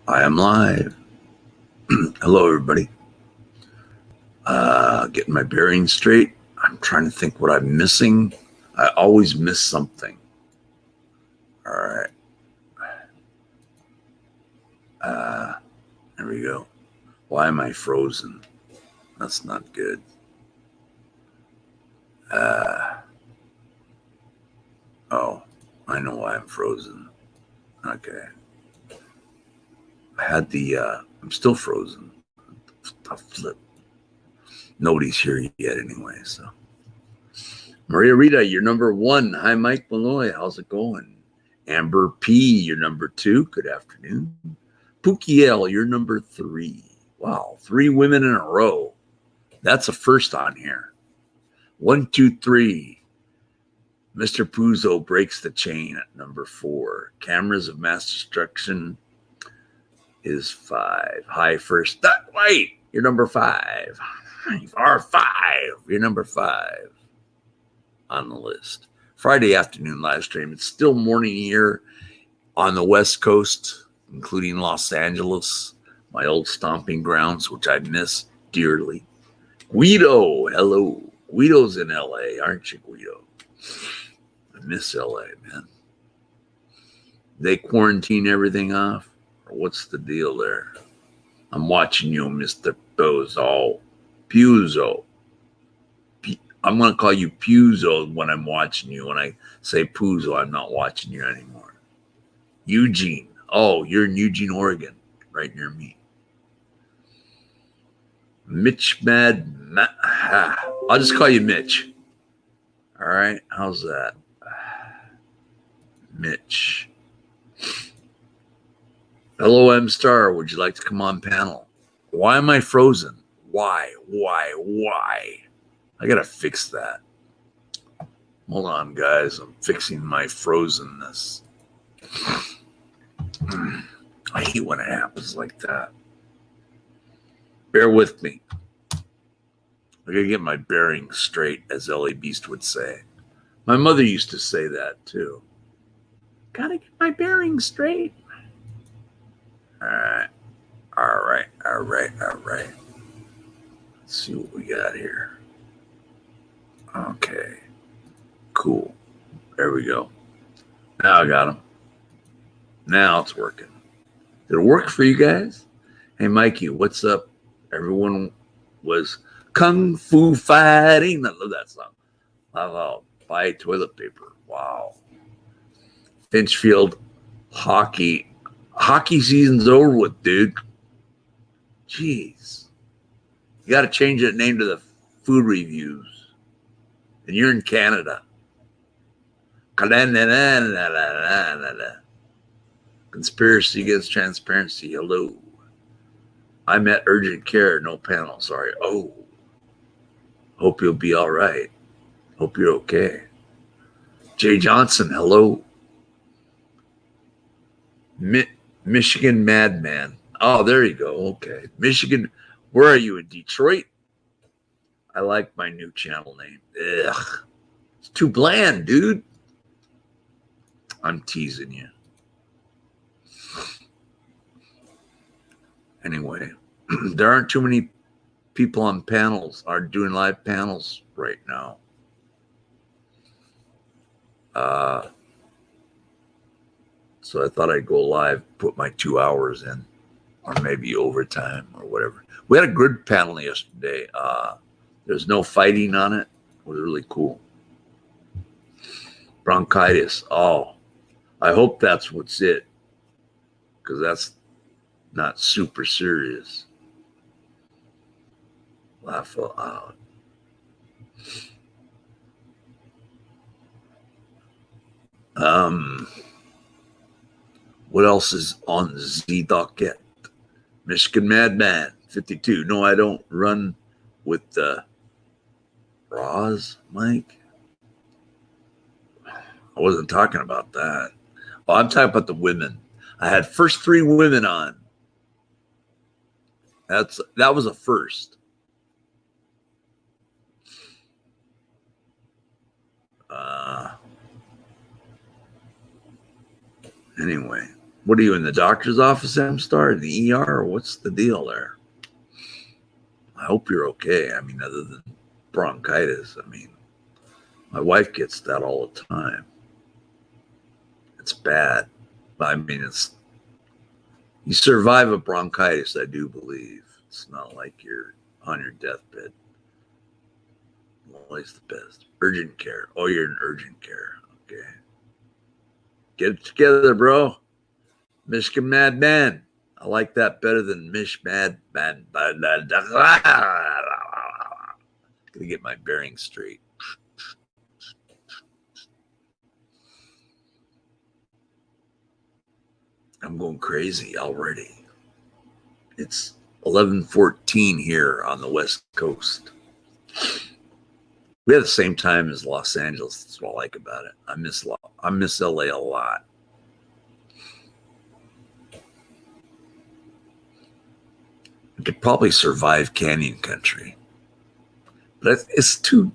I am live. Hello, everybody. Getting my bearings straight. I'm trying to think what I'm missing. I always miss something. All right. There we go. Why am I frozen? That's not good. Oh, I know why I'm frozen. Okay. I'm still frozen. Tough flip. Nobody's here yet anyway, so. Maria Rita, you're number 1. Hi, Mike Malloy. How's it going? Amber P, you're number 2. Good afternoon. Pukiel, you're number 3. Wow, 3 women in a row. That's a first on here. 1, 2, 3. Mr. Puzo breaks the chain at number 4. Cameras of Mass Destruction is 5. Hi, first. Wait, you're number 5. R5, you're number 5 on the list. Friday afternoon live stream. It's still morning here on the West Coast, including Los Angeles, my old stomping grounds, which I miss dearly. Guido, hello. Guido's in LA, aren't you, Guido? I miss LA, man. They quarantine everything off? Or what's the deal there? I'm watching you, Mr. Puzo. I'm going to call you Puzo when I'm watching you. When I say Puzo, I'm not watching you anymore. Eugene. Oh, you're in Eugene, Oregon, right near me. Mitch I'll just call you Mitch. All right. How's that? Mitch. Hello, M Star. Would you like to come on panel? Why am I frozen? Why? I got to fix that. Hold on, guys. I'm fixing my frozenness. I hate when it happens like that. Bear with me. I gotta get my bearings straight, as Ellie Beast would say. My mother used to say that too. Gotta get my bearings straight. All right. Let's see what we got here. Okay. Cool. There we go. Now I got them. Now it's working. Did it work for you guys? Hey, Mikey, what's up? Everyone was kung fu fighting. I love that song. Wow. Buy toilet paper. Wow. Finchfield hockey. Hockey season's over with, dude. Jeez. You got to change that name to the food reviews. And you're in Canada. Conspiracy against transparency. Hello. I'm at urgent care. No panel. Sorry. Oh. Hope you'll be all right. Hope you're okay. Jay Johnson. Hello. Michigan Madman. Oh, there you go. Okay. Michigan. Where are you? In Detroit? I like my new channel name. Ugh. It's too bland, dude. I'm teasing you. Anyway, there aren't too many people on panels, are doing live panels right now. So I thought I'd go live, put my 2 hours in, or maybe overtime or whatever. We had a good panel yesterday. There's no fighting on it. It was really cool. Bronchitis. Oh, I hope that's what's it, because that's not super serious. Laugh out. What else is on the Z docket? Michigan Madman 52. No, I don't run with the Roz, Mike. I wasn't talking about that. Oh, I'm talking about the women. I had first 3 women on. That was a first. Anyway, What are you in the doctor's office, M-Star, the ER, or what's the deal there? I hope you're okay. I mean, other than bronchitis, I mean, my wife gets that all the time. It's bad. I mean, you survive a bronchitis, I do believe. It's not like you're on your deathbed. Always the best. Urgent care. Oh, you're in urgent care. Okay. Get it together, bro. Michigan Madman. I like that better than Mish Mad Man. Gonna get my bearings straight. I'm going crazy already. It's 11:14 here on the West Coast. We have the same time as Los Angeles. That's what I like about it. I miss LA a lot. I could probably survive Canyon Country, but it's too,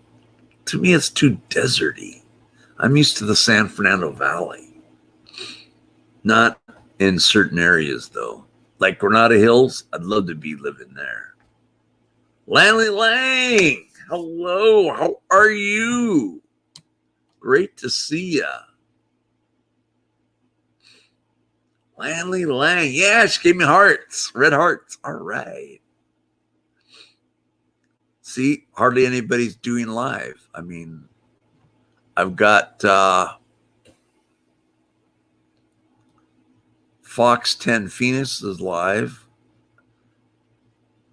to me, it's too deserty. I'm used to the San Fernando Valley. Not in certain areas, though. Like Granada Hills, I'd love to be living there. Lanley Lang, hello, how are you? Great to see ya. Lanley Lang, yeah, she gave me hearts, red hearts. All right. See, hardly anybody's doing live. I mean, I've got Fox 10 Phoenix is live.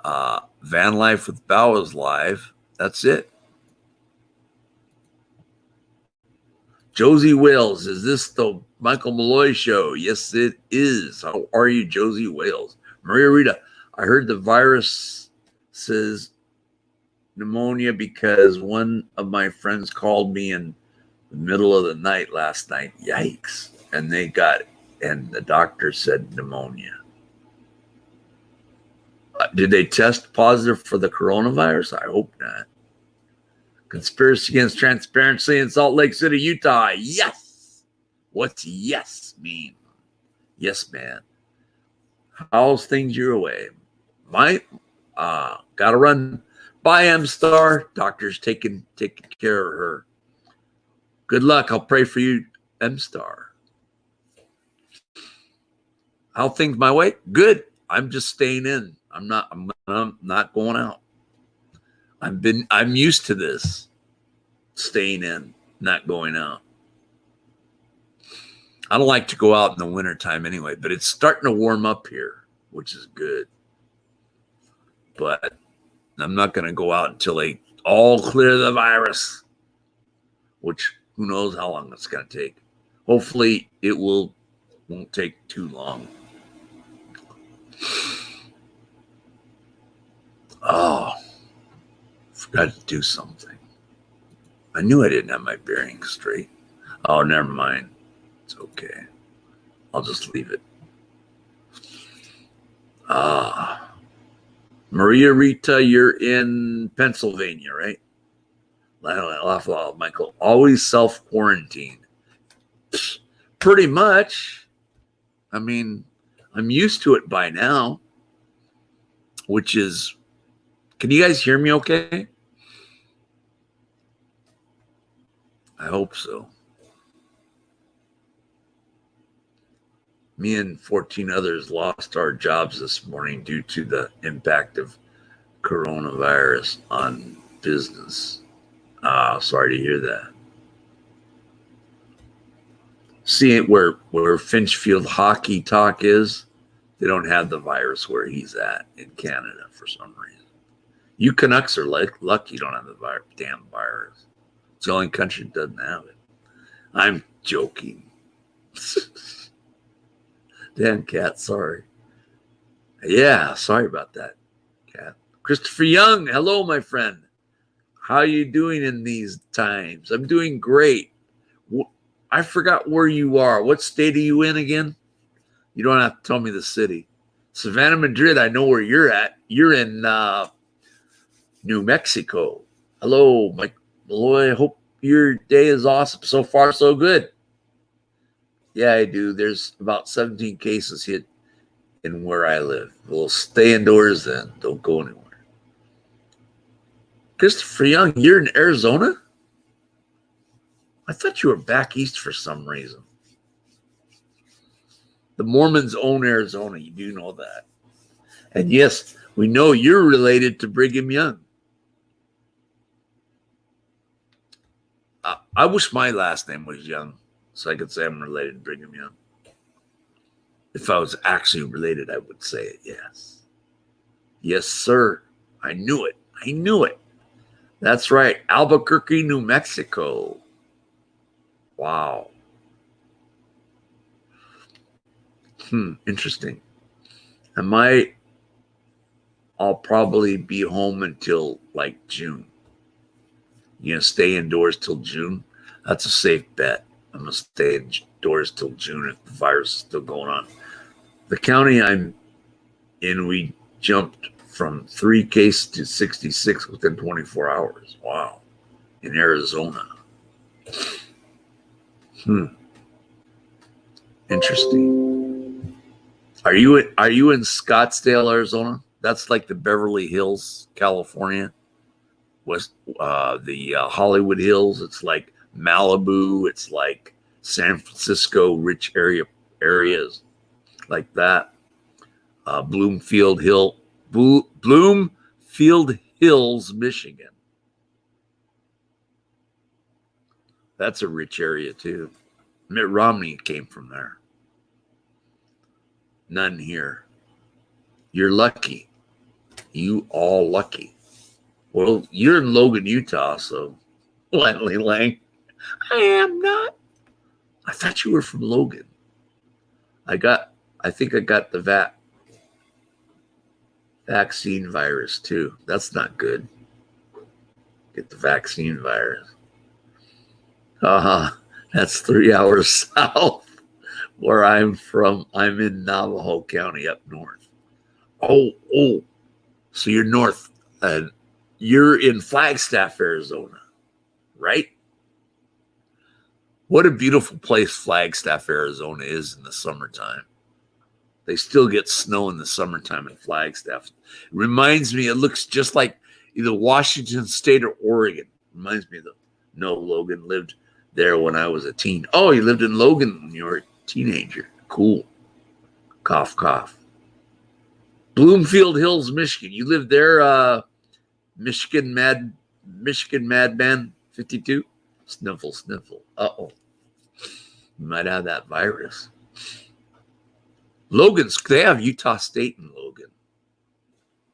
Van Life with Bow is live. That's it. Josie Wales, is this the Michael Malloy show? Yes, it is. How are you, Josie Wales? Maria Rita, I heard the virus says pneumonia because one of my friends called me in the middle of the night last night. Yikes. And the doctor said pneumonia. Did they test positive for the coronavirus? I hope not. Conspiracy Against Transparency in Salt Lake City, Utah. Yes. What's yes mean? Yes, man. How's things your way? Gotta run. Bye, M-Star. Doctor's taking care of her. Good luck. I'll pray for you, M-Star. How things my way? Good. I'm just staying in. I'm not going out. I'm used to this. Staying in, not going out. I don't like to go out in the wintertime anyway, but it's starting to warm up here, which is good. But I'm not going to go out until they all clear the virus, which who knows how long it's going to take. Hopefully it won't take too long. Oh, forgot to do something. I knew I didn't have my bearings straight. Oh, never mind. It's okay. I'll just leave it. Maria Rita, you're in Pennsylvania, right? Michael, always self-quarantine. Pretty much. I mean, I'm used to it by now, which is, can you guys hear me okay? I hope so. Me and 14 others lost our jobs this morning due to the impact of coronavirus on business. Sorry to hear that. See where Finchfield Hockey Talk is? They don't have the virus where he's at in Canada for some reason. You Canucks are lucky you don't have the damn virus. It's the only country that doesn't have it. I'm joking. Dan Cat, sorry. Yeah, sorry about that, Cat. Christopher Young, hello, my friend. How are you doing in these times? I'm doing great. I forgot where you are. What state are you in again? You don't have to tell me the city. Savannah, Madrid, I know where you're at. You're in New Mexico. Hello, Mike Malloy. I hope your day is awesome. So far, so good. Yeah, I do. There's about 17 cases hit in where I live. We'll stay indoors then. Don't go anywhere. Christopher Young, you're in Arizona? I thought you were back east for some reason. The Mormons own Arizona. You do know that. And yes, we know you're related to Brigham Young. I wish my last name was Young so I could say I'm related to Brigham Young. If I was actually related, I would say it, yes. Yes, sir. I knew it. I knew it. That's right. Albuquerque, New Mexico. Wow. Interesting. I'll probably be home until like June. You gonna stay indoors till June? That's a safe bet. I'm gonna stay indoors till June if the virus is still going on. The county I'm in, we jumped from 3 cases to 66 within 24 hours. Wow. In Arizona. Interesting. Are you in Scottsdale, Arizona? That's like the Beverly Hills, California. West the Hollywood Hills. It's like Malibu. It's like San Francisco, rich areas like that. Bloomfield Hills, Michigan. That's a rich area too. Mitt Romney came from there. None here. You're lucky. You all lucky. Well, you're in Logan, Utah, so Langley Lang. I am not. I thought you were from Logan. I think I got the vaccine virus too. That's not good. Get the vaccine virus. That's 3 hours south where I'm from. I'm in Navajo County up north. Oh. So you're north. You're in Flagstaff, Arizona, right? What a beautiful place Flagstaff, Arizona is in the summertime. They still get snow in the summertime in Flagstaff. It reminds me, it looks just like either Washington State or Oregon. Reminds me of Logan lived there when I was a teen. Oh, you lived in Logan when you were a teenager. Cool. Cough, cough. Bloomfield Hills, Michigan. You lived there, Michigan Madman 52? Sniffle, sniffle. Uh-oh. You might have that virus. They have Utah State in Logan.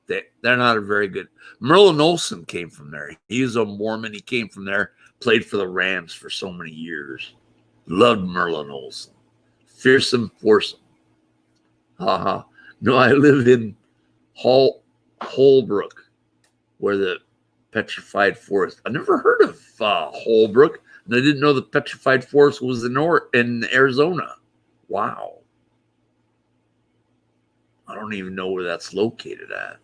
They're not a very good. Merlin Olsen came from there. He was a Mormon. He came from there, played for the Rams for so many years. Loved Merlin Olsen. Fearsome, foursome. No, I live in Holbrook, where the Petrified Forest. I never heard of Holbrook, and I didn't know the Petrified Forest was in Arizona. Wow. I don't even know where that's located at.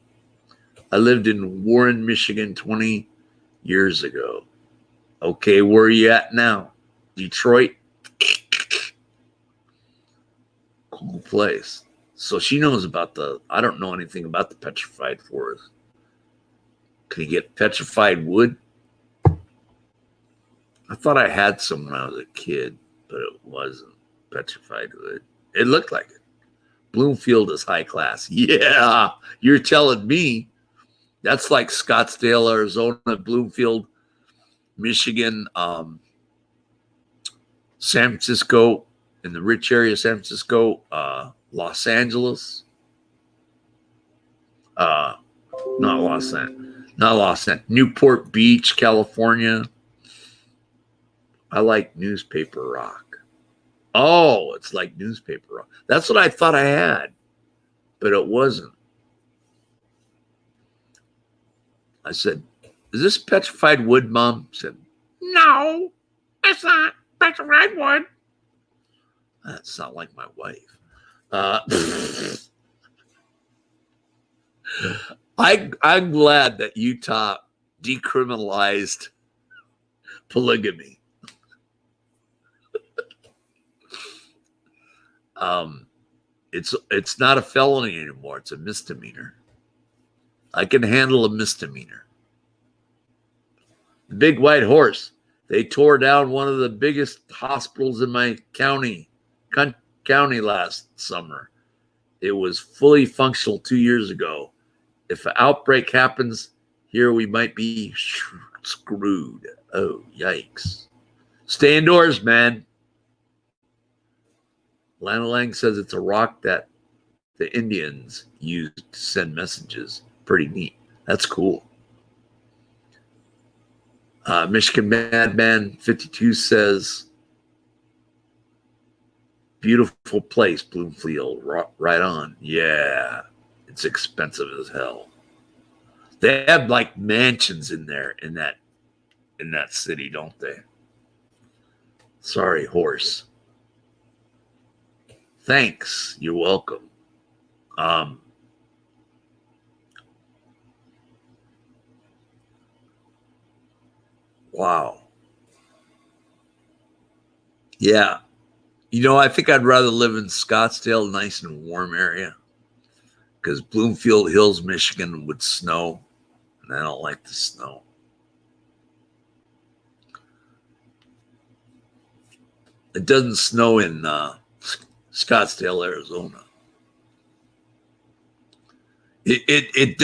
I lived in Warren, Michigan 20 years ago. Okay, where are you at now? Detroit? Cool place. So she knows about I don't know anything about the Petrified Forest. Can you get petrified wood? I thought I had some when I was a kid, but it wasn't petrified wood. It looked like it. Bloomfield is high class. Yeah, you're telling me. That's like Scottsdale, Arizona, Bloomfield, Michigan, San Francisco, in the rich area of San Francisco, Los Angeles. Not Los Angeles. Newport Beach, California. I like Newspaper Rock. Oh, it's like Newspaper Rock. That's what I thought I had, but it wasn't. I said, is this petrified wood, Mom? She said, no, it's not petrified wood. That sounds like my wife. I'm glad that Utah decriminalized polygamy. It's not a felony anymore. It's a misdemeanor. I can handle a misdemeanor. The Big White Horse. They tore down one of the biggest hospitals in my county last summer. It was fully functional 2 years ago. If an outbreak happens here, we might be screwed. Oh, yikes. Stay indoors, man. Lana Lang says it's a rock that the Indians used to send messages. Pretty neat. That's cool. Michigan Madman 52 says, beautiful place, Bloomfield. Right on. Yeah, it's expensive as hell. They have like mansions in there in that city, don't they? Sorry, horse. Thanks. You're welcome. Wow. Yeah. I think I'd rather live in Scottsdale, nice and warm area, because Bloomfield Hills, Michigan would snow, and I don't like the snow. It doesn't snow in Scottsdale, Arizona. It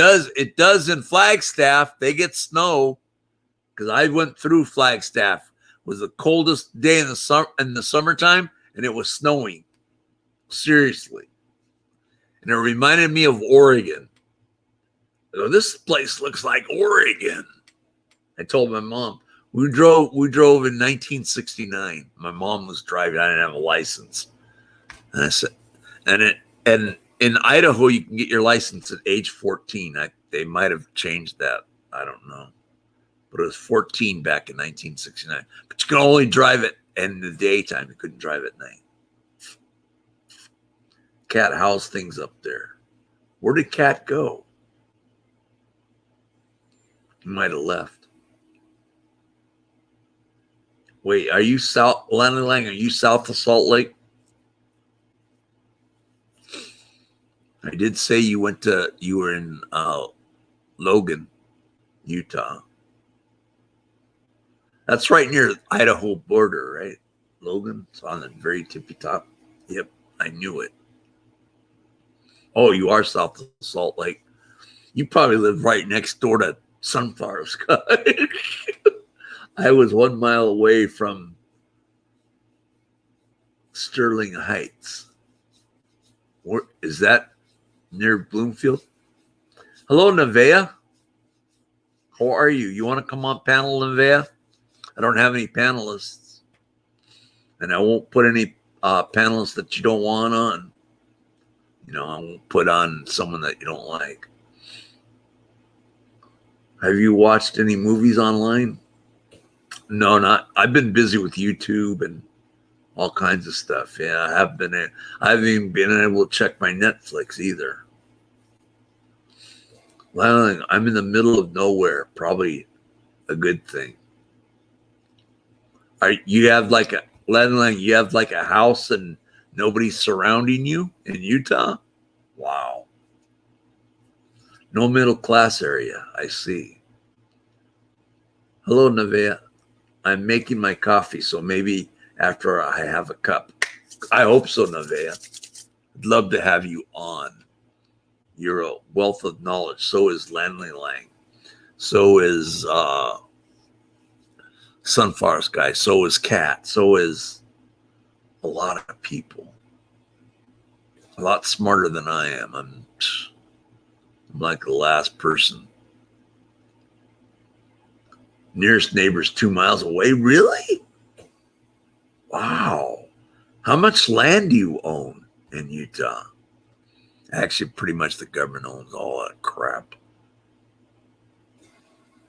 does in Flagstaff. They get snow, because I went through Flagstaff. It was the coldest day in the summertime, and it was snowing. Seriously. And it reminded me of Oregon. This place looks like Oregon. I told my mom. We drove in 1969. My mom was driving. I didn't have a license. And I said, and in Idaho, you can get your license at age 14. They might have changed that. I don't know. But it was 14 back in 1969. But you can only drive it in the daytime. You couldn't drive at night. Cat house things up there. Where did Cat go? He might have left. Wait, are you south, Lana Lang? Are you south of Salt Lake? I did say you were in Logan, Utah. That's right near the Idaho border, right? Logan, it's on the very tippy top. Yep, I knew it. Oh, you are south of Salt Lake. You probably live right next door to Sunflower Sky. I was 1 mile away from Sterling Heights. Is that near Bloomfield? Hello, Nevaeh. How are you? You want to come on panel, Nevaeh? I don't have any panelists. And I won't put any panelists that you don't want on. I won't put on someone that you don't like. Have you watched any movies online? No, not. I've been busy with YouTube and all kinds of stuff. Yeah, I haven't even been able to check my Netflix either. Well, I'm in the middle of nowhere. Probably a good thing. You have like a house and nobody's surrounding you in Utah? Wow. No middle class area. I see. Hello, Nevaeh. I'm making my coffee, so maybe after I have a cup. I hope so, Nevaeh. I'd love to have you on. You're a wealth of knowledge. So is Lana Lang. So is Sunflower Sky. So is Cat. So is a lot of people. A lot smarter than I am. I'm like the last person. Nearest neighbor's 2 miles away. Really? Wow. How much land do you own in Utah? Actually, pretty much the government owns all that crap.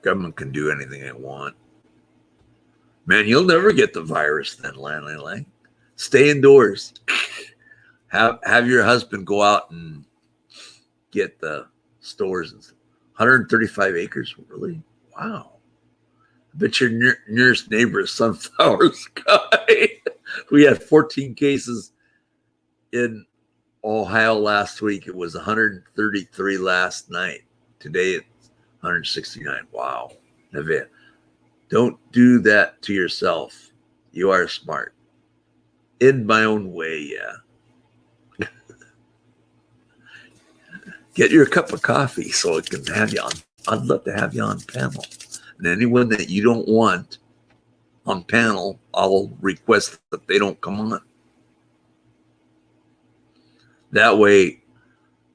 Government can do anything they want. Man, you'll never get the virus then, Lana Lang. Stay indoors. Have your husband go out and get the stores. 135 acres? Really? Wow. I bet your nearest neighbor is Sunflower Sky. We had 14 cases in Ohio last week. It was 133 last night. Today it's 169. Wow. Nevaeh, don't do that to yourself. You are smart. In my own way, yeah. Get your cup of coffee so it can have you on. I'd love to have you on panel. And anyone that you don't want on panel, I'll request that they don't come on. That way,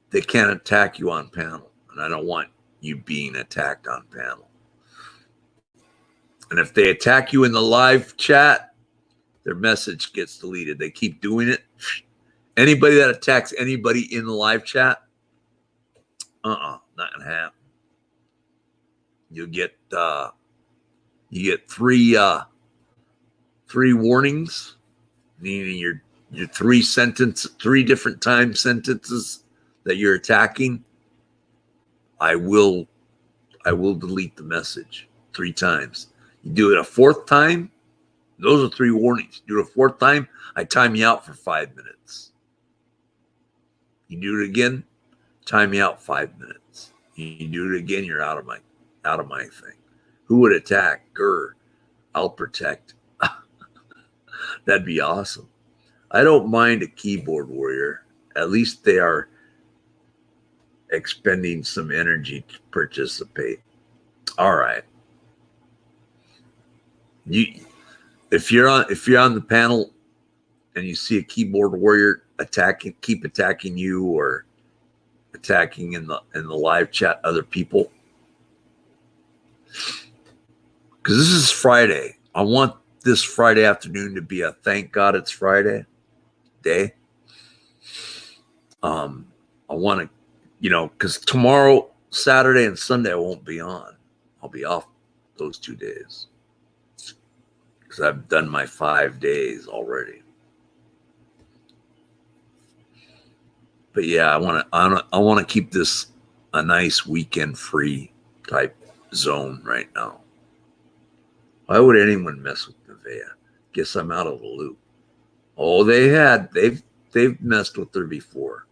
they can't attack you on panel. And I don't want you being attacked on panel. And if they attack you in the live chat, their message gets deleted. They keep doing it. Anybody that attacks anybody in the live chat, not gonna happen. You get three warnings, meaning your three different time sentences that you're attacking. I will delete the message 3 times. You do it a 4th time, those are 3 warnings. You do it a 4th time, I time you out for 5 minutes. You do it again, time you out 5 minutes. You do it again, you're out of my thing. Who would attack? Grr. I'll protect. That'd be awesome. I don't mind a keyboard warrior. At least they are expending some energy to participate. All right. If you're on the panel and you see a keyboard warrior keep attacking you or attacking in the live chat other people, because this is Friday. I want this Friday afternoon to be a thank God it's Friday day. I want to, because tomorrow, Saturday and Sunday, I won't be on. I'll be off those 2 days because I've done my 5 days already. But yeah, I want to keep this a nice weekend free type zone right now. Why would anyone mess with Nevaeh? Guess I'm out of the loop. Oh, they've messed with her before.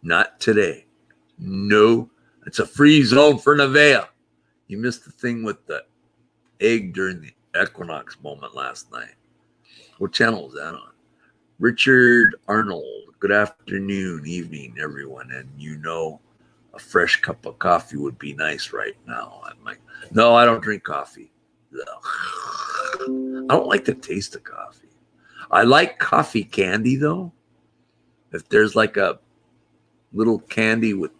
Not today. No, it's a free zone for Nevaeh. You missed the thing with the egg during the equinox moment last night. What channel was that on? Richard Arnold. Good afternoon, evening, everyone. And a fresh cup of coffee would be nice right now. I'm like, no, I don't drink coffee. I don't like the taste of coffee. I like coffee candy though. If there's like a little candy with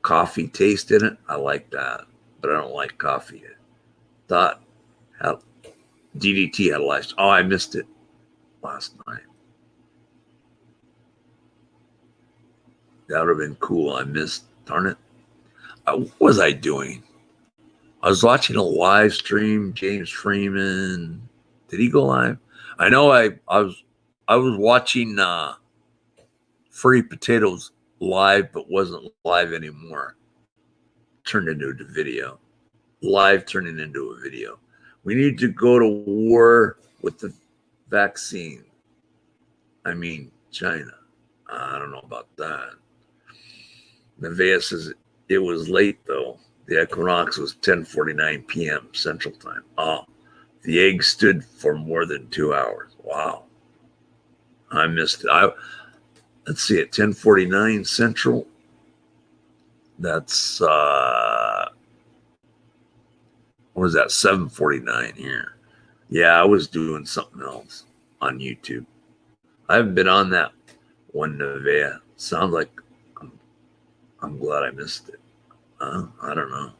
coffee taste in it, I like that. But I don't like coffee. Thought DDT had a live. Oh, I missed it last night. That would have been cool. I missed. Darn it. What was I doing? I was watching a live stream. James Freeman. Did he go live? I know I was watching Furry Potatoes live, but wasn't live anymore. Turned into a video. Live turning into a video. We need to go to war with the vaccine. I mean, China. I don't know about that. Nevaeh says it was late, though. The equinox was 10:49 p.m. Central Time. Oh, the egg stood for more than 2 hours. Wow. I missed it. Let's see, at 10:49 Central, that's, what was that, 7:49 here. Yeah, I was doing something else on YouTube. I haven't been on that one, Nevaeh. Sounds like I'm glad I missed it. I don't know.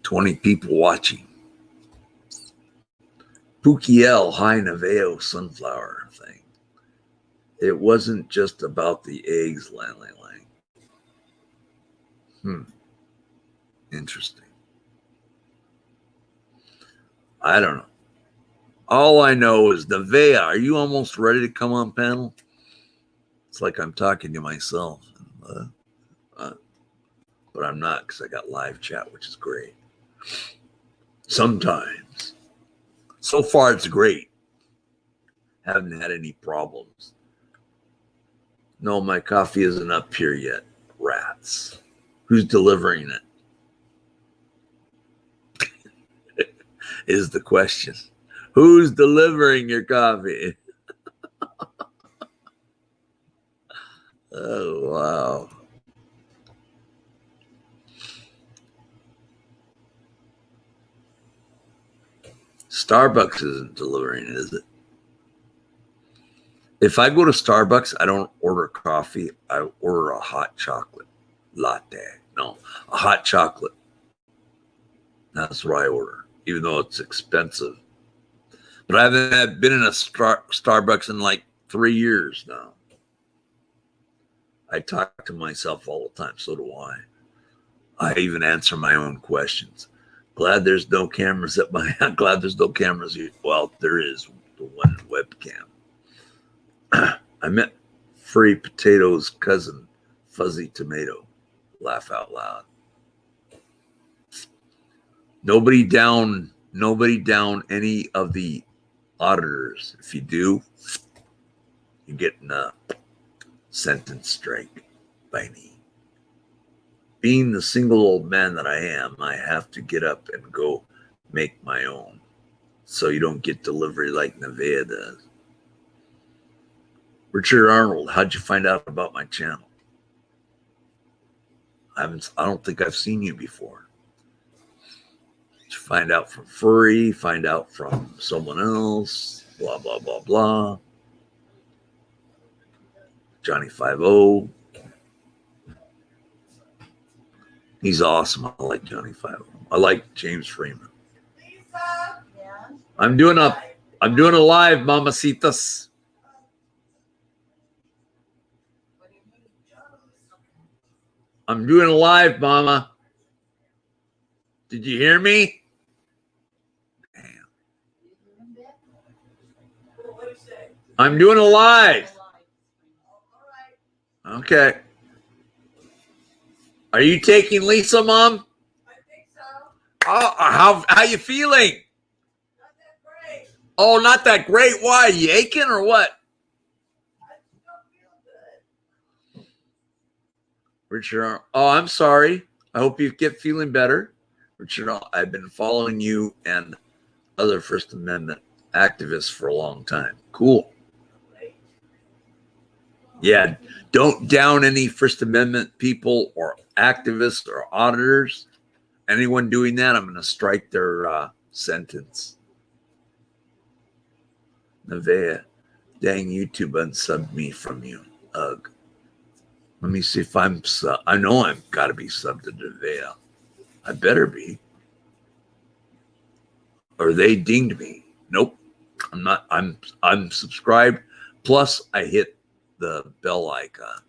$20 people watching. Pukiel, hi Nevaeh sunflower thing. It wasn't just about the eggs, Lang. Interesting. I don't know. All I know is Nevaeh, are you almost ready to come on panel? It's like I'm talking to myself. But I'm not, because I got live chat, which is great. Sometimes. So far, it's great. Haven't had any problems. No, my coffee isn't up here yet. Rats. Who's delivering it? Is the question. Who's delivering your coffee? Oh, wow. Starbucks isn't delivering it, is it? If I go to Starbucks, I don't order coffee. I order a hot chocolate latte. No, a hot chocolate. That's what I order, even though it's expensive. But I haven't been in a Starbucks in like 3 years now. I talk to myself all the time. So do I. I even answer my own questions. Glad there's no cameras at my. Glad there's no cameras here. Well, there is the one webcam. I met Furry Potato's cousin, Fuzzy Tomato. Laugh out loud. Nobody down any of the auditors. If you do, you're getting a sentence strike by me. Being the single old man that I am, I have to get up and go make my own. So you don't get delivery like Nevaeh does. Richard Arnold, how'd you find out about my channel? I don't think I've seen you before. Did you find out from Furry, find out from someone else, blah, blah, blah, blah. Johnny 5-0. He's awesome. I like Johnny 5-0. I like James Freeman. Lisa, yeah. I'm doing a live, Mamacitas. I'm doing a live, Mama. Did you hear me? Damn. I'm doing a live. Okay. Are you taking Lisa, Mom? I think so. Oh, how you feeling? Not that great. Oh, not that great. Why? You aching or what? I just don't feel good. Richard, oh, I'm sorry. I hope you get feeling better. Richard, I've been following you and other First Amendment activists for a long time. Cool. Yeah, don't down any First Amendment people or activists or auditors. Anyone doing that, I'm going to strike their sentence. Nevaeh, dang, YouTube unsubbed me from you. Ugh. Let me see if I'm I know I've got to be subbed to Nevaeh. I better be. Or they dinged me. Nope. I'm not. I'm subscribed. Plus I hit the bell icon.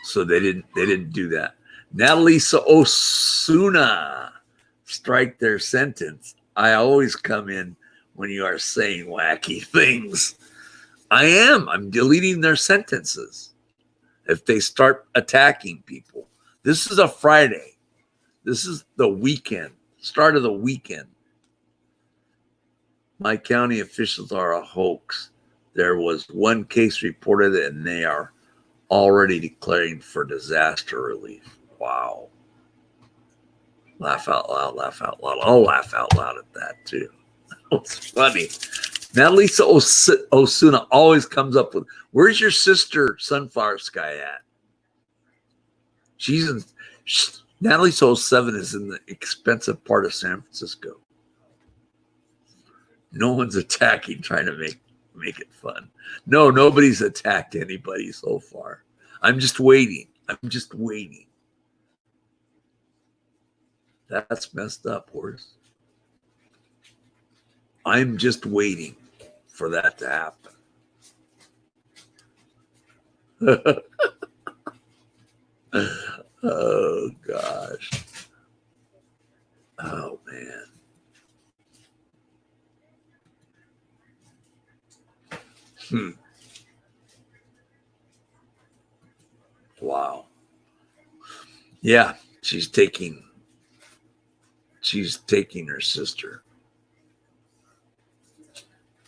So they didn't do that. Natalie Osuna, strike their sentence. I always come in when you are saying wacky things. I am. I'm deleting their sentences if they start attacking people. This is a Friday. This is the weekend, start of the weekend. My county officials are a hoax. There was one case reported and they are already declaring for disaster relief. Wow. Laugh out loud, laugh out loud. I'll laugh out loud at that too. It's funny. Natalie Osuna always comes up with, where's your sister Sunflower Sky at? She's in, Natalie 07 is in the expensive part of San Francisco. No one's attacking, trying to make it fun. No, nobody's attacked anybody so far. I'm just waiting. That's messed up, Horace. I'm just waiting for that to happen. Oh, gosh. Oh, man. Wow. Yeah, she's taking her sister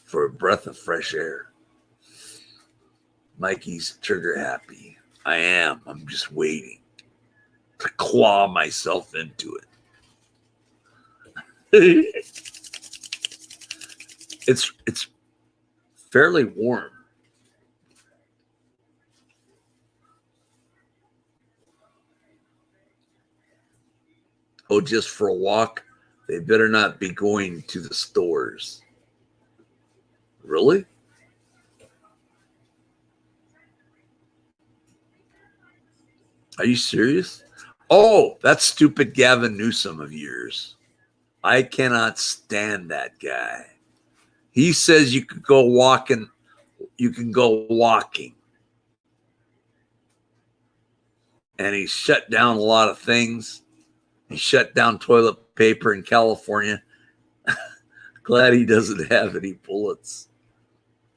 for a breath of fresh air. Mikey's trigger happy. I am. I'm just waiting to claw myself into it. It's fairly warm. Oh, just for a walk? They better not be going to the stores. Really? Are you serious? Oh, that stupid Gavin Newsom of yours. I cannot stand that guy. He says you could go walking. You can go walking. And he shut down a lot of things. He shut down toilet paper in California. Glad he doesn't have any bullets.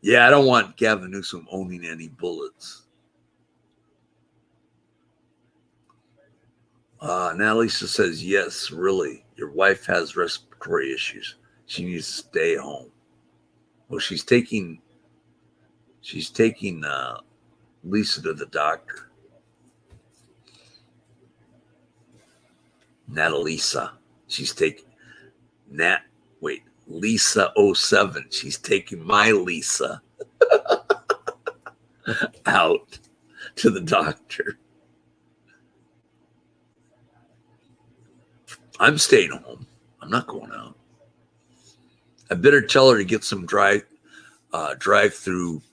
Yeah, I don't want Gavin Newsom owning any bullets. Now Lisa says, yes, really. Your wife has respiratory issues. She needs to stay home. Well, she's taking Lisa to the doctor. Natalisa. She's taking Lisa 07. She's taking my Lisa out to the doctor. I'm staying home. I'm not going out. I better tell her to get some drive-through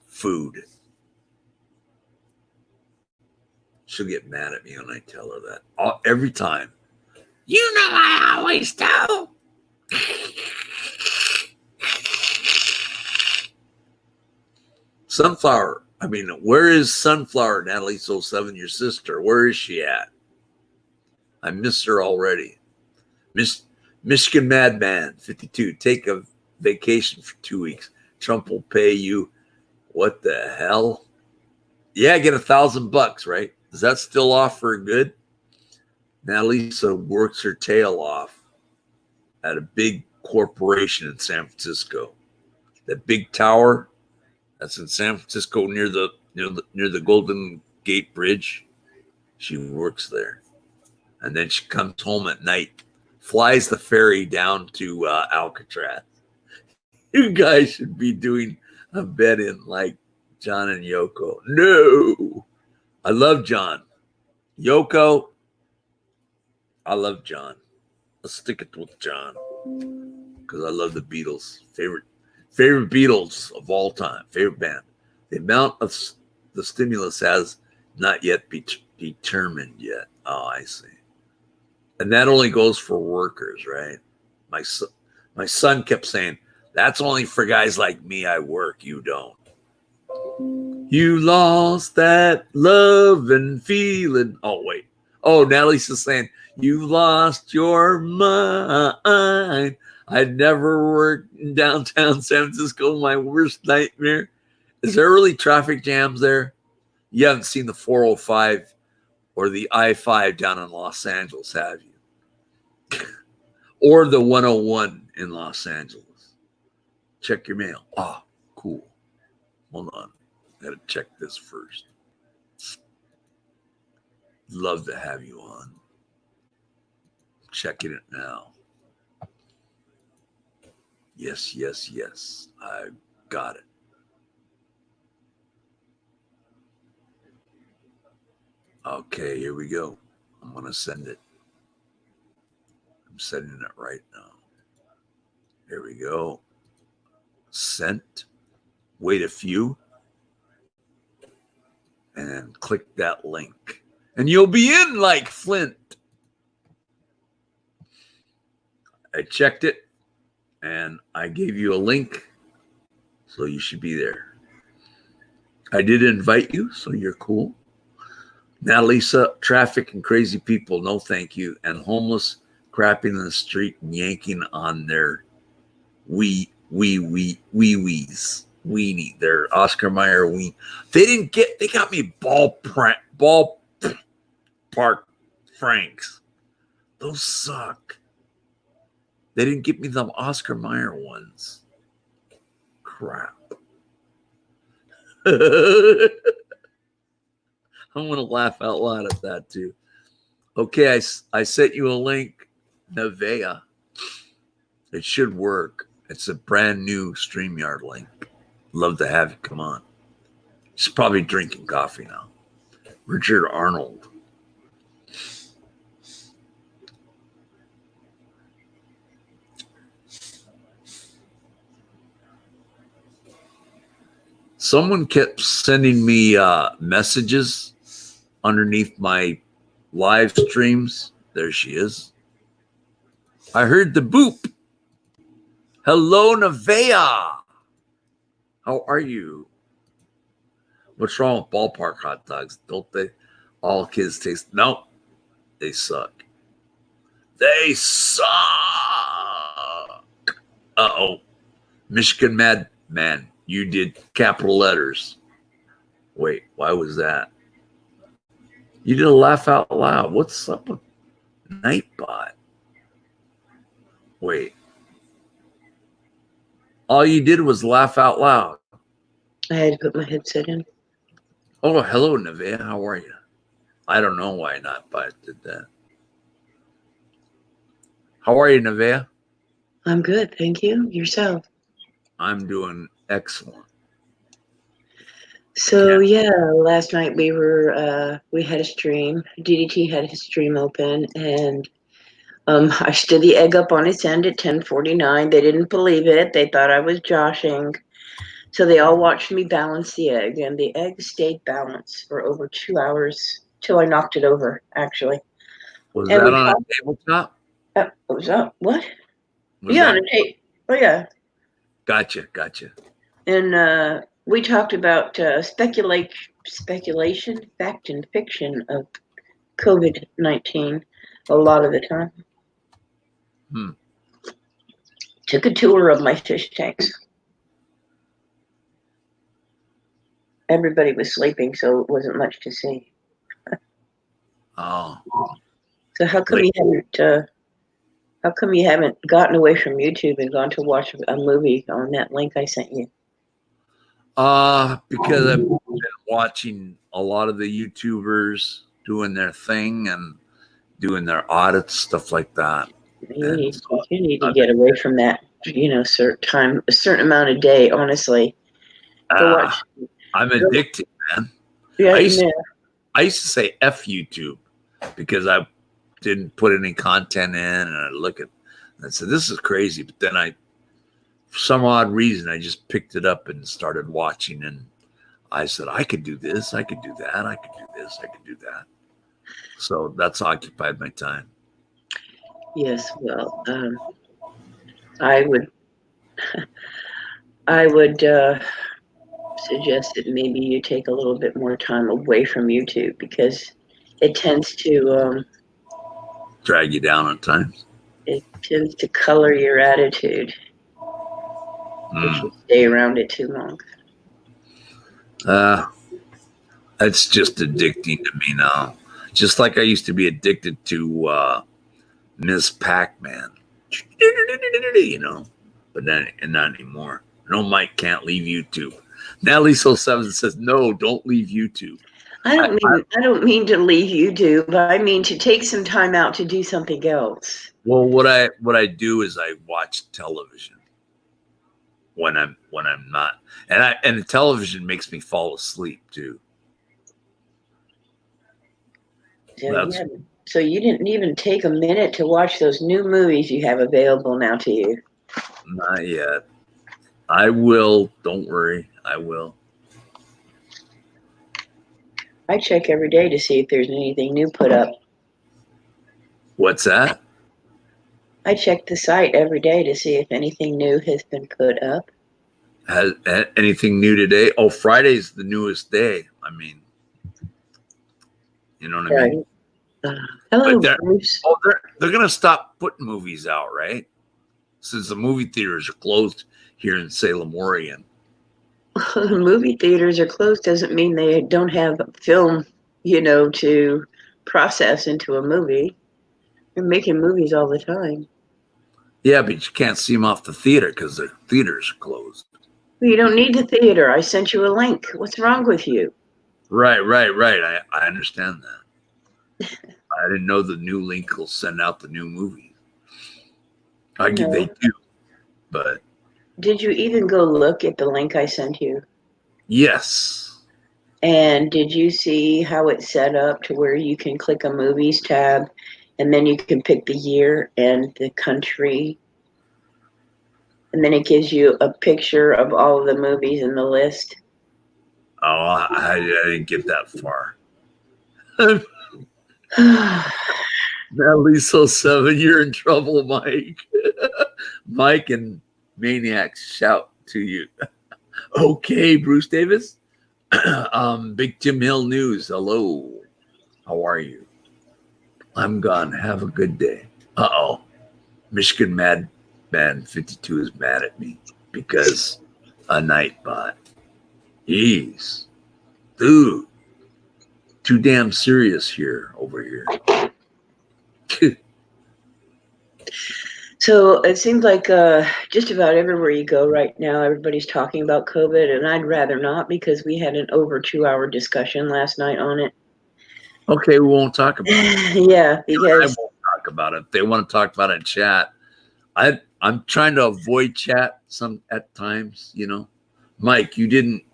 food. She'll get mad at me when I tell her that. Every time. You know I always do. Sunflower. I mean, where is Sunflower, Natalie 07, your sister? Where is she at? I miss her already. Michigan Madman 52. Take a vacation for 2 weeks. Trump will pay you. What the hell? Yeah, get $1,000, right? Does that still offer good? Now Lisa works her tail off at a big corporation in San Francisco. That big tower that's in San Francisco near the Golden Gate Bridge. She works there. And then she comes home at night, flies the ferry down to Alcatraz. You guys should be doing a bet in like John and Yoko. No. I love John. Yoko, I love John. Let's stick it with John because I love the Beatles. Favorite Beatles of all time. Favorite band. The amount of the stimulus has not yet been determined yet. Oh, I see. And that only goes for workers, right? My son kept saying, that's only for guys like me. I work. You don't. You lost that love and feeling. Oh, wait. Oh, Natalie's just saying, you lost your mind. I'd never worked in downtown San Francisco. My worst nightmare. Is there really traffic jams there? You haven't seen the 405 or the I-5 down in Los Angeles, have you? Or the 101 in Los Angeles. Check your mail. Oh, cool. Hold on. Got to check this first. Love to have you on. Checking it now. Yes, yes, yes. I got it. Okay, here we go. I'm going to send it. I'm sending it right now. Here we go. Sent. Wait a few. And click that link. And you'll be in like Flint. I checked it. And I gave you a link. So you should be there. I did invite you, so you're cool. Now, Lisa, traffic and crazy people, no thank you. And homeless crapping in the street and yanking on their weenies. Weenie. Their Oscar Mayer ween. They got me ball Park Franks. Those suck. They didn't get me the Oscar Mayer ones. Crap. I'm going to laugh out loud at that too. Okay, I sent you a link, Nevea. It should work. It's a brand new StreamYard link. Love to have you come on. He's probably drinking coffee now. Richard Arnold. Someone kept sending me messages underneath my live streams. There she is. I heard the boop. Hello, Nevea. How are you? What's wrong with ballpark hot dogs? Don't they? All kids taste. No, they suck. They suck. Uh-oh. Michigan Madman. You did capital letters. Wait, why was that? You did a laugh out loud. What's up with Nightbot? Wait. All you did was laugh out loud. I had to put my headset in. Oh, hello, Nevea. How are you? I don't know why Nightbot did that. How are you, Nevea? I'm good, thank you. Yourself? I'm doing excellent. So yeah, last night we had a stream. DDT had his stream open, and I stood the egg up on its end at 10:49. They didn't believe it. They thought I was joshing. So they all watched me balance the egg, and the egg stayed balanced for over 2 hours till I knocked it over, actually. Was And that we on talked- a tabletop? What was up? What? Was Yeah, on that- a tape. Oh yeah. Gotcha. And we talked about speculation, fact, and fiction of COVID-19 a lot of the time. Took a tour of my fish tanks. Everybody was sleeping, so it wasn't much to see. Oh, So how come you haven't gotten away from YouTube and gone to watch a movie on that link I sent you? because I've been watching a lot of the YouTubers doing their thing and doing their audits, stuff like that. You need to get away from that, a certain amount of day, honestly. To watch. I'm addicted, man. Yeah, I used to say F YouTube because I didn't put any content in, and I look at and I said, this is crazy. But then for some odd reason, I just picked it up and started watching, and I said, I could do this, I could do that, I could do this, I could do that. So that's occupied my time. Yes, well, I would suggest that maybe you take a little bit more time away from YouTube because it tends to Drag you down at times. color your attitude if you stay around it too long. It's just addicting to me now. Just like I used to be addicted to Miss Pac-Man, but not anymore. No, Mike can't leave YouTube. Natalie So 7 says, no, don't leave YouTube. I don't mean to leave YouTube. I mean to take some time out to do something else. Well, what I do is I watch television when I'm not, and the television makes me fall asleep too. So you didn't even take a minute to watch those new movies you have available now to you. Not yet. I will. Don't worry. I will. I check every day to see if there's anything new put up. What's that? I check the site every day to see if anything new has been put up. Has anything new today? Oh, Friday's the newest day. I mean, you know what I mean? Hello, But Bruce. they're going to stop putting movies out, right? Since the movie theaters are closed here in Salem, Oregon. Movie theaters are closed doesn't mean they don't have film, to process into a movie. They're making movies all the time. Yeah, but you can't see them off the theater because the theaters are closed. Well, you don't need the theater. I sent you a link. What's wrong with you? Right. I understand that. I didn't know the new link will send out the new movie. They do, but Did you even go look at the link I sent you? yes. And did you see how it's set up to where you can click a movies tab and then you can pick the year and the country? And then it gives you a picture of all of the movies in the list. Oh, I didn't get that far. Natalie so 7, you're in trouble, Mike. Mike and Maniac shout to you. Okay, Bruce Davis. Big Tim Hill News. Hello. How are you? I'm gone. Have a good day. Uh-oh. Michigan Madman 52 is mad at me because a Nightbot. Jeez. Dude. Too damn serious here over here. So it seems like just about everywhere you go right now, everybody's talking about COVID, and I'd rather not because we had an over 2-hour discussion last night on it. Okay, we won't talk about it. Yeah, I because won't talk about it. If they want to talk about it in chat, I'm trying to avoid chat at times, you know. Mike, you didn't.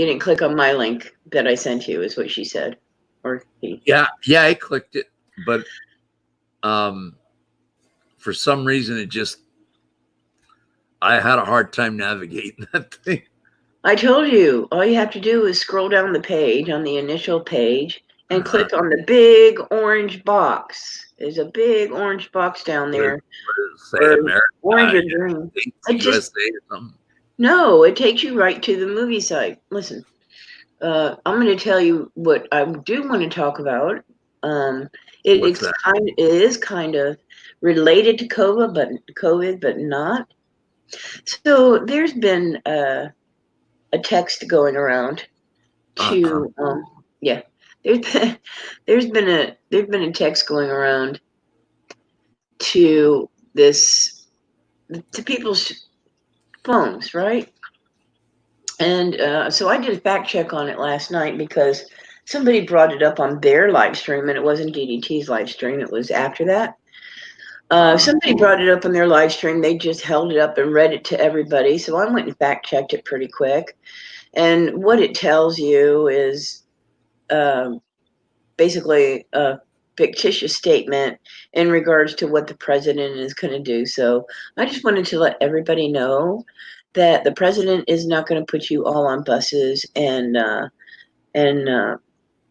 you didn't click on my link that I sent you, is what she said. Or he. Yeah, I clicked it, but for some reason I had a hard time navigating that thing. I told you, all you have to do is scroll down the page on the initial page and click on the big orange box. There's a big orange box down there. Say America, orange or green. USA or something. No, it takes you right to the movie site. Listen, I'm going to tell you what I do want to talk about. It is kind of related to COVID, but not. So there's been a text going around to there's been a text going around to people's phones, right? And so I did a fact check on it last night because somebody brought it up on their live stream, and it wasn't DDT's live stream, it was after that. Somebody brought it up on their live stream. They just held it up and read it to everybody. So I went and fact checked it pretty quick. And what it tells you is basically a fictitious statement in regards to what the president is going to do. So I just wanted to let everybody know that the president is not going to put you all on buses and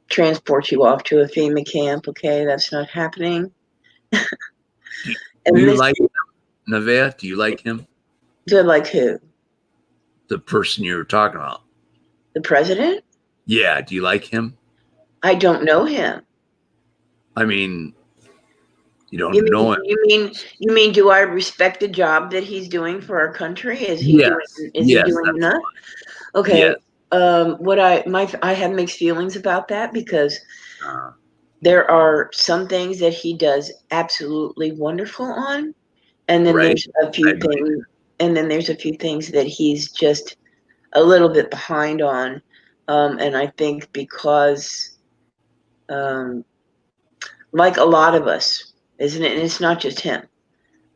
transport you off to a FEMA camp. Okay, that's not happening. Do you like him, Nevaeh? Do you like him? Do I like who? The person you were talking about. The president? Yeah. Do you like him? I don't know him. I mean, you don't know him. You mean? Do I respect the job that he's doing for our country? Is he doing enough? Okay. Yeah. I have mixed feelings about that because there are some things that he does absolutely wonderful on, and then there's a few things, that he's just a little bit behind on. And I think because, like a lot of us, isn't it? And it's not just him.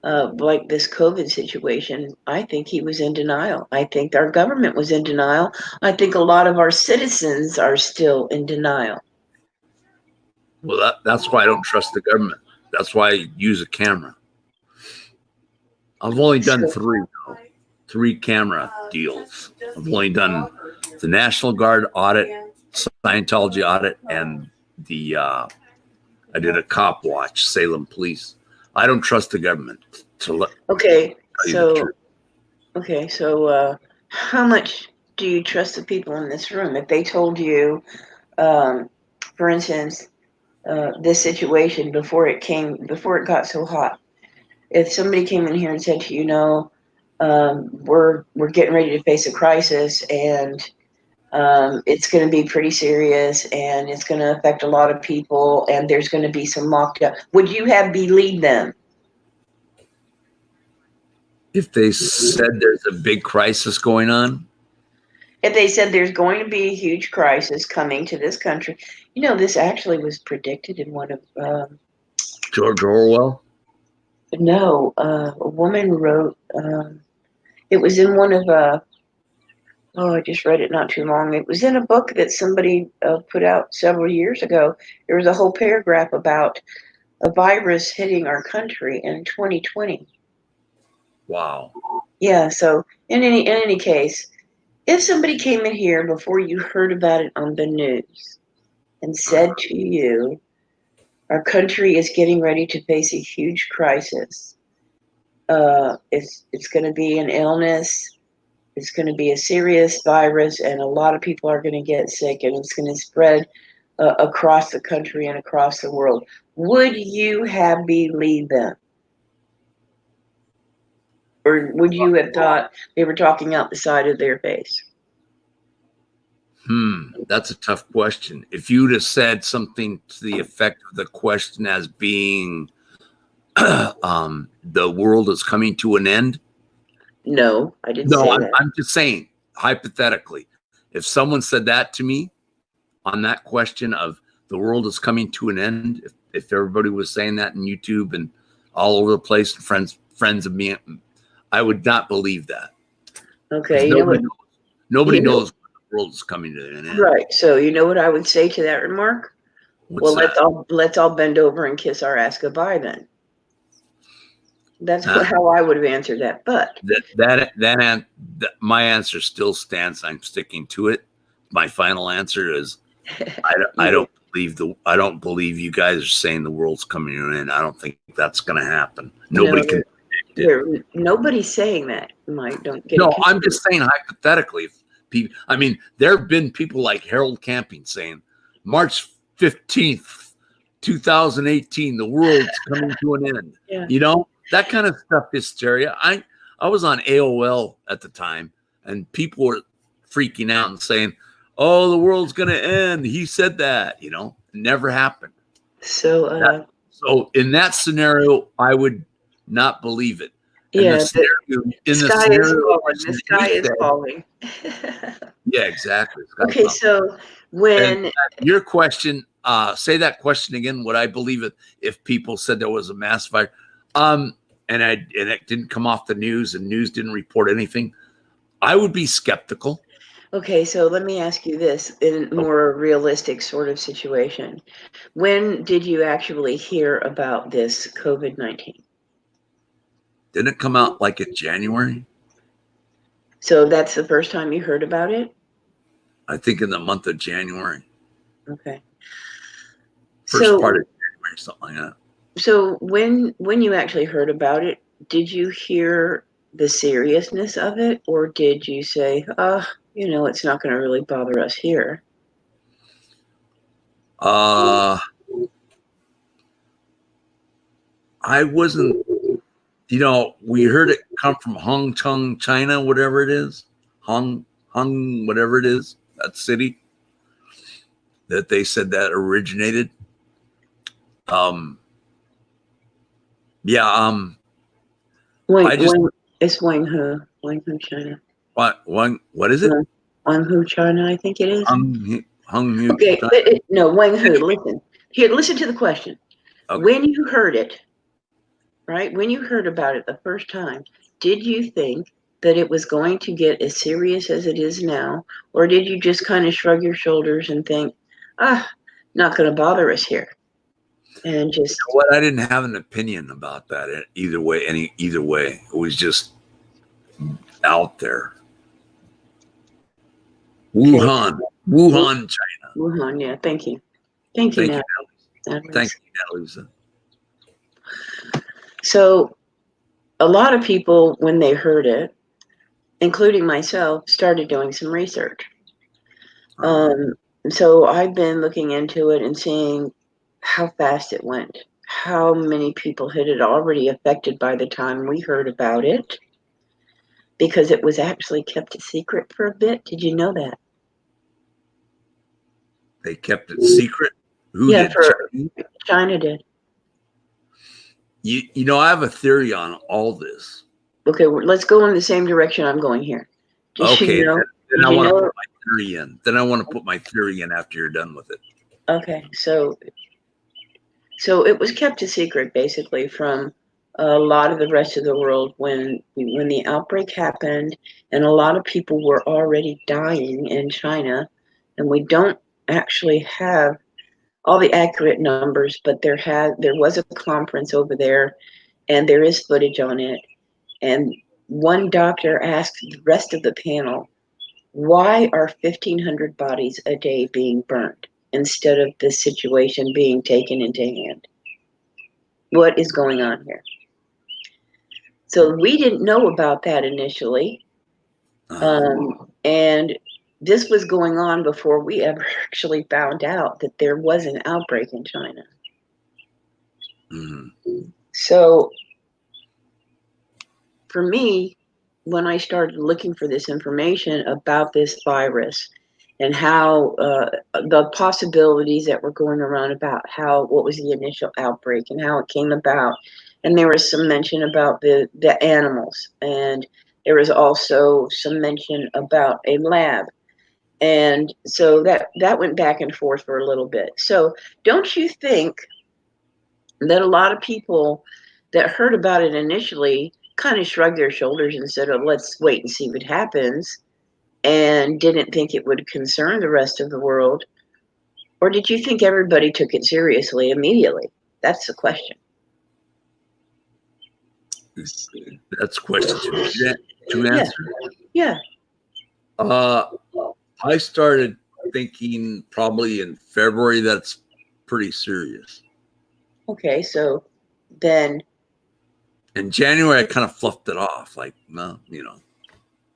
Like this COVID situation, I think he was in denial. I think our government was in denial. I think a lot of our citizens are still in denial. Well, that's why I don't trust the government. That's why I use a camera. I've only done three camera deals. I've only done the National Guard audit, Scientology audit, and I did a cop watch, Salem Police. I don't trust the government to So how much do you trust the people in this room? If they told you, for instance, this situation before it got so hot, if somebody came in here and said to you, we're getting ready to face a crisis, and It's going to be pretty serious, and it's going to affect a lot of people, and there's going to be some mocked up. Would you have believed them? If they said there's a big crisis going on, If they said there's going to be a huge crisis coming to this country, this actually was predicted in one of, George Orwell. no, a woman wrote, it was in one of, I just read it not too long. It was in a book that somebody put out several years ago. There was a whole paragraph about a virus hitting our country in 2020. Wow. Yeah, so in any case, if somebody came in here before you heard about it on the news and said to you, our country is getting ready to face a huge crisis, it's going to be an illness, it's going to be a serious virus, and a lot of people are going to get sick, and it's going to spread across the country and across the world, would you have believed them? Or would you have thought they were talking out the side of their face? That's a tough question. If you'd have said something to the effect of the question as being the world is coming to an end. No, I didn't say that. I'm just saying, hypothetically, if someone said that to me on that question of the world is coming to an end, if everybody was saying that in YouTube and all over the place, friends of me, I would not believe that. Okay, nobody knows when the world is coming to an end. Right. So you know what I would say to that remark? What's that? let's all bend over and kiss our ass goodbye then. That's how I would have answered that. But my answer still stands. I'm sticking to it. My final answer is I don't believe you guys are saying the world's coming to an end. I don't think that's going to happen. Nobody can. Nobody's saying that, Mike. Don't get No, I'm just saying hypothetically. There have been people like Harold Camping saying March 15th, 2018, the world's coming to an end. Yeah. That kind of stuff, hysteria. I was on AOL at the time, and people were freaking out and saying, "Oh, the world's going to end." He said that. It never happened. So, so in that scenario, I would not believe it. Yeah, the sky is falling. Yeah, exactly. Okay, so when your question, say that question again. Would I believe it if people said there was a mass fire? And it didn't come off the news, and news didn't report anything, I would be skeptical. Okay, so let me ask you this in a more realistic sort of situation. When did you actually hear about this COVID-19? Didn't it come out like in January? So that's the first time you heard about it? I think in the month of January. Okay. First part of January, something like that. So when you actually heard about it, did you hear the seriousness of it, or did you say, it's not going to really bother us here? I wasn't, we heard it come from Hong Kong, China, whatever it is, Hong, whatever it is, that city, that they said that originated. It's Wanghu, China. What is it? Wanghu, China, I think it is. Honghu. Okay, Wanghu. Listen to the question. Okay. When you heard it, right? When you heard about it the first time, did you think that it was going to get as serious as it is now, or did you just kind of shrug your shoulders and think, not going to bother us here? And just I didn't have an opinion about that either way. Either way, it was just out there. Wuhan, China. Wuhan, yeah. Thank you, Natalie. Thank you, Natalie. So, a lot of people, when they heard it, including myself, started doing some research. So I've been looking into it and seeing how fast it went, how many people had it already affected by the time we heard about it, because it was actually kept a secret for a bit. Did you know that? They kept it secret. Who Yeah, did? for Chinese? China did. You know, I have a theory on all this. Okay, let's go in the same direction I'm going here. Just so Okay, you know, then I you want to know. put my theory in. Then I want to put my theory in after you're done with it. Okay, so it was kept a secret basically from a lot of the rest of the world when the outbreak happened, and a lot of people were already dying in China, and we don't actually have all the accurate numbers, but there was a conference over there, and there is footage on it. And one doctor asked the rest of the panel, "Why are 1,500 bodies a day being burned instead of this situation being taken into hand? What is going on here?" So we didn't know about that initially. And this was going on before we ever actually found out that there was an outbreak in China. Mm-hmm. So for me, when I started looking for this information about this virus and how the possibilities that were going around about what was the initial outbreak and how it came about, and there was some mention about the animals, and there was also some mention about a lab, and so that went back and forth for a little bit. So don't you think that a lot of people that heard about it initially kind of shrugged their shoulders and said, "Oh, let's wait and see what happens," and didn't think it would concern the rest of the world? Or did you think everybody took it seriously immediately? That's the question. That's question to Yeah. answer. Yeah. I started thinking probably in February that's pretty serious. Okay, so then. In January, I kind of fluffed it off, like, no, you know.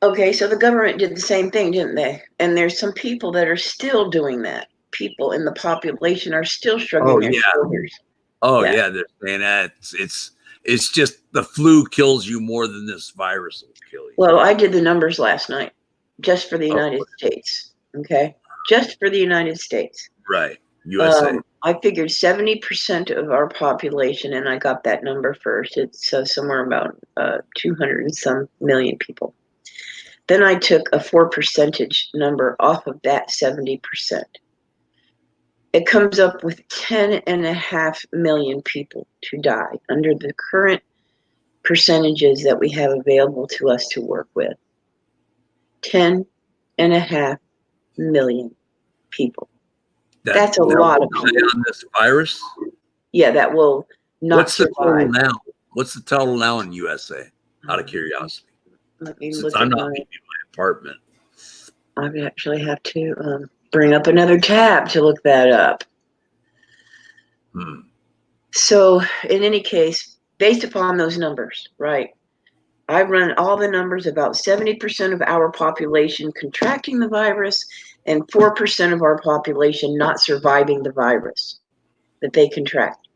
Okay, so the government did the same thing, didn't they? And there's some people that are still doing that. People in the population are still shrugging their shoulders. Oh yeah, they're saying that it's just the flu kills you more than this virus will kill you. Well, I did the numbers last night, just for the United States. Okay, just for the United States. Right, USA. I figured 70% of our population, and I got that number first. It's somewhere about 200 and some million people. Then I took a 4% number off of that 70%. It comes up with 10.5 million people to die under the current percentages that we have available to us to work with. 10.5 million people. That's a lot of people. On this virus? Yeah, that will not survive. What's the total now? What's the total now in USA? Out of curiosity. Let me Since look I'm at not leaving my apartment. I actually have to bring up another tab to look that up. So in any case, based upon those numbers, right, I run all the numbers about 70% of our population contracting the virus and 4% of our population not surviving the virus that they contract.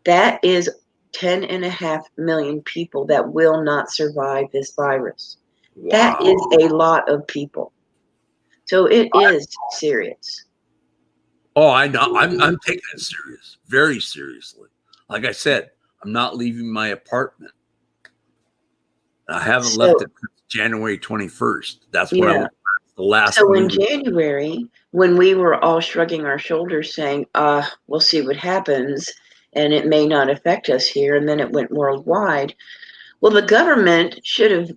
That is 10.5 million people that will not survive this virus. Wow. That is a lot of people. So it is serious. Oh, I know. I'm taking it serious, very seriously. Like I said, I'm not leaving my apartment. I haven't left it since January 21st. That's when I went the last. So in January, when we were all shrugging our shoulders saying, we'll see what happens, and it may not affect us here, and then it went worldwide. Well, the government should have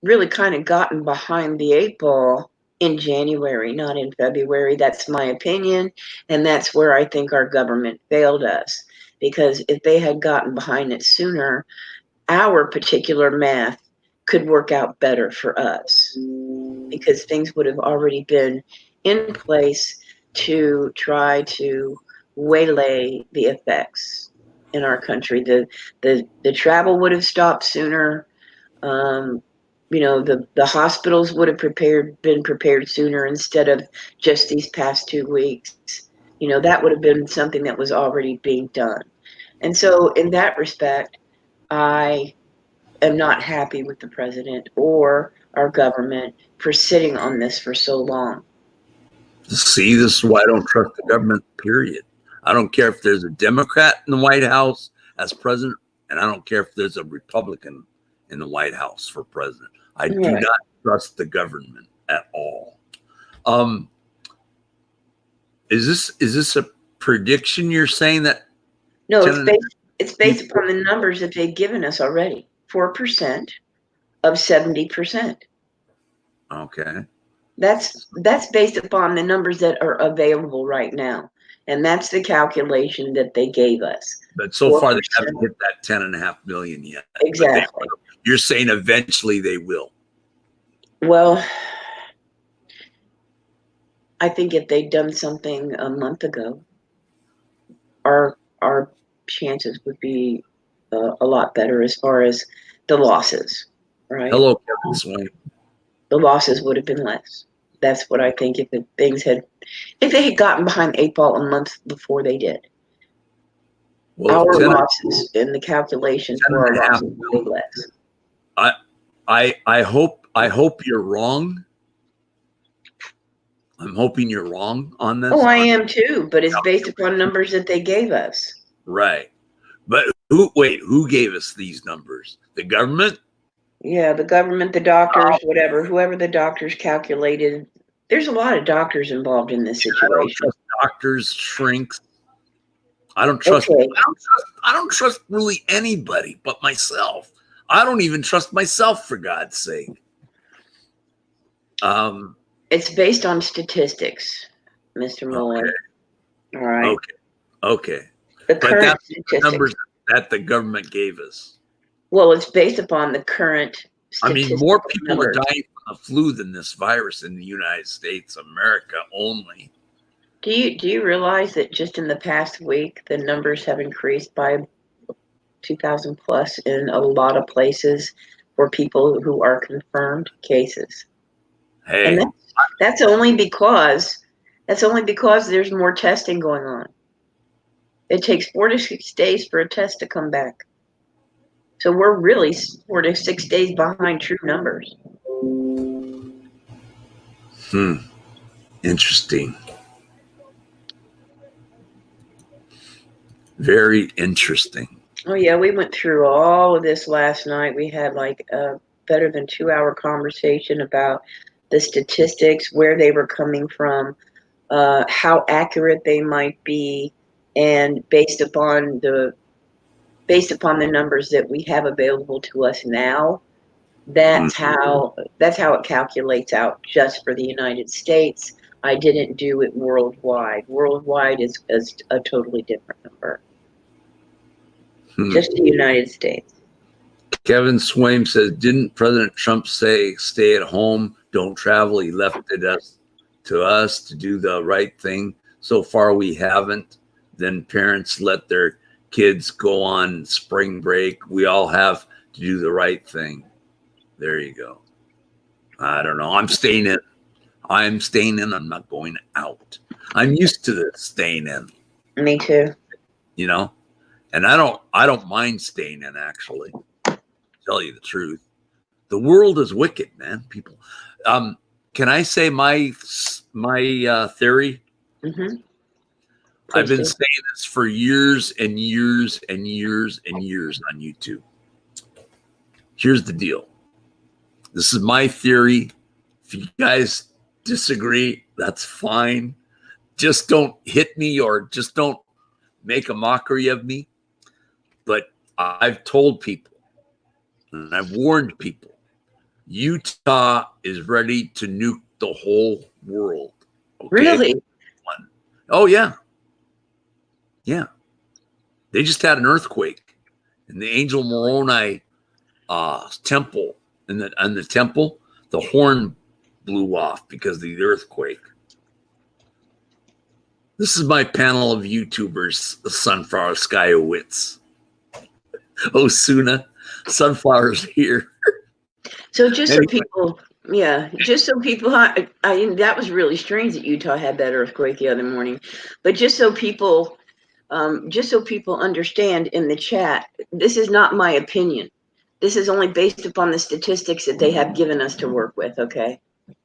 really kind of gotten behind the 8 ball in January, not in February. That's my opinion, and that's where I think our government failed us. Because if they had gotten behind it sooner, our particular math could work out better for us, because things would have already been in place to try to waylay the effects in our country. The travel would have stopped sooner. The hospitals would have been prepared sooner instead of just these past 2 weeks. That would have been something that was already being done. And so in that respect, I am not happy with the president or our government for sitting on this for so long. See, this is why I don't trust the government, period. I don't care if there's a Democrat in the White House as president, and I don't care if there's a Republican in the White House for president. I do Right. not trust the government at all. Is this a prediction you're saying that? No, Ten- it's based upon the numbers that they've given us already. 4% of 70%. Okay. That's based upon the numbers that are available right now. And that's the calculation that they gave us. But so far they 4%. haven't hit that 10.5 million yet. But Exactly. you're saying eventually they will. Well, I think if they'd done something a month ago, our chances would be a lot better as far as the losses, right? Hello, Kevin Swain. The losses would have been less. That's what I think if they had gotten behind the 8 ball a month before they did. Well, Our 10 losses in the calculations for our 10.5 losses would be less. I hope you're wrong. I'm hoping you're wrong on this. Oh, I am too, but it's based upon numbers that they gave us. Right. But who gave us these numbers? The government? Yeah, the government, the doctors, whoever the doctors calculated. There's a lot of doctors involved in this I don't situation. trust doctors, shrinks. I don't trust Okay. I don't trust really anybody but myself. I don't even trust myself, for God's sake. It's based on statistics, Mr. Malloy. Okay. All right. Okay. The But current that's the statistics. numbers that the government gave us. Well, it's based upon the current I mean, statistical more people are numbers. dying from the flu than this virus in the United States, America only. Do you realize that just in the past week the numbers have increased by 2,000 plus in a lot of places for people who are confirmed cases? Hey, And that's only because there's more testing going on. It takes 4 to 6 days for a test to come back. So we're really 4 to 6 days behind true numbers. interesting. Very interesting. Oh yeah, we went through all of this last night. We had like a better than 2-hour conversation about the statistics, where they were coming from, how accurate they might be, and based upon the numbers that we have available to us now, that's how it calculates out just for the United States. I didn't do it worldwide. Worldwide is a totally different number. Just the United States. Kevin Swaim says, didn't President Trump say stay at home, don't travel? He left it to us to do the right thing. So far we haven't. Then parents let their kids go on spring break. We all have to do the right thing. There you go. I don't know. I'm staying in. I'm not going out. I'm used to this staying in. Me too. You know? And I don't mind staying in, actually. Tell you the truth. The world is wicked, man. People. Can I say my theory? Mm-hmm. I've been saying this for years and years and years and years on YouTube. Here's the deal. This is my theory. If you guys disagree, that's fine. Just don't hit me or just don't make a mockery of me. But I've told people and I've warned people, Utah is ready to nuke the whole world. Okay? Really? Oh, yeah. Yeah. They just had an earthquake in the Angel Moroni temple. And the temple, the horn blew off because of the earthquake. This is my panel of YouTubers, the Sunflower Skyowitz. Osuna, Sunflower's here. So just Anyway. so people, that was really strange that Utah had that earthquake the other morning. But just so people understand in the chat, this is not my opinion. This is only based upon the statistics that they have given us to work with. Okay,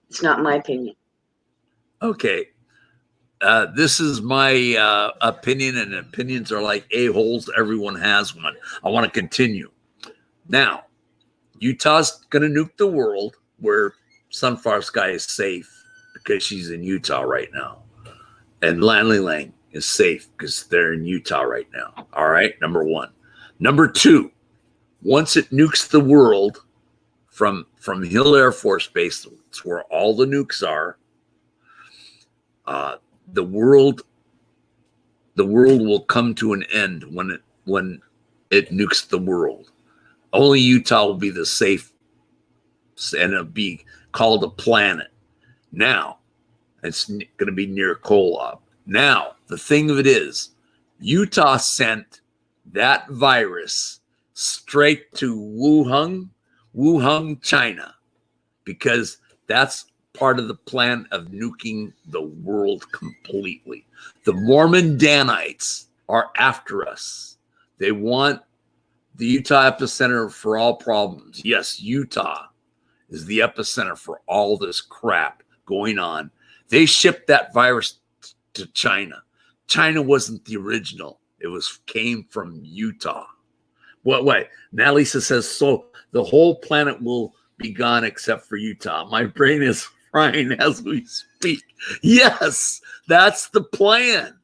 it's not my opinion. Okay, This is my opinion, and opinions are like a-holes. Everyone has one. I want to continue. Now, Utah's going to nuke the world where Sunflower Sky is safe because she's in Utah right now. And Lanley Lang is safe because they're in Utah right now. All right, number one. Number two, once it nukes the world from Hill Air Force Base, it's where all the nukes are, the world will come to an end when it nukes the world. Only Utah will be the safe, and it'll be called a planet. Now, it's going to be near Kolob. Now, the thing of it is, Utah sent that virus straight to Wuhan, China, because that's part of the plan of nuking the world completely. The Mormon Danites are after us. They want the Utah epicenter for all problems. Yes, Utah is the epicenter for all this crap going on. They shipped that virus to China. China wasn't the original. It came from Utah. Wait. Now Lisa says, so the whole planet will be gone except for Utah. My brain is frying as we speak. Yes, that's the plan.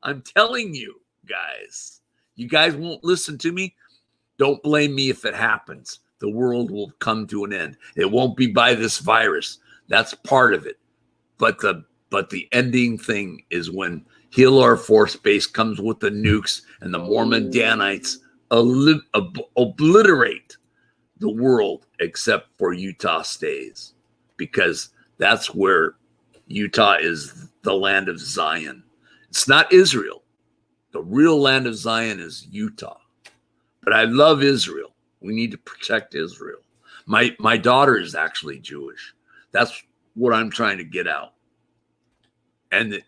I'm telling you guys. You guys won't listen to me. Don't blame me if it happens. The world will come to an end. It won't be by this virus. That's part of it. But the ending thing is when Hill Air Force Base comes with the nukes and the Mormon Danites obliterate the world except for Utah stays, because that's where Utah is the land of Zion. It's not Israel. The real land of Zion is Utah. But I love Israel. We need to protect Israel. My daughter is actually Jewish. That's what I'm trying to get out. And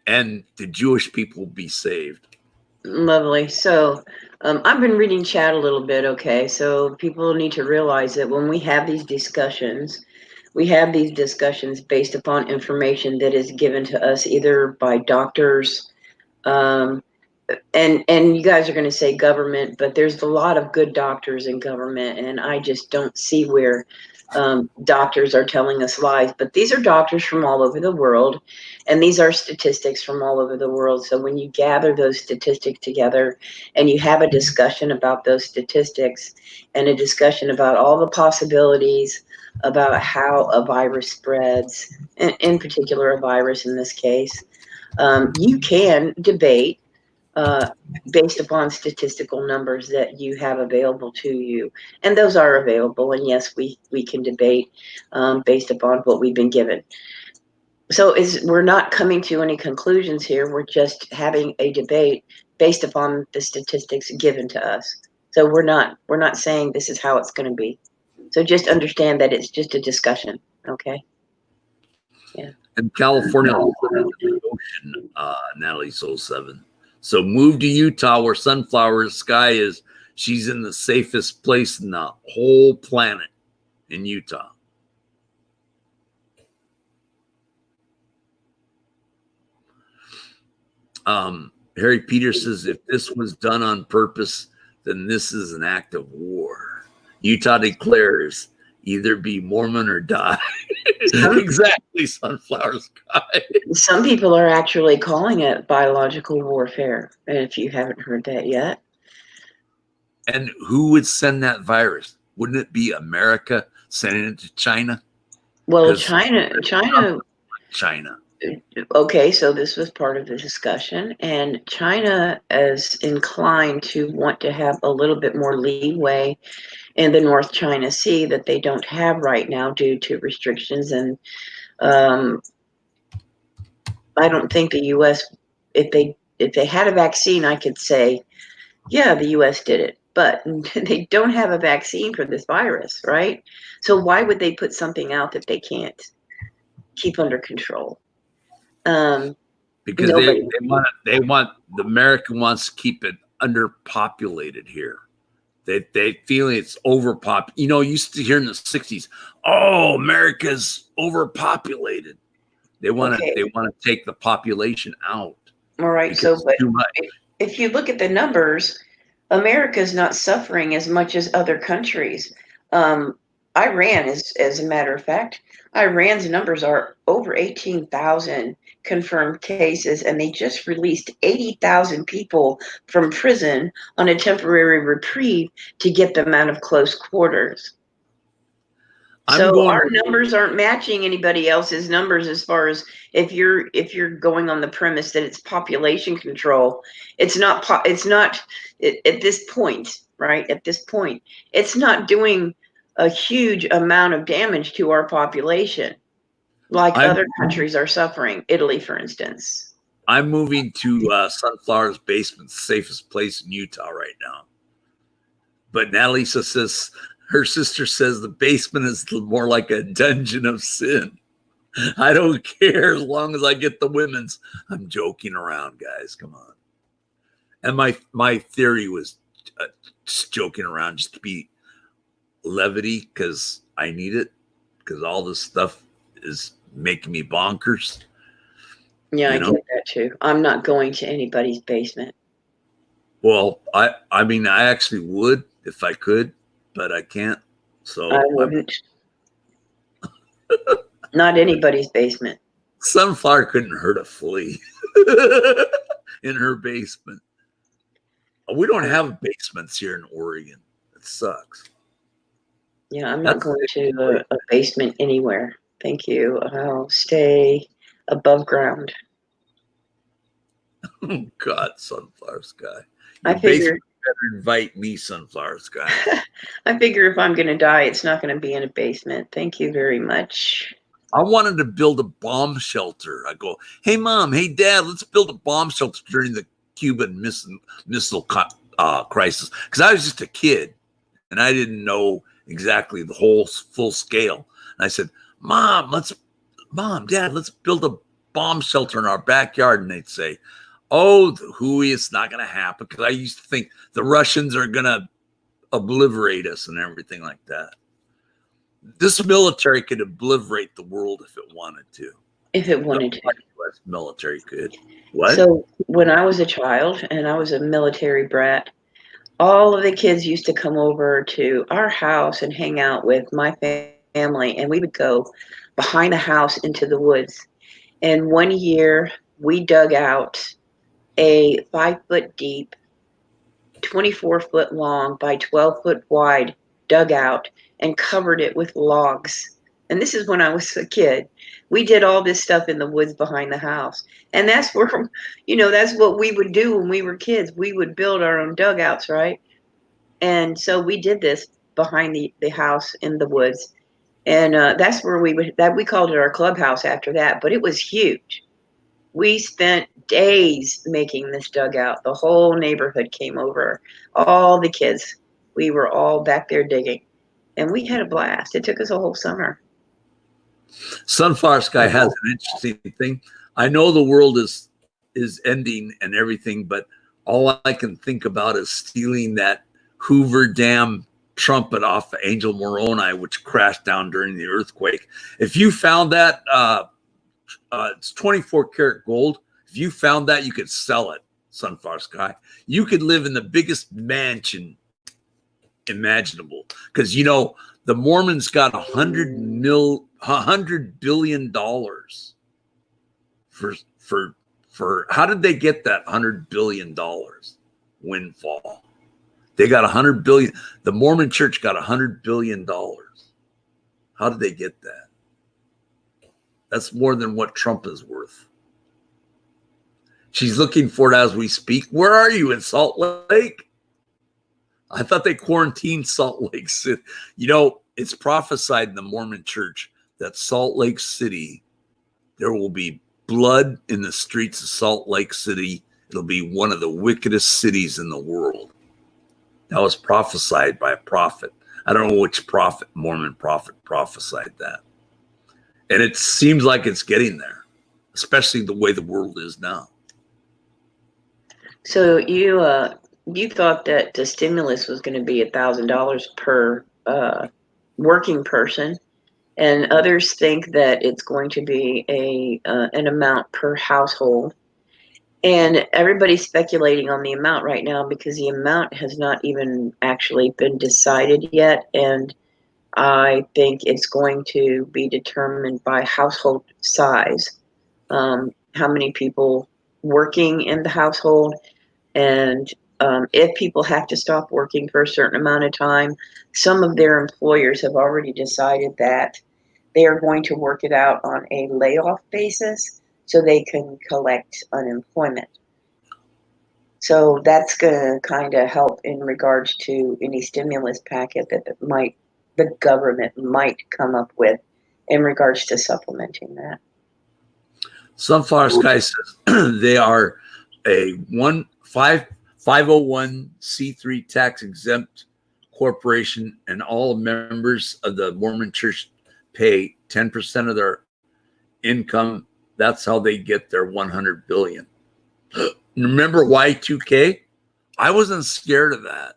the Jewish people will be saved. Lovely. So I've been reading chat a little bit. Okay. So people need to realize that when we have these discussions based upon information that is given to us either by doctors, and you guys are going to say government, but there's a lot of good doctors in government, and I just don't see where doctors are telling us lies. But these are doctors from all over the world, and these are statistics from all over the world. So when you gather those statistics together and you have a discussion about those statistics and a discussion about all the possibilities about how a virus spreads, in particular a virus in this case, you can debate based upon statistical numbers that you have available to you. And those are available. And yes, we can debate based upon what we've been given. So we're not coming to any conclusions here. We're just having a debate based upon the statistics given to us. So we're not saying this is how it's going to be. So just understand that it's just a discussion. Okay. Yeah. And California, ocean, Natalie Soul 7. So move to Utah where Sunflower Sky is. She's in the safest place in the whole planet in Utah. Harry Peters says, if this was done on purpose, then this is an act of war. Utah declares, either be Mormon or die. Exactly, Sunflower Sky. Some people are actually calling it biological warfare, and if you haven't heard that yet. And who would send that virus? Wouldn't it be America sending it to China? Well, China. Okay, so this was part of the discussion, and China is inclined to want to have a little bit more leeway in the North China Sea that they don't have right now due to restrictions. And I don't think the U.S., if they had a vaccine, I could say, yeah, the U.S. did it. But they don't have a vaccine for this virus, right? So why would they put something out that they can't keep under control? Because they want the American wants to keep it underpopulated here. They feel it's overpopulated. You used to hear in the 60s, oh, America's overpopulated. They want Okay. to take the population out All right. because So, it's but too much. if you look at the numbers, America's not suffering as much as other countries. Um, Iran is, as a matter of fact, Iran's numbers are over 18,000 confirmed cases, and they just released 80,000 people from prison on a temporary reprieve to get them out of close quarters. I'm So going our to numbers aren't matching anybody else's numbers as far as if you're going on the premise that it's population control. It's not at this point, right? At this point, it's not doing a huge amount of damage to our population like I'm other countries are suffering. Italy, for instance. I'm moving to Sunflower's basement, the safest place in Utah right now. But Natalie says her sister says the basement is more like a dungeon of sin. I don't care as long as I get the women's. I'm joking around, guys. Come on. And my theory was just joking around, just to be levity, because I need it, because all this stuff is making me bonkers. Yeah, I You know? get that too. I'm not going to anybody's basement. Well, I mean, I actually would if I could, but I can't. So I wouldn't. Not anybody's basement. Sunflower couldn't hurt a flea in her basement. We don't have basements here in Oregon. It sucks. Yeah, I'm not That's going to a basement anywhere. Thank you. I'll stay above ground. Oh God, Sunflower Sky. I Your figure basement better invite me, Sunflower Sky. I figure if I'm going to die, it's not going to be in a basement. Thank you very much. I wanted to build a bomb shelter. I go, hey mom, hey dad, let's build a bomb shelter during the Cuban missile crisis, because I was just a kid and I didn't know exactly the whole full scale. And I said, Mom, Dad, let's build a bomb shelter in our backyard. And they'd say, oh, the hooey, it's not going to happen. Because I used to think the Russians are going to obliterate us and everything like that. This military could obliterate the world if it wanted to. If it wanted to. The US military could. What? So when I was a child and I was a military brat, all of the kids used to come over to our house and hang out with my family, and we would go behind the house into the woods. And one year we dug out a 5-foot deep, 24-foot long by 12-foot wide dugout and covered it with logs. And this is when I was a kid. We did all this stuff in the woods behind the house. And that's where, that's what we would do when we were kids. We would build our own dugouts, right? And so we did this behind the house in the woods. And that's where we called it our clubhouse after that. But it was huge. We spent days making this dugout. The whole neighborhood came over, all the kids. We were all back there digging, and we had a blast. It took us a whole summer. Sunflower Sky has an interesting thing. I know the world is ending and everything, but all I can think about is stealing that Hoover Dam trumpet off of Angel Moroni, which crashed down during the earthquake. If you found that, it's 24 karat gold. If you found that, you could sell it, Sunflower Sky. You could live in the biggest mansion imaginable, because the Mormons got $100 billion for how did they get that $100 billion windfall? They got $100 billion. The Mormon Church got $100 billion. How did they get that? That's more than what Trump is worth. She's looking for it as we speak. Where are you, in Salt Lake? I thought they quarantined Salt Lake City. It's prophesied in the Mormon Church that Salt Lake City, there will be blood in the streets of Salt Lake City. It'll be one of the wickedest cities in the world. That was prophesied by a prophet. I don't know which prophet, Mormon prophet, prophesied that. And it seems like it's getting there, especially the way the world is now. So you thought that the stimulus was going to be $1,000 per working person, and others think that it's going to be an amount per household. And everybody's speculating on the amount right now because the amount has not even actually been decided yet. And I think it's going to be determined by household size. How many people working in the household, and if people have to stop working for a certain amount of time, some of their employers have already decided that they are going to work it out on a layoff basis so they can collect unemployment. So that's going to kind of help in regards to any stimulus packet that the government might come up with in regards to supplementing that. Sunflower Sky says they are a 501c3 tax exempt corporation, and all members of the Mormon Church pay 10% of their income. That's how they get their 100 billion. Remember Y2K? I wasn't scared of that.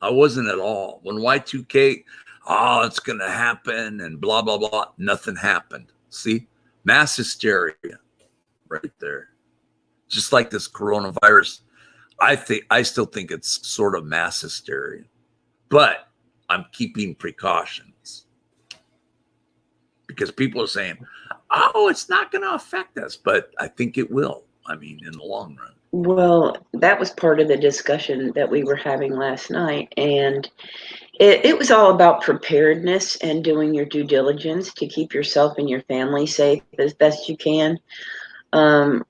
I wasn't at all. When Y2K, oh, it's going to happen and blah, blah, blah, nothing happened. See? Mass hysteria right there. Just like this coronavirus. I still think it's sort of mass hysteria. But I'm keeping precautions. Because people are saying, oh, it's not going to affect us. But I think it will. I mean, in the long run. Well, that was part of the discussion that we were having last night. And it was all about preparedness and doing your due diligence to keep yourself and your family safe as best you can. I'm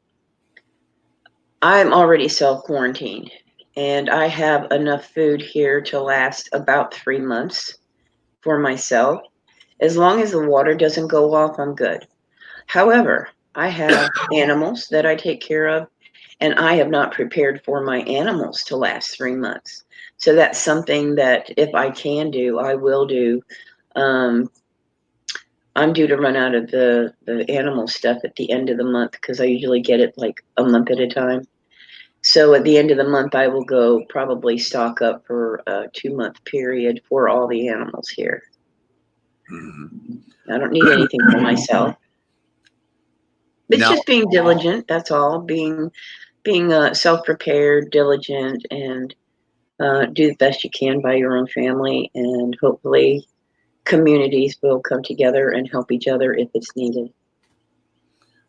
already self-quarantined, and I have enough food here to last about 3 months for myself. As long as the water doesn't go off, I'm good. However, I have animals that I take care of, and I have not prepared for my animals to last 3 months. So that's something that if I can do, I will do. I'm due to run out of the animal stuff at the end of the month because I usually get it like a month at a time. So at the end of the month, I will go probably stock up for a 2-month period for all the animals here. I don't need anything for myself. It's Now- just being diligent. That's all. Being self-prepared, diligent, and do the best you can by your own family, and hopefully communities will come together and help each other if it's needed.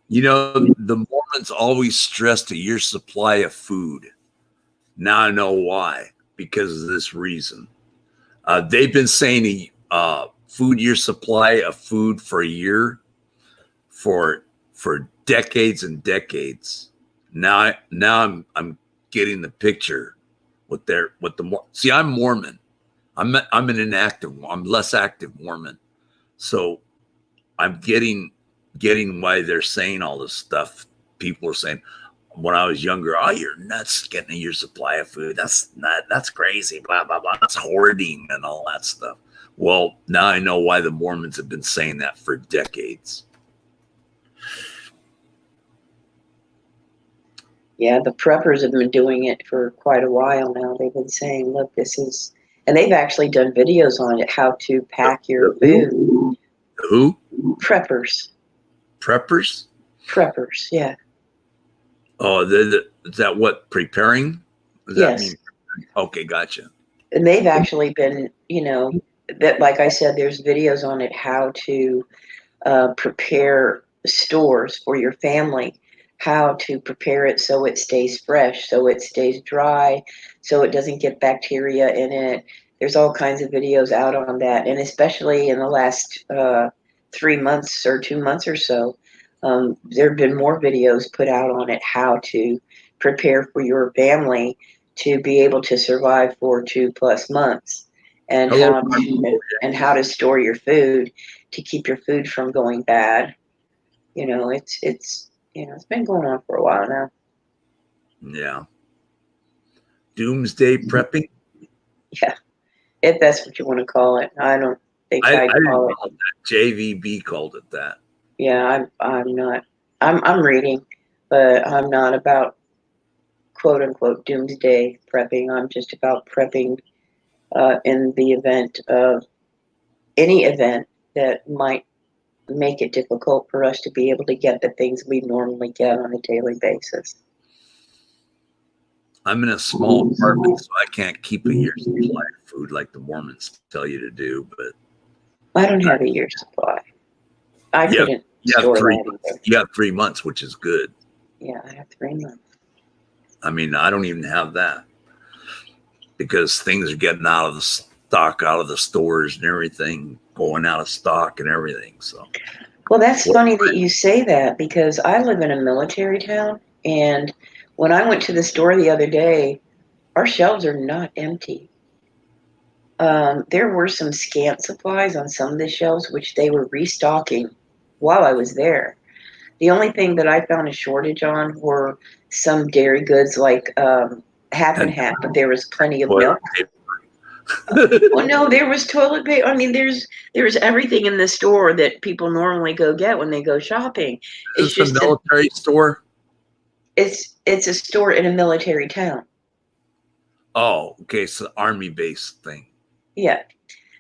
You know, the Mormons always stressed a year's supply of food. Now I know why, because of this reason. They've been saying a food year supply of food for a year for decades and decades. Now I'm getting the picture see, I'm Mormon. I'm an inactive. I'm less active Mormon. So I'm getting why they're saying all this stuff. People are saying when I was younger, oh, you're nuts getting a year's supply of food. That's crazy. Blah blah blah. That's hoarding and all that stuff. Well, now I know why the Mormons have been saying that for decades. Yeah, the preppers have been doing it for quite a while now. They've been saying, look, and they've actually done videos on it, how to pack your food. Who? Preppers. Preppers? Preppers, yeah. Oh, is that what, preparing? Does that Yes. mean? Okay, gotcha. And they've actually been, that, like I said, there's videos on it, how to prepare stores for your family, how to prepare it so it stays fresh, so it stays dry, so it doesn't get bacteria in it. There's all kinds of videos out on that. And especially in the last 3 months or 2 months or so, there have been more videos put out on it, how to prepare for your family to be able to survive for 2+ months, and how to store your food to keep your food from going bad. It's been going on for a while now. Yeah. Doomsday prepping? Yeah, if that's what you want to call it. I don't think I I'd didn't call it. call it that. JVB called it that. Yeah, I'm not. I'm reading, but I'm not about quote unquote doomsday prepping. I'm just about prepping in the event of any event that might make it difficult for us to be able to get the things we normally get on a daily basis. I'm in a small apartment, so I can't keep a year's supply of food like the Mormons tell you to do. But I don't have a year's supply. I Yeah, couldn't you have store 3 that months. either. You have 3 months, which is good. Yeah, I have 3 months. I mean, I don't even have that because things are getting out of the stock, out of the stores and everything, going out of stock and everything. So, Well, that's What- funny that you say that because I live in a military town, and when I went to the store the other day, our shelves are not empty. There were some scant supplies on some of the shelves, which they were restocking while I was there. The only thing that I found a shortage on were some dairy goods, like half and half, but there was plenty of milk. Well, no, there was toilet paper. I mean, there's everything in the store that people normally go get when they go shopping. Is this a military store? It's a store in a military town. Oh, okay. So army base thing. Yeah.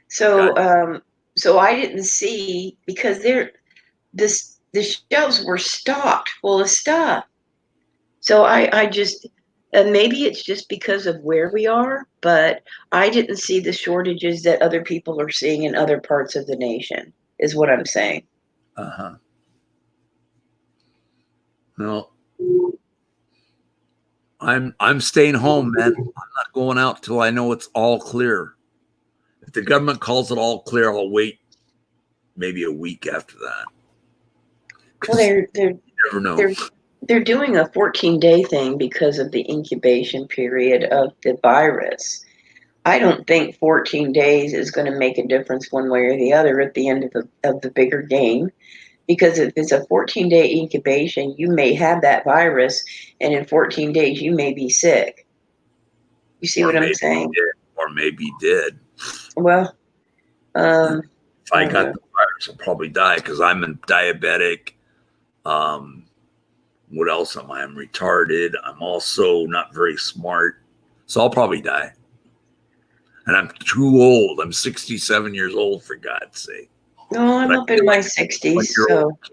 So so I didn't see because the shelves were stocked full of stuff. So I just and maybe it's just because of where we are, but I didn't see the shortages that other people are seeing in other parts of the nation, is what I'm saying. Uh-huh. No, I'm staying home, man. I'm not going out till I know it's all clear. If the government calls it all clear, I'll wait maybe a week after that. Well, You never know. they're doing a 14-day thing because of the incubation period of the virus. I don't think 14 days is going to make a difference one way or the other at the end of the bigger game. Because if it's a 14-day incubation, you may have that virus, and in 14 days, you may be sick. You see Or what I'm maybe saying? Or maybe did. Well, If I don't got know. the virus, I'll probably die because I'm a diabetic. What else am I? I'm retarded. I'm also not very smart. So I'll probably die. And I'm too old. I'm 67 years old, for God's sake. No, I'm But I up in feel my like 60s, 21-year-old so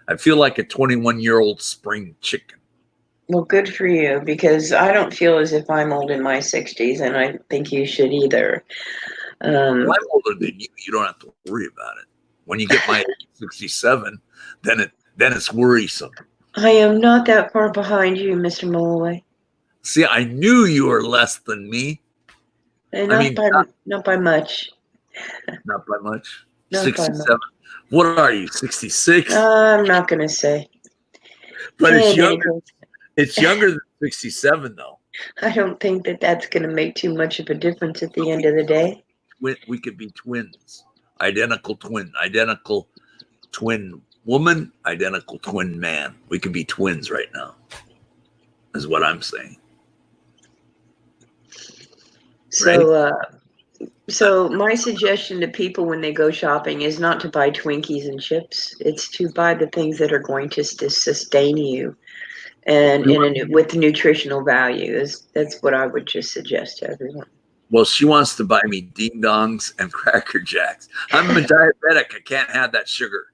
I feel like a 21-year-old spring chicken. well, good for you, because I don't feel as if I'm old in my 60s, and I think you should either. Well, I'm older than you. You don't have to worry about it. When you get my age, 67, then it's worrisome. I am not that far behind you, Mr. Malloy. See, I knew you were less than me. And I mean, not by much. not by much. Not by 67. much. What are you, 66? I'm not going to say. But it's In any younger. case, It's younger than 67, though. I don't think that that's going to make too much of a difference at the end of the day. We could be twins, identical twin woman, identical twin man. We could be twins right now, is what I'm saying. So my suggestion to people when they go shopping is not to buy Twinkies and chips. It's to buy the things that are going to sustain you and with nutritional value. That's what I would just suggest to everyone. Well, she wants to buy me Ding Dongs and Cracker Jacks. I'm a diabetic. I can't have that sugar.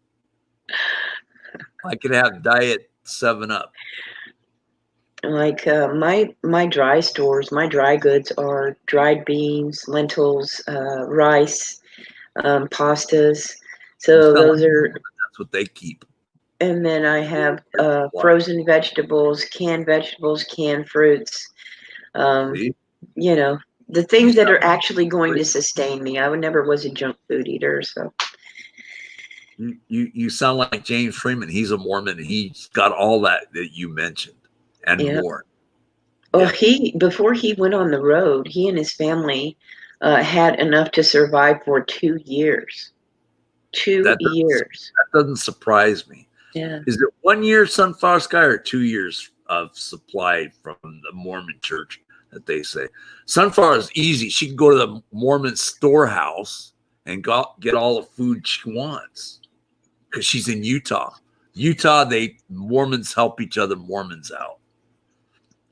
I could have Diet 7-Up. Like my dry stores, my dry goods are dried beans, lentils, rice, pastas. So those are. That's what they keep. And then I have frozen vegetables, canned fruits. You know, the things that are actually going to sustain me. I never was a junk food eater, so. You sound like James Freeman. He's a Mormon, and he's got all that you mentioned and more. Well, before he went on the road, he and his family had enough to survive for 2 years. 2 years. That doesn't surprise me. Yeah. Is it 1 year Sunflower Sky or 2 years of supply from the Mormon church that they say? Sunflower is easy. She can go to the Mormon storehouse and get all the food she wants because she's in Utah. Mormons help each other Mormons out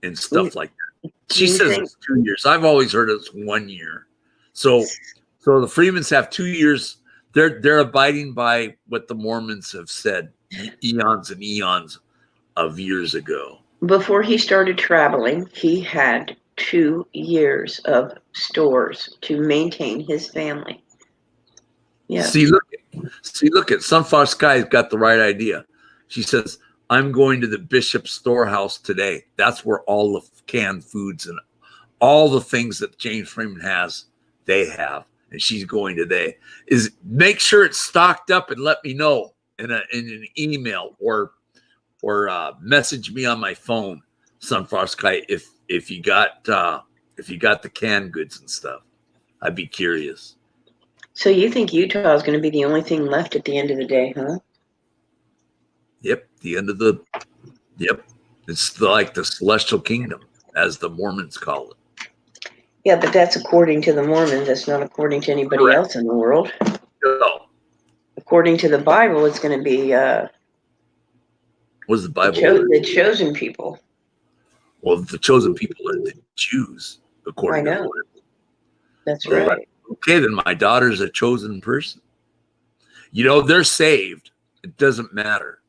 and stuff like that. She says it's 2 years. I've always heard it's 1 year. So So the Freemans have 2 years. They're abiding by what the Mormons have said eons and eons of years ago. Before he started traveling, he had 2 years of stores to maintain his family. Yeah. See, look at Sunflower Sky's got the right idea. She says, I'm going to the Bishop's storehouse today. That's where all the canned foods and all the things that James Freeman has, they have. And she's going today. Is make sure it's stocked up and let me know in an email or message me on my phone, Sunflower Sky, if you got the canned goods and stuff. I'd be curious. So you think Utah is going to be the only thing left at the end of the day, huh? Yep, it's like the celestial kingdom, as the Mormons call it. Yeah, but that's according to the Mormons. That's not according to anybody Correct. else in the world. No. According to the Bible, it's going to be What's the Bible? the chosen people. Well, the chosen people are the Jews, according I to know. the Lord. That's Well, right. Okay, then my daughter's a chosen person. You know, they're saved. It doesn't matter.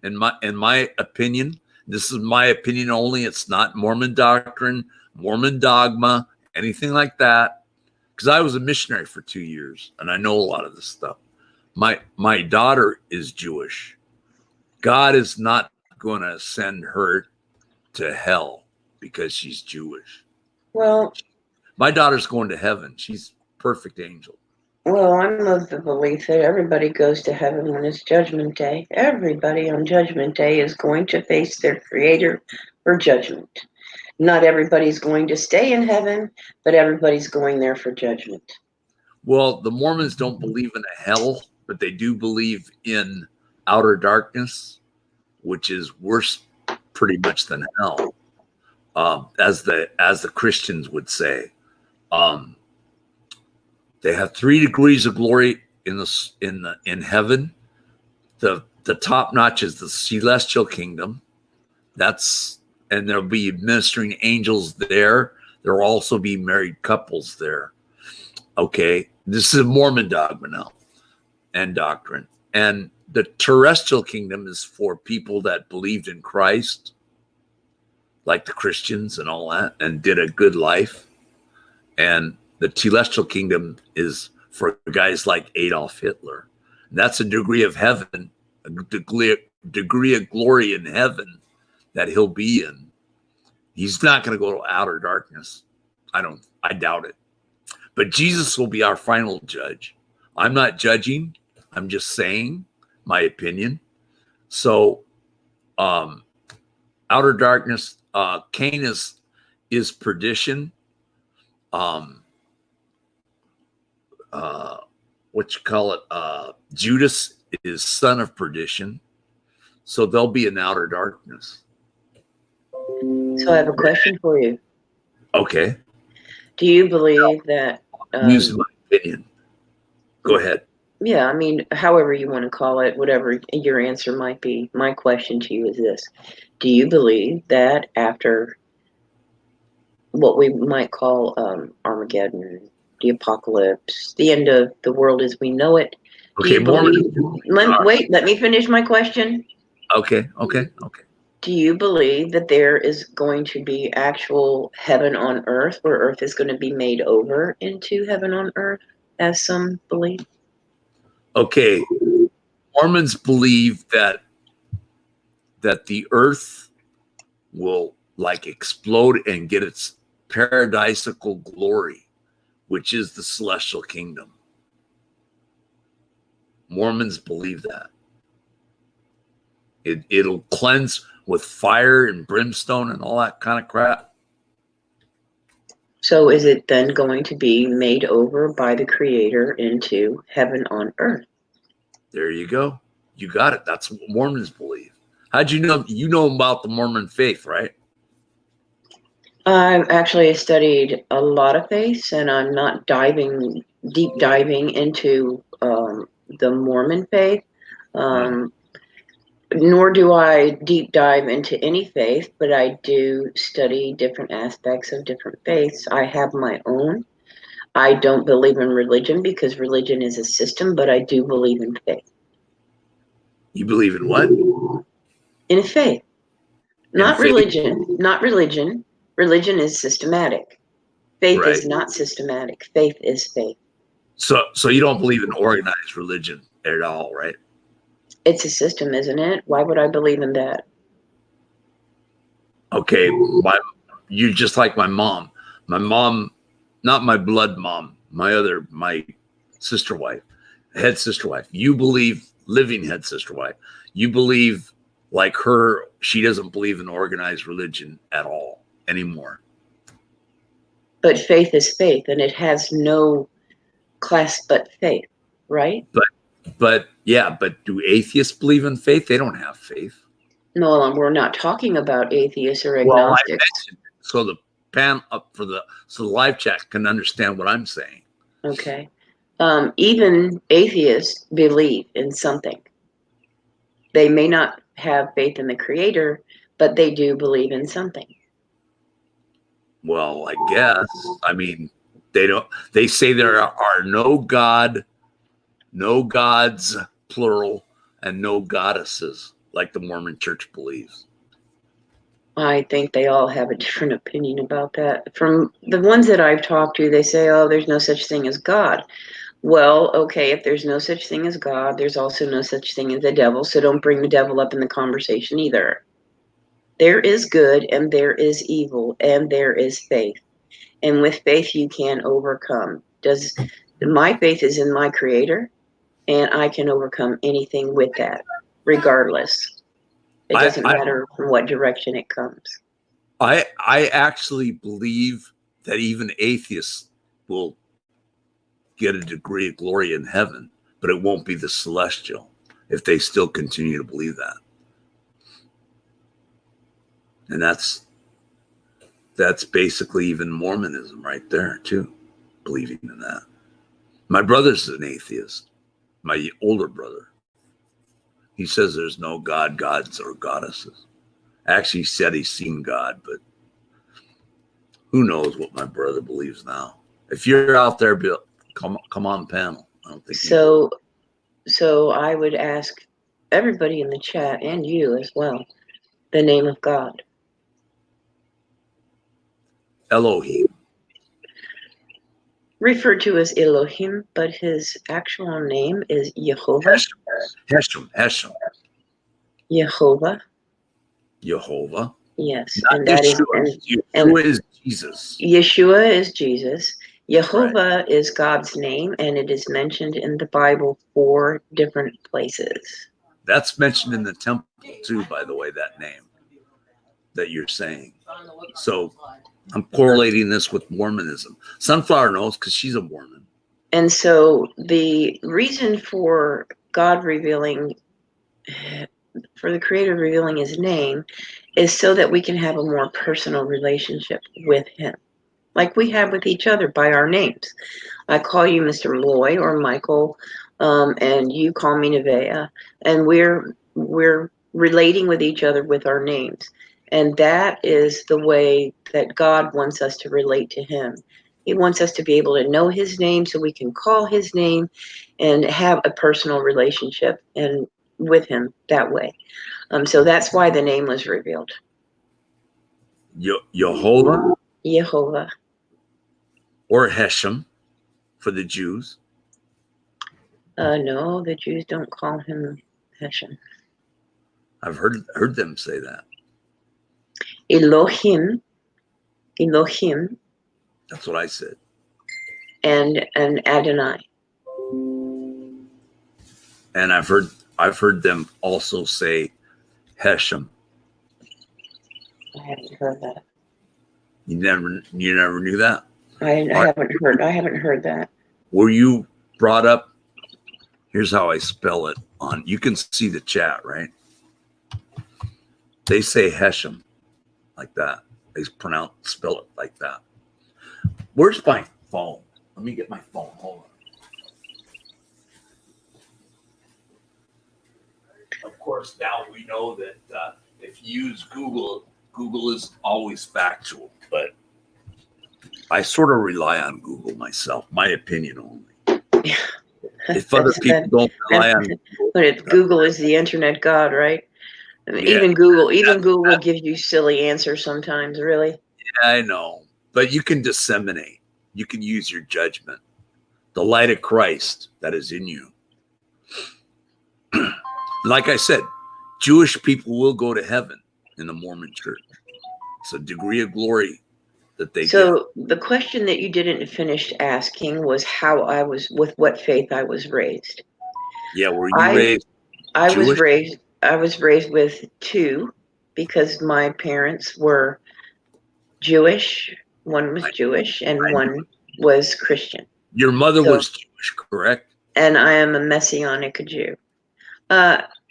In my opinion, this is my opinion only. It's not Mormon doctrine, Mormon dogma, anything like that. Because I was a missionary for 2 years, and I know a lot of this stuff. My daughter is Jewish. God is not going to send her to hell because she's Jewish. Well, My daughter's going to heaven. She's a perfect angel. Well, I'm of the belief that everybody goes to heaven when it's Judgment Day. Everybody on Judgment Day is going to face their Creator for judgment. Not everybody's going to stay in heaven, but everybody's going there for judgment. Well, the Mormons don't believe in a hell, but they do believe in outer darkness, which is worse pretty much than hell, as the Christians would say. They have 3 degrees of glory in heaven. The top notch is the celestial kingdom. And there'll be ministering angels there. There will also be married couples there. Okay, this is a Mormon dogma now and doctrine. And the terrestrial kingdom is for people that believed in Christ, like the Christians and all that, and did a good life. And the celestial kingdom is for guys like Adolf Hitler. And that's a degree of heaven, a degree of glory in heaven that he'll be in. He's not going to go to outer darkness. I doubt it. But Jesus will be our final judge. I'm not judging. I'm just saying my opinion. So, outer darkness, Cain is perdition. Judas is son of perdition. So they'll be in outer darkness. So I have a question for you. Okay. Do you believe that... Use my opinion. Go ahead. Yeah, I mean, however you want to call it, whatever your answer might be. My question to you is this. Do you believe that after what we might call Armageddon, the apocalypse, the end of the world as we know it, Okay, let me finish my question. Okay. Do you believe that there is going to be actual heaven on earth, where earth is going to be made over into heaven on earth, as some believe? Okay. Mormons believe that the earth will like explode and get its paradisical glory, which is the celestial kingdom. Mormons believe that. It'll cleanse with fire and brimstone and all that kind of crap. So is it then going to be made over by the Creator into heaven on earth? There you go. You got it. That's what Mormons believe. How'd you know? You know about the Mormon faith, right? I've actually studied a lot of faiths, and I'm not deep diving into the Mormon faith. Nor do I deep dive into any faith, but I do study different aspects of different faiths. I have my own I don't believe in religion because religion is a system, but I do believe in faith. You believe in what? In faith. Not faith? religion. Not religion. Religion is systematic. Faith Right. is not systematic. Faith is faith. So you don't believe in organized religion at all, right? It's a system, isn't it? Why would I believe in that? Okay, you just like my mom. My mom, not my blood mom, my sister wife, head sister wife. You believe, living head sister wife. You believe like her, she doesn't believe in organized religion at all anymore. But faith is faith, and it has no class but faith, right? But do atheists believe in faith? They don't have faith. No, we're not talking about atheists or Well, I agnostics. mentioned it so the panel up so the live chat can understand what I'm saying. Okay. Even atheists believe in something. They may not have faith in the creator, but they do believe in something. Well, I guess. I mean, they say there are no gods, plural, and no goddesses, like the Mormon church believes. I think they all have a different opinion about that. From the ones that I've talked to, they say, oh, there's no such thing as God. Well, okay, if there's no such thing as God, there's also no such thing as the devil, so don't bring the devil up in the conversation either. There is good and there is evil and there is faith. And with faith you can overcome. My faith is in my creator, and I can overcome anything with that, regardless. It doesn't matter from what direction it comes. I actually believe that even atheists will get a degree of glory in heaven, but it won't be the celestial if they still continue to believe that. And that's basically even Mormonism right there too, believing in that. My brother's an atheist, my older brother. He says there's no God, gods, or goddesses. Actually, he said he's seen God, but who knows what my brother believes now. If you're out there, Bill, come on panel. I don't think so I would ask everybody in the chat, and you as well, the name of God. Elohim. Referred to as Elohim, but his actual name is Jehovah. Hashem. Jehovah. Yes, Not and that Yeshua is Jesus. Yeshua is Jesus. Jehovah is God's name, and it is mentioned in the Bible 4 different places. That's mentioned in the temple too, by the way, that name that you're saying. So I'm correlating this with Mormonism. Sunflower knows because she's a Mormon. And so the reason for God revealing, for the Creator revealing his name, is so that we can have a more personal relationship with him, like we have with each other by our names. I call you Mr. Malloy or Michael, and you call me Nevaeh, and we're relating with each other with our names. And that is the way that God wants us to relate to him. He wants us to be able to know his name so we can call his name and have a personal relationship and with him that way. So that's why the name was revealed. Jehovah or Hashem for the Jews. No, the Jews don't call him Hashem. I've heard them say that. Elohim. That's what I said. And Adonai. And I've heard them also say Hashem. I haven't heard that. You never knew that? I haven't heard that. Were you brought up? Here's how I spell it on. You can see the chat, right? They say Hashem like that. They spell it like that. Where's my phone? Let me get my phone. Hold on. Of course, now we know that if you use Google, Google is always factual. But I sort of rely on Google myself, my opinion only. If other people don't rely on Google, But Google is the internet god, right? I mean, Yeah. even Google gives you silly answers sometimes, really. I know, but you can disseminate. You can use your judgment. The light of Christ that is in you. Like I said, Jewish people will go to heaven in the Mormon church. It's a degree of glory that they get. So the question that you didn't finish asking was with what faith I was raised. Yeah, were you raised Jewish? I was raised with two, because my parents were Jewish. One was Jewish and one was Christian. Your mother was Jewish, correct? And I am a Messianic Jew.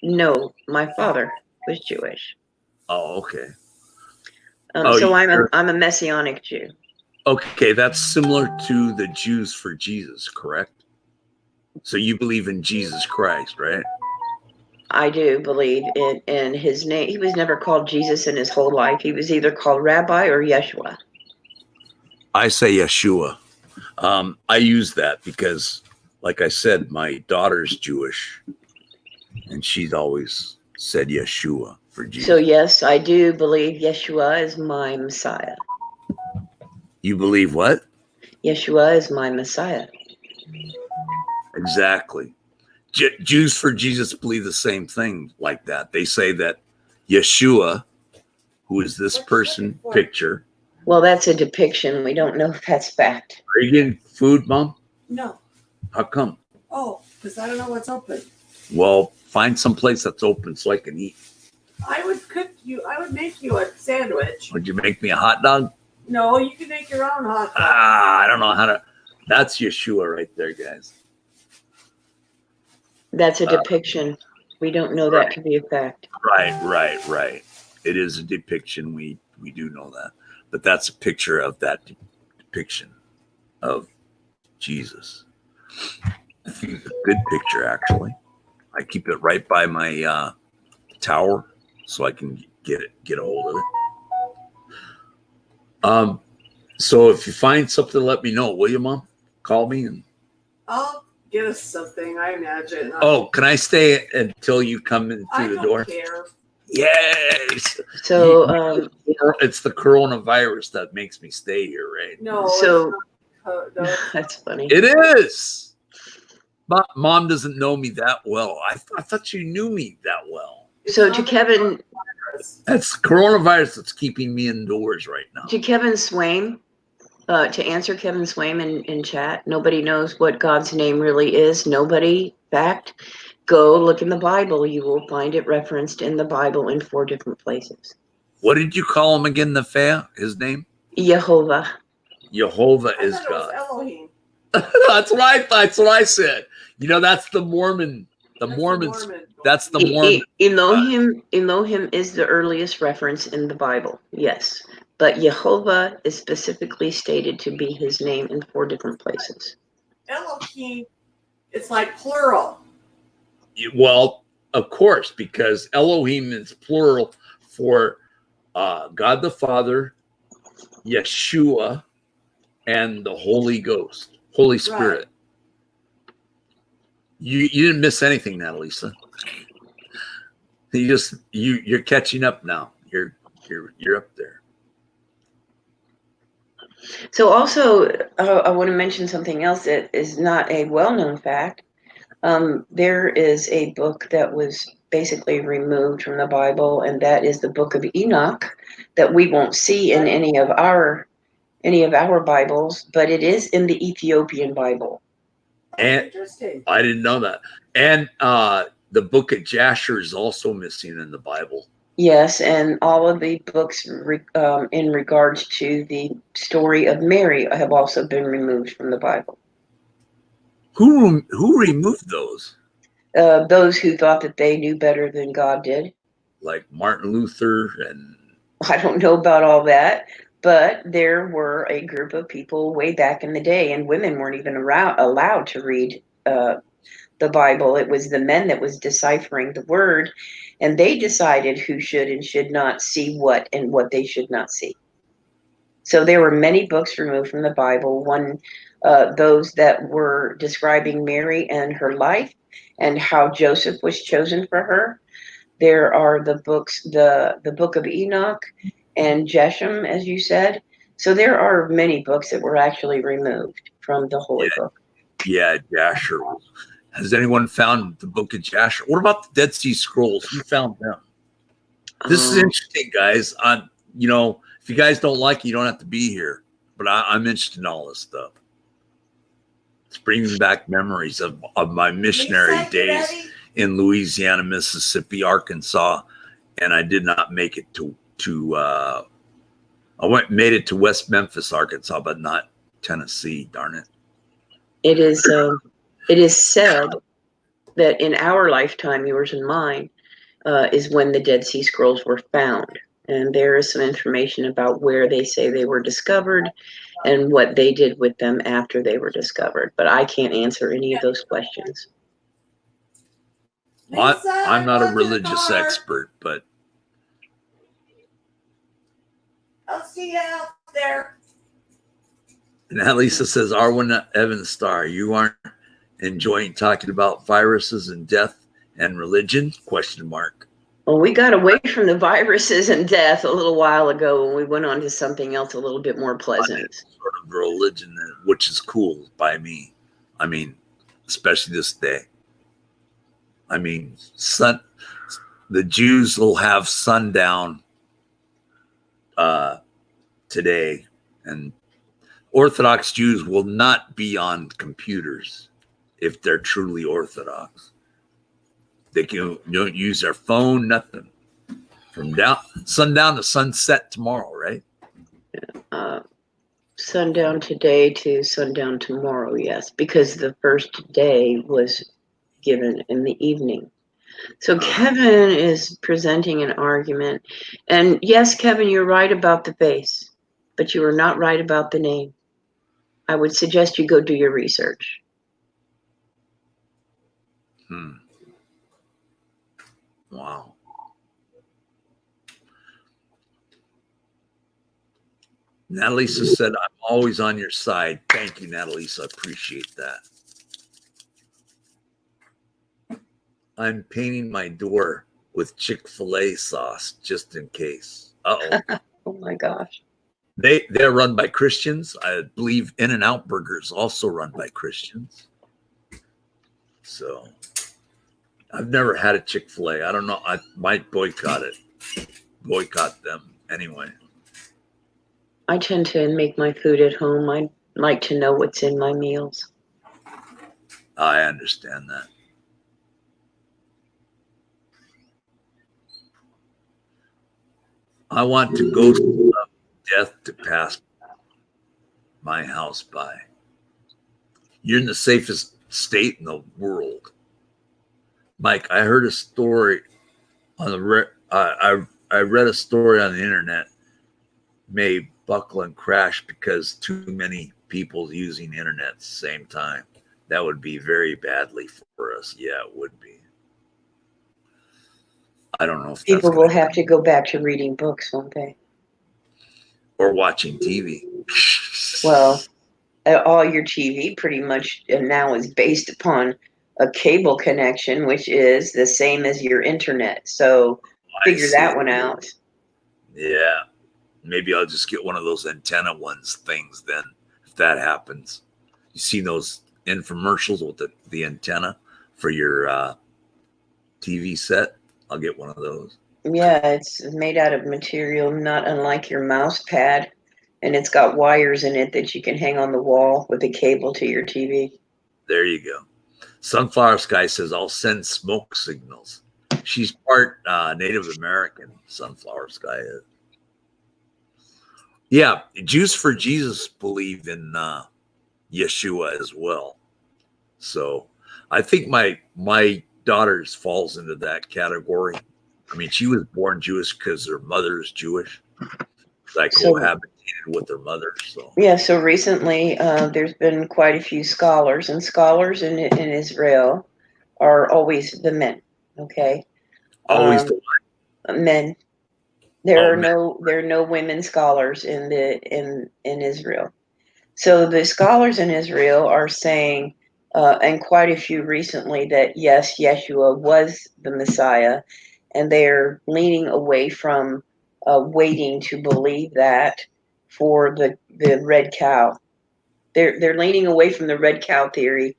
No, my father was Jewish. Oh, okay. So I'm a Messianic Jew. Okay, that's similar to the Jews for Jesus, correct? So you believe in Jesus Christ, right? I do believe in his name. He was never called Jesus in his whole life. He was either called Rabbi or Yeshua. I say Yeshua. I use that because, like I said, my daughter's Jewish, and she's always said Yeshua for Jesus. So yes, I do believe Yeshua is my Messiah. You believe what? Yeshua is my Messiah. Exactly. Jews for Jesus believe the same thing like that. They say that Yeshua, who is this person picture. Well, that's a depiction. We don't know if that's fact. Are you getting food, Mom? No. How come? Oh, because I don't know what's open. Well, find some place that's open so I can eat. I would make you a sandwich. Would you make me a hot dog? No, you can make your own hot dog. I don't know how to. That's Yeshua right there, guys. That's a depiction. We don't know that to be a fact. Right. It is a depiction. We do know that. But that's a picture of that depiction of Jesus. I think it's a good picture, actually. I keep it right by my tower so I can get a hold of it. So if you find something, let me know, will you, Mom? Call me and I'll get us something, I imagine. Oh, can I stay until you come in through the door? I don't care. Yes. So it's the coronavirus that makes me stay here, right? No. So no. that's funny. It is. Mom doesn't know me that well. I thought you knew me that well. So to Kevin, that's coronavirus that's keeping me indoors right now. to Kevin Swaim, to answer Kevin Swaim in chat, nobody knows what God's name really is. Nobody. Fact. Go look in the Bible. You will find it referenced in the Bible in 4 different places. What did you call him again, his name? Jehovah. Jehovah is I thought God. it was Elohim. That's what I said. That's the Mormon. Mormons. That's the Mormon. Elohim is the earliest reference in the Bible. Yes. But Jehovah is specifically stated to be his name in 4 different places. Elohim, it's like plural. Well, of course, because Elohim is plural for God the Father, Yeshua, and the Holy Ghost, Holy Spirit. Right. You didn't miss anything, Annalisa. You're catching up now. You're up there. So also, I want to mention something else that is not a well-known fact. There is a book that was basically removed from the Bible, and that is the Book of Enoch, that we won't see in any of our Bibles, but it is in the Ethiopian Bible. And interesting. I didn't know that. And the Book of Jasher is also missing in the Bible. Yes, and all of the books in regards to the story of Mary have also been removed from the Bible. Who removed those? Those who thought that they knew better than God did. Like Martin Luther and... I don't know about all that, but there were a group of people way back in the day, and women weren't even allowed to read the Bible. It was the men that was deciphering the word, and they decided who should and should not see what and what they should not see. So there were many books removed from the Bible. One, those that were describing Mary and her life and how Joseph was chosen for her. There are the books, the book of Enoch and Jeshem, as you said. So there are many books that were actually removed from the Holy Book. Yeah, Jasher. Has anyone found the book of Jasher? What about the Dead Sea Scrolls? Who found them? This is interesting, guys. You know, if you guys don't like it, you don't have to be here. But I'm interested in all this stuff. It's bringing back memories of my missionary days in Louisiana, Mississippi, Arkansas, and I did not make it to I made it to West Memphis, Arkansas, but not Tennessee. Darn it! It is said that in our lifetime, yours and mine, is when the Dead Sea Scrolls were found. And there is some information about where they say they were discovered and what they did with them after they were discovered. But I can't answer any of those questions. Well, I'm not a religious expert, but I'll see you out there. and that Lisa says, Arwen Evans Star, you aren't enjoying talking about viruses and death and religion? Question mark. Well, we got away from the viruses and death a little while ago when we went on to something else a little bit more pleasant. Sort of religion, which is cool by me. I mean, especially this day. I mean, the Jews will have sundown today, and Orthodox Jews will not be on computers if they're truly Orthodox. They don't use their phone, nothing. From sundown to sunset tomorrow, right? Sundown today to sundown tomorrow, yes, because the first day was given in the evening. So Kevin is presenting an argument. And yes, Kevin, you're right about the face, but you are not right about the name. I would suggest you go do your research. Wow. Natalisa said, I'm always on your side. Thank you, Natalisa. I appreciate that. I'm painting my door with Chick-fil-A sauce just in case. Uh-oh. Oh my gosh. They're run by Christians. I believe In-N-Out Burgers also run by Christians. So I've never had a Chick-fil-A. I don't know. I might boycott them anyway. I tend to make my food at home. I like to know what's in my meals. I understand that. I want to go to death to pass my house by. You're in the safest state in the world. Mike, I heard a story on the I read a story on the internet. May buckle and crash because too many people using the internet at the same time. That would be very badly for us. Yeah, it would be. I don't know if people will have to go back to reading books, won't they? Or watching TV. Well, all your TV pretty much now is based upon a cable connection, which is the same as your internet. So figure that one out. Yeah. Maybe I'll just get one of those antenna things then, if that happens. You see those infomercials with the antenna for your TV set? I'll get one of those. Yeah, it's made out of material not unlike your mouse pad, and it's got wires in it that you can hang on the wall with a cable to your TV. There you go. Sunflower Sky says, I'll send smoke signals. She's part Native American, Sunflower Sky is. Yeah, Jews for Jesus believe in Yeshua as well. So I think my daughter's falls into that category. I mean, she was born Jewish because her mother's Jewish. Like cohabitated with her mother. So yeah, so recently there's been quite a few scholars, and scholars in Israel are always the men. Okay. Always the men. There Oh, are no women scholars in Israel. So the scholars in Israel are saying, and quite a few recently, that yes, Yeshua was the Messiah, and they're leaning away from waiting to believe that for the red cow. They're leaning away from the red cow theory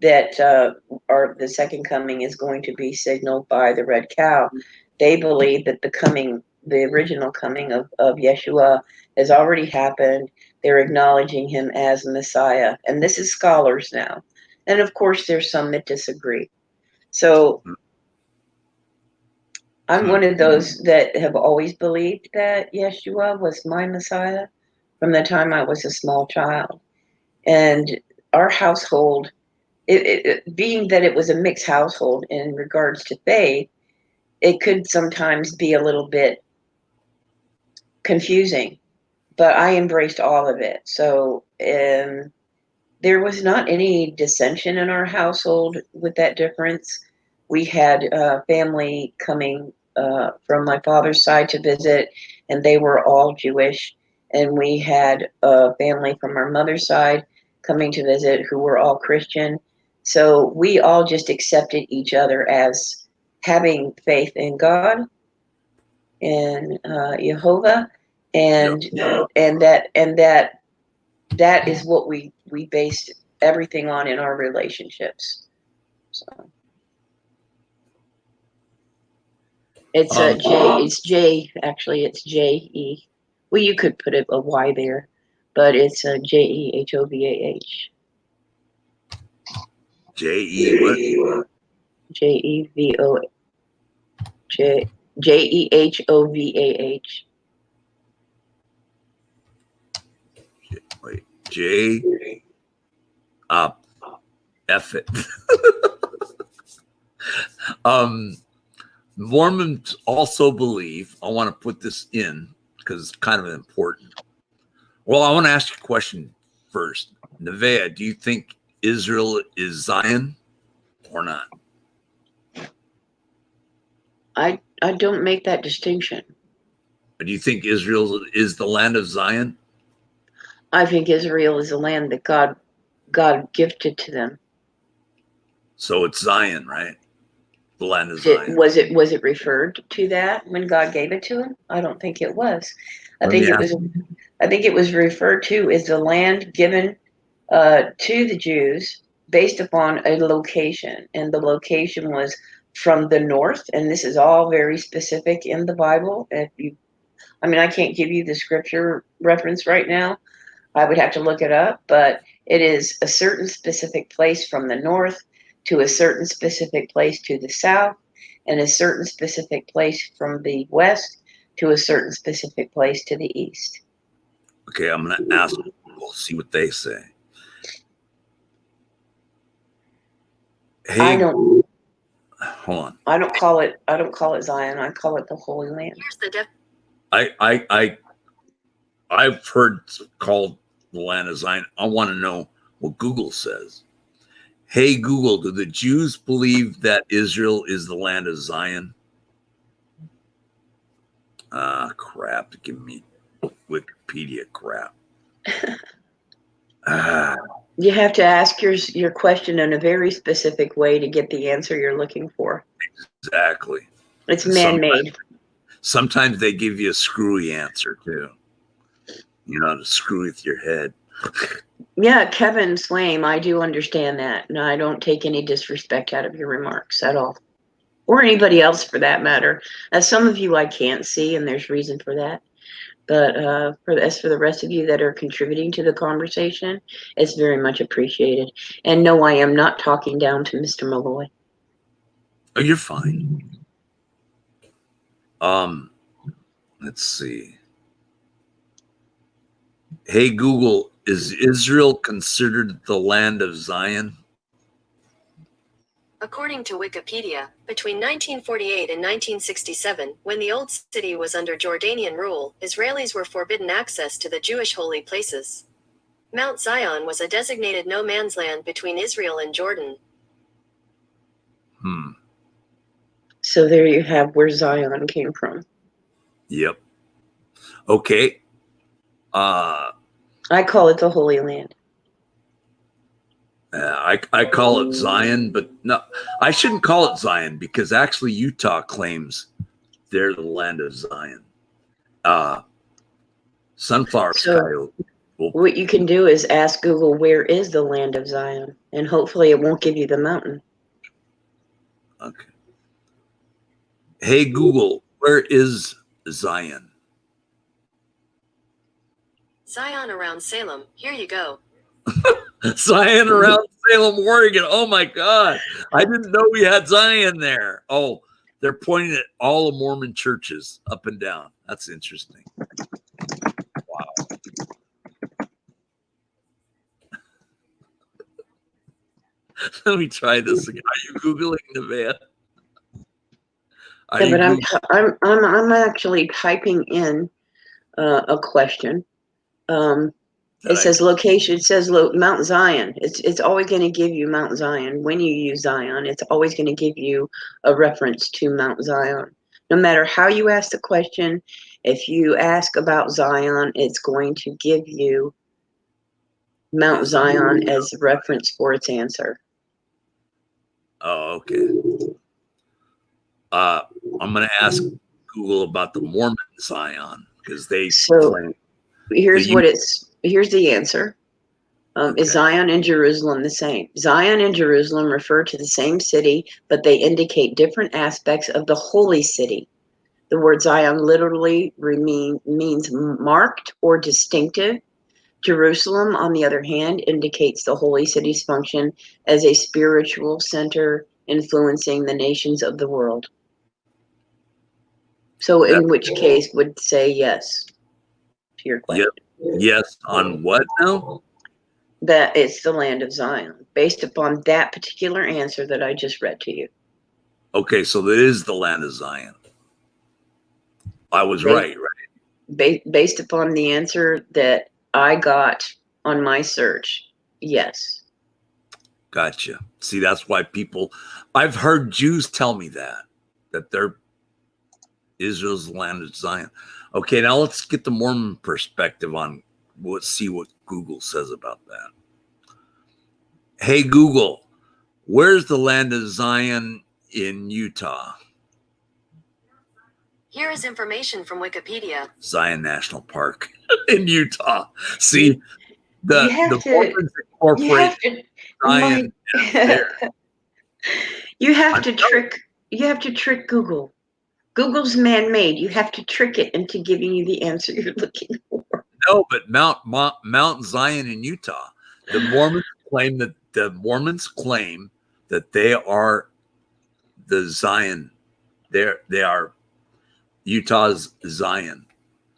that the second coming is going to be signaled by the red cow. They believe that the original coming of Yeshua has already happened. They're acknowledging him as Messiah. And this is scholars now. And of course, there's some that disagree. So I'm one of those that have always believed that Yeshua was my Messiah from the time I was a small child. And our household, being that it was a mixed household in regards to faith, it could sometimes be a little bit confusing, but I embraced all of it. So there was not any dissension in our household with that difference. We had family coming from my father's side to visit, and they were all Jewish. And we had family from our mother's side coming to visit who were all Christian. So we all just accepted each other as having faith in God and Jehovah, and that is what we based everything on in our relationships. So it's it's J, actually it's J-E. Well, you could put a Y there, but it's Jehovah. J-E what? Jevo Jehova. Wait, J F it. Mormons also believe, I want to put this in because it's kind of important. Well, I want to ask you a question first. Nevaeh, do you think Israel is Zion or not? I don't make that distinction. Do you think Israel is the land of Zion? I think Israel is a land that God gifted to them. So it's Zion, right? The land of Zion. Was it referred to that when God gave it to him? I don't think it was. I think it was referred to as the land given to the Jews based upon a location, and the location was from the north. And this is all very specific in the Bible. I can't give you the scripture reference right now. I would have to look it up, but it is a certain specific place from the north to a certain specific place to the south, and a certain specific place from the west to a certain specific place to the east. Okay, I'm going to ask. We'll see what they say. Hey, hold on. I don't call it Zion. I call it the Holy Land. Here's the I've heard called the land of Zion. I want to know what Google says. Hey Google, do the Jews believe that Israel is the land of Zion? Crap. Give me Wikipedia crap. You have to ask your question in a very specific way to get the answer you're looking for. Exactly. It's man-made. Sometimes they give you a screwy answer too. To screw with your head. Yeah, Kevin Slame, I do understand that. No, I don't take any disrespect out of your remarks at all. Or anybody else for that matter. As some of you I can't see, and there's reason for that. But as for the rest of you that are contributing to the conversation, it's very much appreciated. And no, I am not talking down to Mr. Malloy. Oh, you're fine. Let's see. Hey Google, is Israel considered the land of Zion? According to Wikipedia, between 1948 and 1967, when the Old City was under Jordanian rule, Israelis were forbidden access to the Jewish holy places. Mount Zion was a designated no-man's land between Israel and Jordan. So there you have where Zion came from. Yep. Okay. Uh, I call it the Holy Land. I call it Zion, but no, I shouldn't call it Zion because actually Utah claims they're the land of Zion. Sunflower So Sky. Will, what you can do is ask Google, where is the land of Zion? And hopefully it won't give you the mountain. okay. Hey Google, where is Zion? Zion around Salem. Here you go. Zion around Salem, Oregon. Oh my God. I didn't know we had Zion there. Oh, they're pointing at all the Mormon churches up and down. That's interesting. Wow. Let me try this again. Are you Googling Nevada? Yeah, but I'm actually typing in a question. It says location. It says Mount Zion. It's always going to give you Mount Zion when you use Zion. It's always going to give you a reference to Mount Zion. No matter how you ask the question, if you ask about Zion, it's going to give you Mount Zion as a reference for its answer. Oh, okay. I'm going to ask Google about the Mormon Zion because they claim. Here's the answer. Is Zion and Jerusalem the same? Zion and Jerusalem refer to the same city, but they indicate different aspects of the holy city. The word Zion literally means marked or distinctive. Jerusalem, on the other hand, indicates the holy city's function as a spiritual center influencing the nations of the world. So in which case would say yes to your question. Yes, on what now? That it's the land of Zion, based upon that particular answer that I just read to you. Okay, so that is the land of Zion. I was right? Based upon the answer that I got on my search, yes. Gotcha. See, that's why I've heard Jews tell me that they're Israel's land of Zion. Okay, now let's get the Mormon perspective on see what Google says about that. Hey Google, where's the land of Zion in Utah? Here is information from Wikipedia. Zion National Park in Utah. See, the Mormons incorporate Zion there. You have to trick Google. Google's man-made. You have to trick it into giving you the answer you're looking for. No, but Mount Zion in Utah. The Mormons claim that they are the Zion. They are Utah's Zion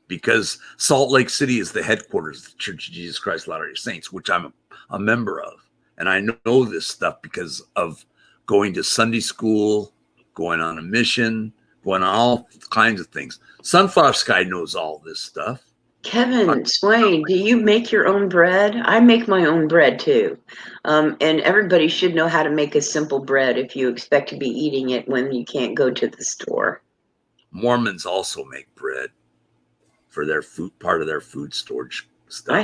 because Salt Lake City is the headquarters of the Church of Jesus Christ of Latter-day Saints, which I'm a member of. And I know this stuff because of going to Sunday school, going on a mission, going on all kinds of things. Sunflower Sky knows all this stuff. Kevin Swain, do you make your own bread? I make my own bread too. And everybody should know how to make a simple bread if you expect to be eating it when you can't go to the store. Mormons also make bread for their food, part of their food storage stuff. I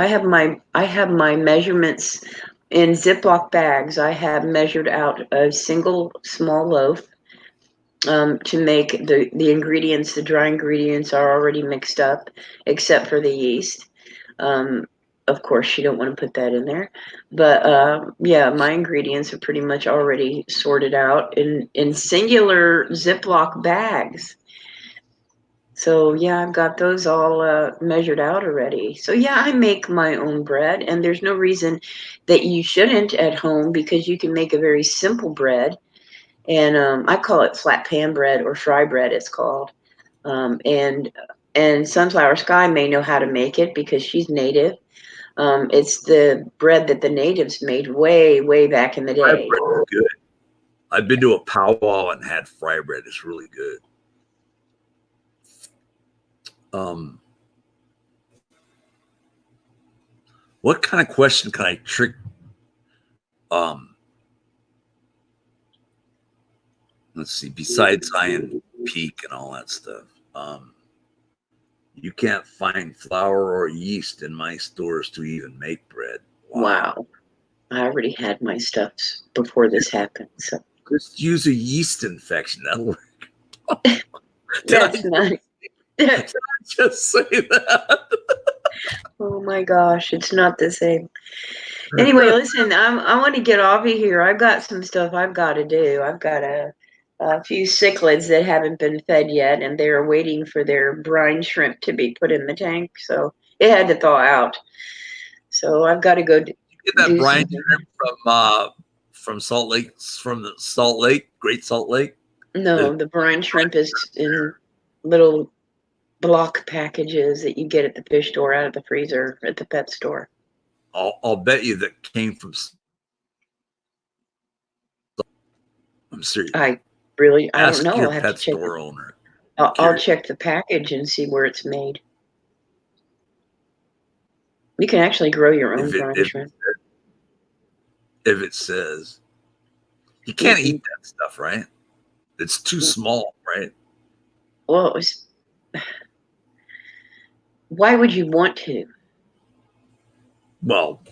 have my measurements in Ziploc bags. I have measured out a single small loaf. To make the ingredients, the dry ingredients are already mixed up, except for the yeast. Of course, you don't want to put that in there. But yeah, my ingredients are pretty much already sorted out in singular Ziploc bags. So yeah, I've got those all measured out already. So yeah, I make my own bread, and there's no reason that you shouldn't at home because you can make a very simple bread. And I call it flat pan bread or fry bread, it's called. And Sunflower Sky may know how to make it because she's native. It's the bread that the natives made way back in the day. Good. I've been to a powwow and had fry bread. It's really good. What kind of question can I trick? Let's see. Besides Zion Peak and all that stuff, You can't find flour or yeast in my stores to even make bread. Wow. I already had my stuff before this happened. So Just use a yeast infection. That'll work. Did that's not. I just say that? Oh my gosh, it's not the same. Anyway, listen, I want to get off of here. I've got some stuff I've got to do. I've got a few cichlids that haven't been fed yet, and they're waiting for their brine shrimp to be put in the tank. So it had to thaw out. So I've got to go Get that do brine something. shrimp from Salt Lake, from the Salt Lake, Great Salt Lake. No, the brine shrimp is in little block packages that you get at the fish store out of the freezer at the pet store. I'll bet you that came from. I'm serious. I don't Ask know. your I'll have to pet check. store owner. I'll Curious. check the package and see where it's made. You can actually grow your own brine shrimp. If it says you can't Mhm. eat that stuff, right? It's too small, right? Well, why would you want to? Well,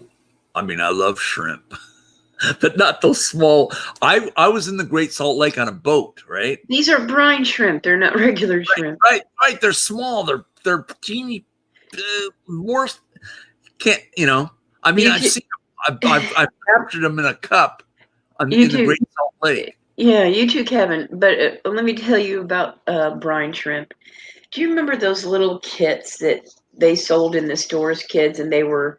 I mean, I love shrimp, but not those small. I was in the Great Salt Lake on a boat, right? These are brine shrimp. They're not regular shrimp. Right. They're small. They're teeny. More can't I mean, I've seen them. I've captured them in a cup in the Great Salt Lake. Yeah, you too, Kevin. But let me tell you about brine shrimp. Do you remember those little kits that they sold in the stores, kids, and they were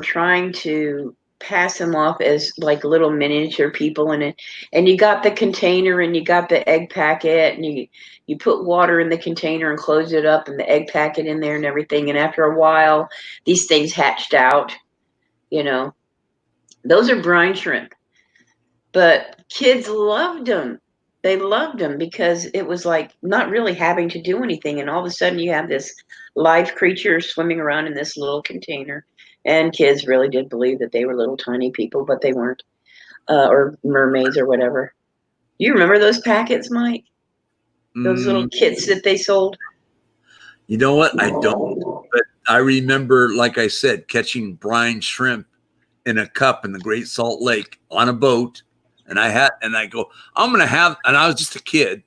trying to pass them off as like little miniature people in it, and you got the container and you got the egg packet and you put water in the container and close it up and the egg packet in there and everything, and after a while these things hatched out. Those are brine shrimp, but kids loved them. They loved them because it was like not really having to do anything, and all of a sudden you have this live creature swimming around in this little container. And kids really did believe that they were little tiny people, but they weren't, or mermaids or whatever. You remember those packets, Mike? Those little kits that they sold? You know what? I don't, but I remember, like I said, catching brine shrimp in a cup in the Great Salt Lake on a boat. And I go, I'm going to have, and I was just a kid,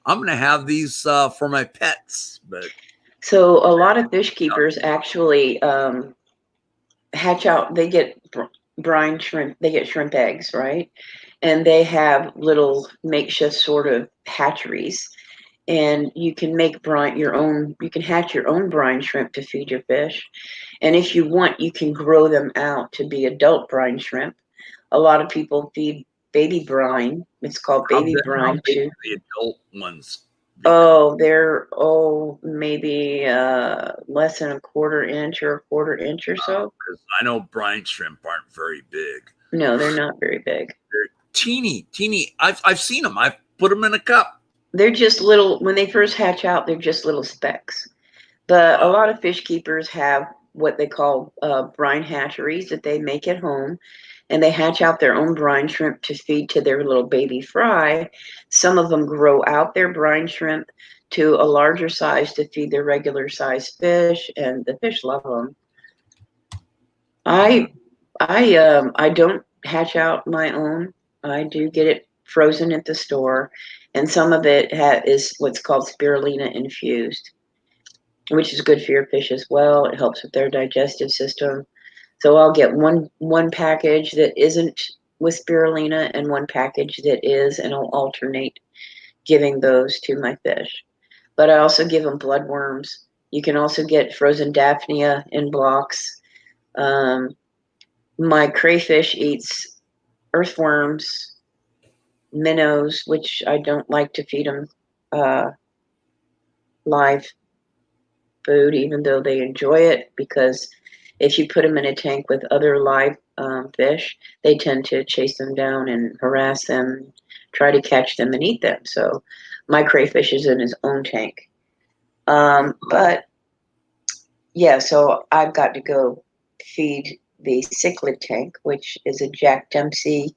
I'm going to have these for my pets. But so a lot of fish keepers actually hatch out, they get brine shrimp, they get shrimp eggs, right? And they have little makeshift sort of hatcheries. And you can make you can hatch your own brine shrimp to feed your fish. And if you want, you can grow them out to be adult brine shrimp. A lot of people feed baby brine. It's called baby brine too. The adult ones. Oh, they're maybe less than a quarter inch or so. Because I know brine shrimp aren't very big. No, they're not very big. They're teeny. I've seen them. I've put them in a cup. They're just little, when they first hatch out, they're just little specks. But a lot of fish keepers have what they call brine hatcheries that they make at home, and they hatch out their own brine shrimp to feed to their little baby fry. Some of them grow out their brine shrimp to a larger size to feed their regular size fish, and the fish love them. I don't hatch out my own. I do get it frozen at the store, and some of it is what's called spirulina infused, which is good for your fish as well. It helps with their digestive system. So I'll get one package that isn't with spirulina and one package that is, and I'll alternate giving those to my fish. But I also give them bloodworms. You can also get frozen Daphnia in blocks. My crayfish eats earthworms, minnows, which I don't like to feed them live food, even though they enjoy it, because if you put them in a tank with other live fish, they tend to chase them down and harass them, try to catch them and eat them. So my crayfish is in his own tank. But yeah, so I've got to go feed the cichlid tank, which is a Jack Dempsey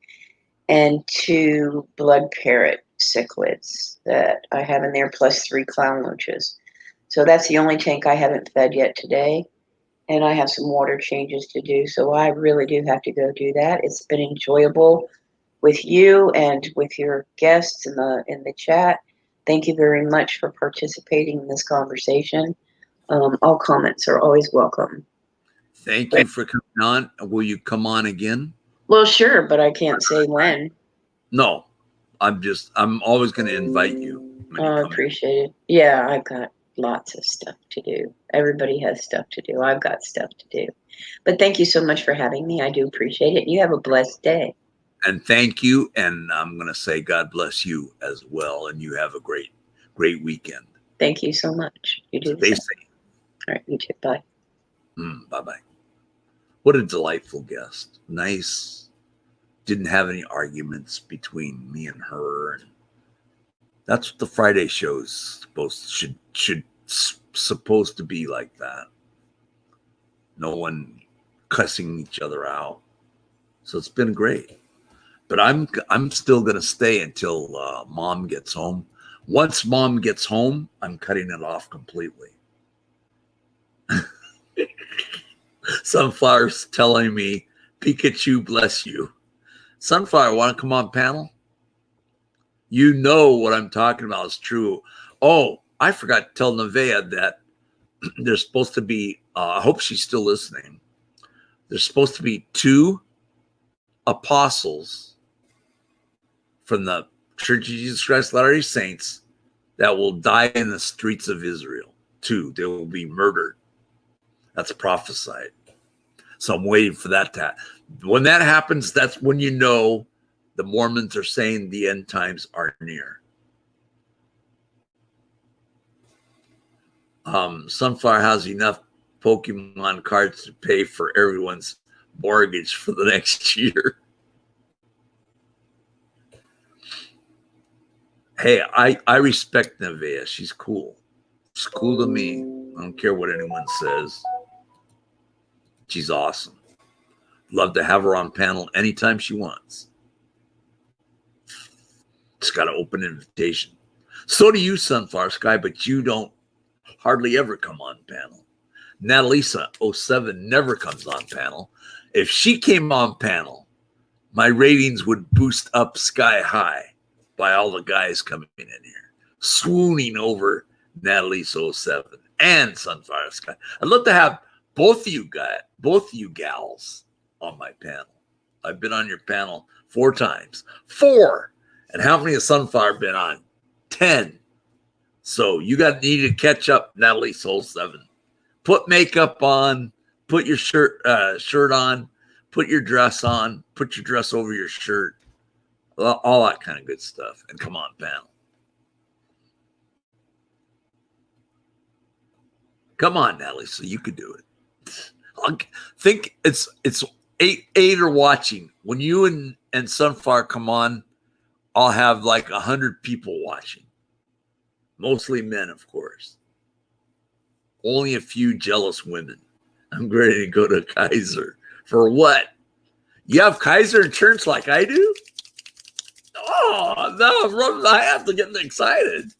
and 2 blood parrot cichlids that I have in there, plus 3 clown loaches. So that's the only tank I haven't fed yet today. And I have some water changes to do. So I really do have to go do that. It's been enjoyable with you and with your guests in the chat. Thank you very much for participating in this conversation. All comments are always welcome. Thank you for coming on. Will you come on again? Well, sure, but I can't say when. No, I'm always going to invite you. when you I come in. appreciate it. Yeah, I've got lots of stuff to do. Everybody has stuff to do. I've got stuff to do. But thank you so much for having me. I do appreciate it. You have a blessed day. And thank you. And I'm going to say God bless you as well. And you have a great weekend. Thank you so much. You do. Stay the safe. same. All right, you too. Bye. Bye-bye. What a delightful guest. Nice. Didn't have any arguments between me and her. And that's what the Friday shows supposed to be like that. No one cussing each other out. So it's been great. But I'm still going to stay until Mom gets home. Once Mom gets home, I'm cutting it off completely. Sunflower's telling me, Pikachu, bless you. Sunflower, want to come on panel? You know what I'm talking about is true. Oh, I forgot to tell Nevaeh that there's supposed to be, I hope she's still listening. There's supposed to be 2 apostles from the Church of Jesus Christ of Latter-day Saints that will die in the streets of Israel. 2, they will be murdered. That's prophesied. So I'm waiting for that to happen. When that happens, that's when you know the Mormons are saying the end times are near. Sunflower has enough Pokemon cards to pay for everyone's mortgage for the next year. Hey, I respect Nevaeh. She's cool. She's cool to me. I don't care what anyone says. She's awesome. Love to have her on panel anytime she wants. Just got an open invitation. So do you, Sunflower Sky, but you don't hardly ever come on panel. Natalisa 07 never comes on panel. If she came on panel, my ratings would boost up sky high by all the guys coming in here, swooning over Natalisa 07 and Sunflower Sky. I'd love to have both of you gals on my panel. I've been on your panel 4 times. 4. And how many has Sunflower been on? 10. So you need to catch up, Natalie Soul 7. Put makeup on, put your shirt on, put your dress on, put your dress over your shirt, all that kind of good stuff. And come on, panel. Come on, Natalie, so you could do it. I think it's 8 are watching. When you and Sunflower come on, I'll have like 100 people watching. Mostly men, of course. Only a few jealous women. I'm ready to go to Kaiser. For what? You have Kaiser insurance like I do? Oh, no, I have to get excited.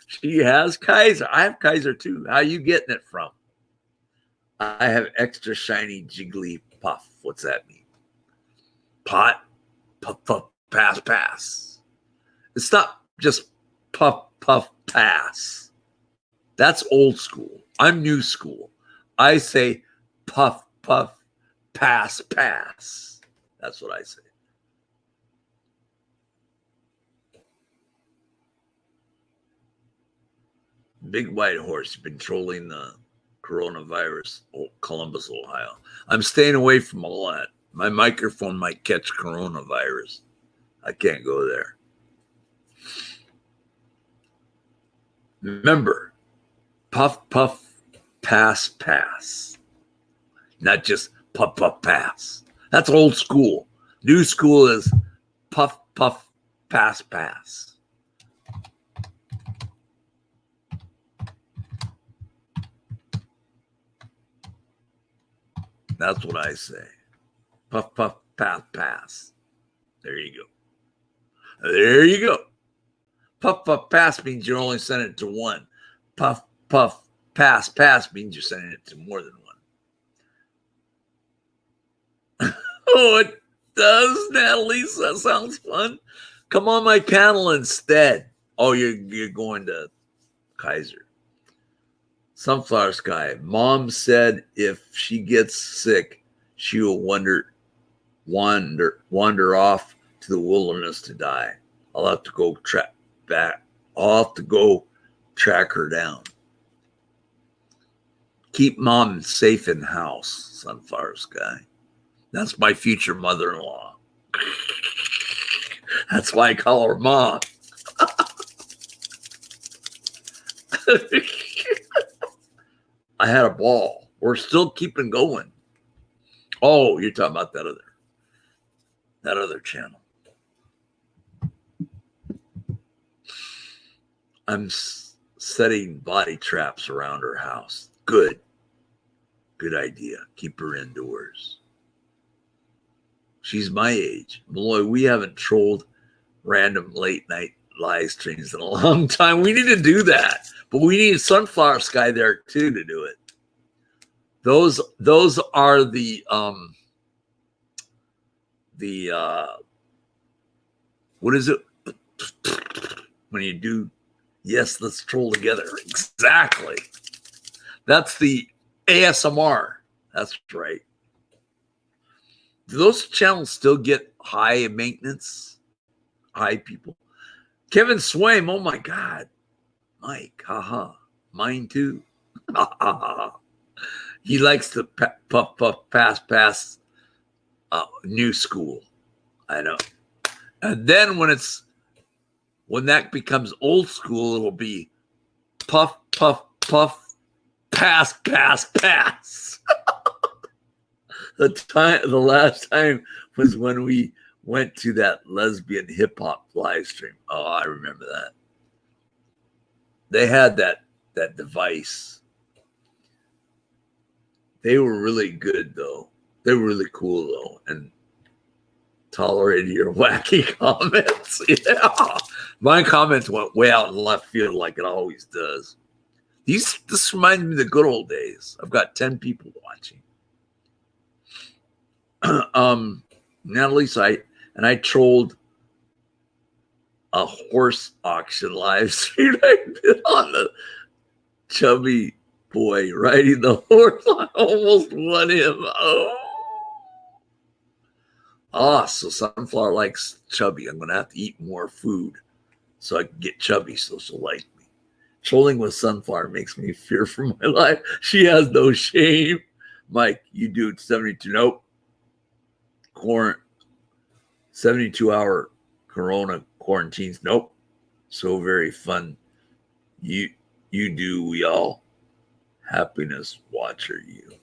She has Kaiser. I have Kaiser too. How are you getting it from? I have extra shiny jiggly puff. What's that mean? Pot, puff, puff, pass, pass. It's not just puff, puff, pass. That's old school. I'm new school. I say puff, puff, pass, pass. That's what I say. Big White Horse been trolling the coronavirus, Columbus, Ohio. I'm staying away from all that. My microphone might catch coronavirus. I can't go there. Remember, puff, puff, pass, pass. Not just puff, puff, pass. That's old school. New school is puff, puff, pass, pass. That's what I say. Puff, puff, pass, pass. There you go. There you go. Puff, puff, pass means you're only sending it to one. Puff, puff, pass, pass means you're sending it to more than one. Oh, it does, Natalie. That sounds fun. Come on my panel instead. Oh, you're going to Kaiser. Sunflower Sky. Mom said if she gets sick, she will wander off to the wilderness to die. I'll have to go track her down. Keep Mom safe in house, Sunflower Sky. That's my future mother-in-law. That's why I call her Mom. I had a ball. We're still keeping going. Oh, you're talking about that other channel. I'm setting body traps around her house. Good idea. Keep her indoors. She's my age. Malloy, we haven't trolled random late night live streams in a long time. We need to do that. But we need Sunflower Sky there too to do it. Those are the what is it when you do yes, let's troll together. Exactly. That's the ASMR. That's right. Do those channels still get high maintenance? High people. Kevin Swaim, oh my God. Mike, haha. Mine too. He likes to puff, pass, new school. I know. And then when that becomes old school, it'll be puff, pass. The last time was when we went to that lesbian hip hop live stream. Oh, I remember that. They had that device. They were really good though. They were really cool though, and tolerated your wacky comments. Yeah, my comments went way out in left field like it always does. This reminds me of the good old days. I've got 10 people watching. Natalie site, and I trolled a horse auction live stream. I did on the chubby boy riding the horse. I almost won him. So Sunflower likes chubby. I'm gonna have to eat more food so I can get chubby so she'll like me. Trolling with Sunflower makes me fear for my life. She has no shame. Mike, you do 72. Nope. 72-hour Corona quarantines. Nope. So very fun. You do. We all. Happiness watcher you.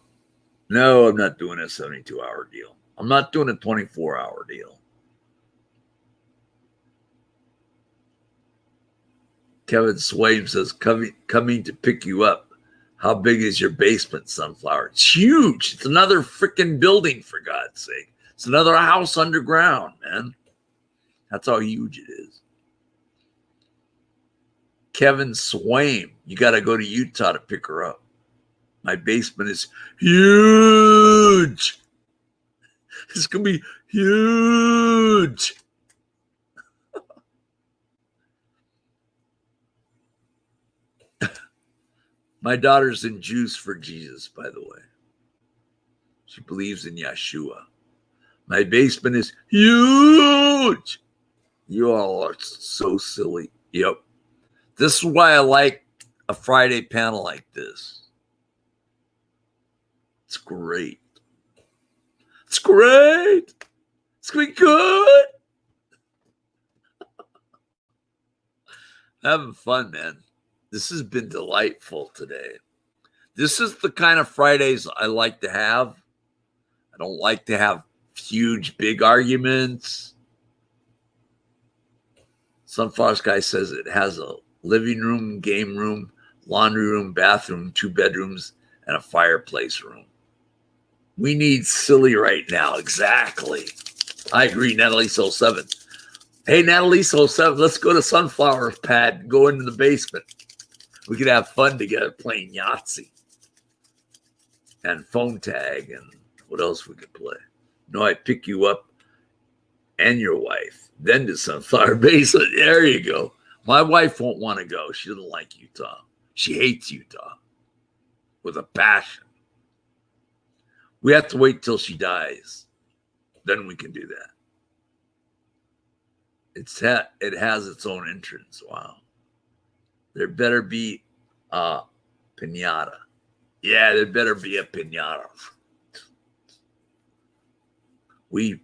No, I'm not doing a 72-hour deal. I'm not doing a 24-hour deal. Kevin Swaim says, coming to pick you up. How big is your basement, Sunflower? It's huge. It's another freaking building, for God's sake. It's another house underground, man. That's how huge it is. Kevin Swaim, you got to go to Utah to pick her up. My basement is huge. It's going to be huge. My daughter's in Juice for Jesus, by the way. She believes in Yeshua. My basement is huge. You all are so silly. Yep. This is why I like a Friday panel like this. It's great. It's great. It's going to be good. Having fun, man. This has been delightful today. This is the kind of Fridays I like to have. I don't like to have huge, big arguments. Sunflower Sky says it has a living room, game room, laundry room, bathroom, 2 bedrooms, and a fireplace room. We need silly right now. Exactly. I agree, Natalie Soul 7. Hey, Natalie, so let's go to Sunflower Pad and go into the basement. We could have fun together playing Yahtzee and phone tag and what else we could play. No, I pick you up and your wife, then to Sunflower Basement. There you go. My wife won't want to go. She doesn't like Utah. She hates Utah with a passion. We have to wait till she dies. Then we can do that. It has its own entrance. Wow. There better be a piñata. Yeah, there better be a piñata. We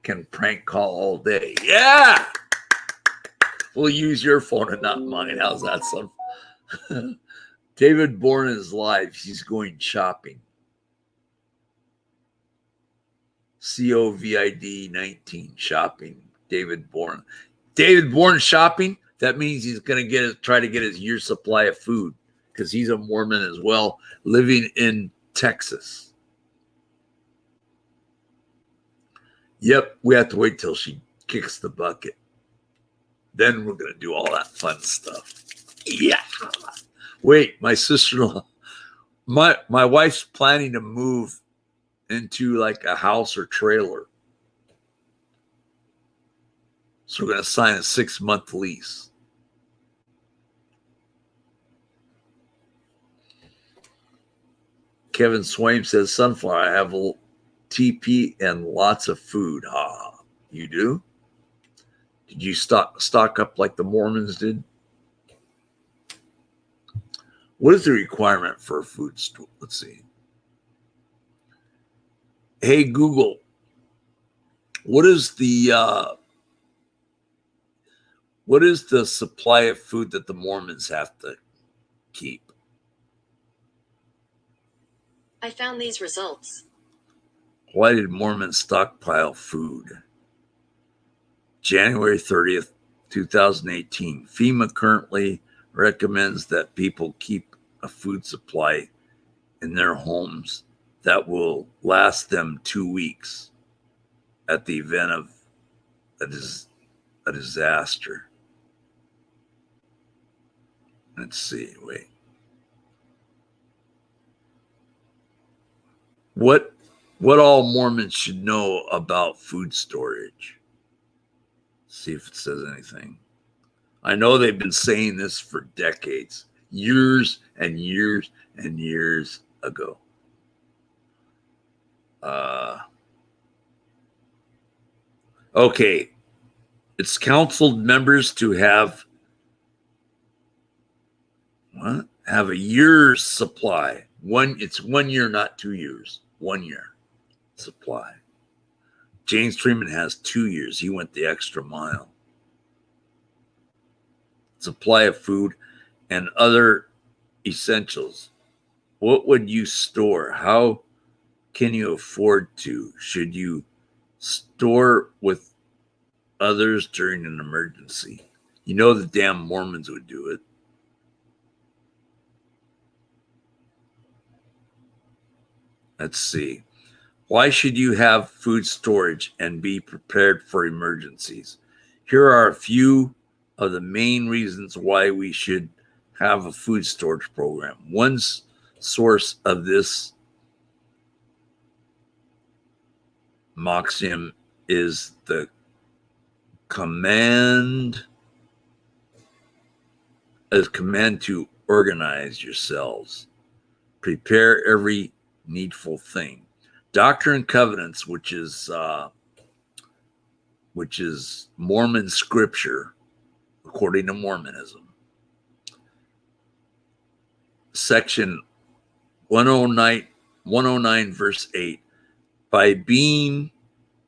can prank call all day. Yeah. We'll use your phone and not mine. How's that, son? David Bourne is live. He's going shopping. COVID 19 shopping. David Bourne. David Bourne shopping. That means he's going to try to get his year's supply of food because he's a Mormon as well, living in Texas. Yep, we have to wait till she kicks the bucket. Then we're going to do all that fun stuff. Yeah. Wait, my sister-in-law, my wife's planning to move into like a house or trailer. So we're going to sign a 6-month lease. Kevin Swaim says, Sunflower, I have a TP and lots of food. Ah, you do? Did you stock up like the Mormons did? What is the requirement for a food store? Let's see. Hey, Google, what is the supply of food that the Mormons have to keep? I found these results. Why did Mormons stockpile food? January 30th, 2018. FEMA currently recommends that people keep a food supply in their homes that will last them 2 weeks at the event of a disaster. Let's see, wait. What all Mormons should know about food storage? See if it says anything. I know they've been saying this for decades, years and years and years ago. Okay, it's counseled members to have a year's supply. It's 1 year, not 2 years. 1 year supply. James Freeman has 2 years. He went the extra mile. Supply of food and other essentials. What would you store? How can you afford to? Should you store with others during an emergency? You know the damn Mormons would do it. Let's see. Why should you have food storage and be prepared for emergencies? Here are a few of the main reasons why we should have a food storage program. One source of this Moxium is the command to organize yourselves. Prepare every needful thing. Doctrine and Covenants, which is Mormon scripture, according to Mormonism. Section 109 verse 8. By being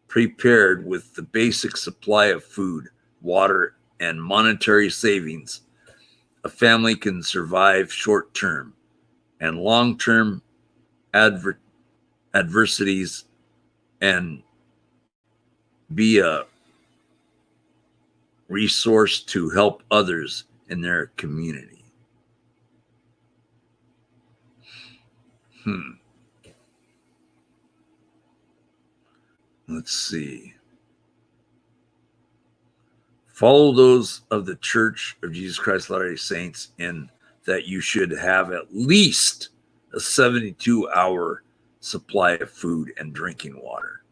prepared with the basic supply of food, water, and monetary savings, a family can survive short-term and long-term adversities and be a resource to help others in their community. Let's see. Follow those of the Church of Jesus Christ of Latter-day Saints in that you should have at least a 72-hour supply of food and drinking water.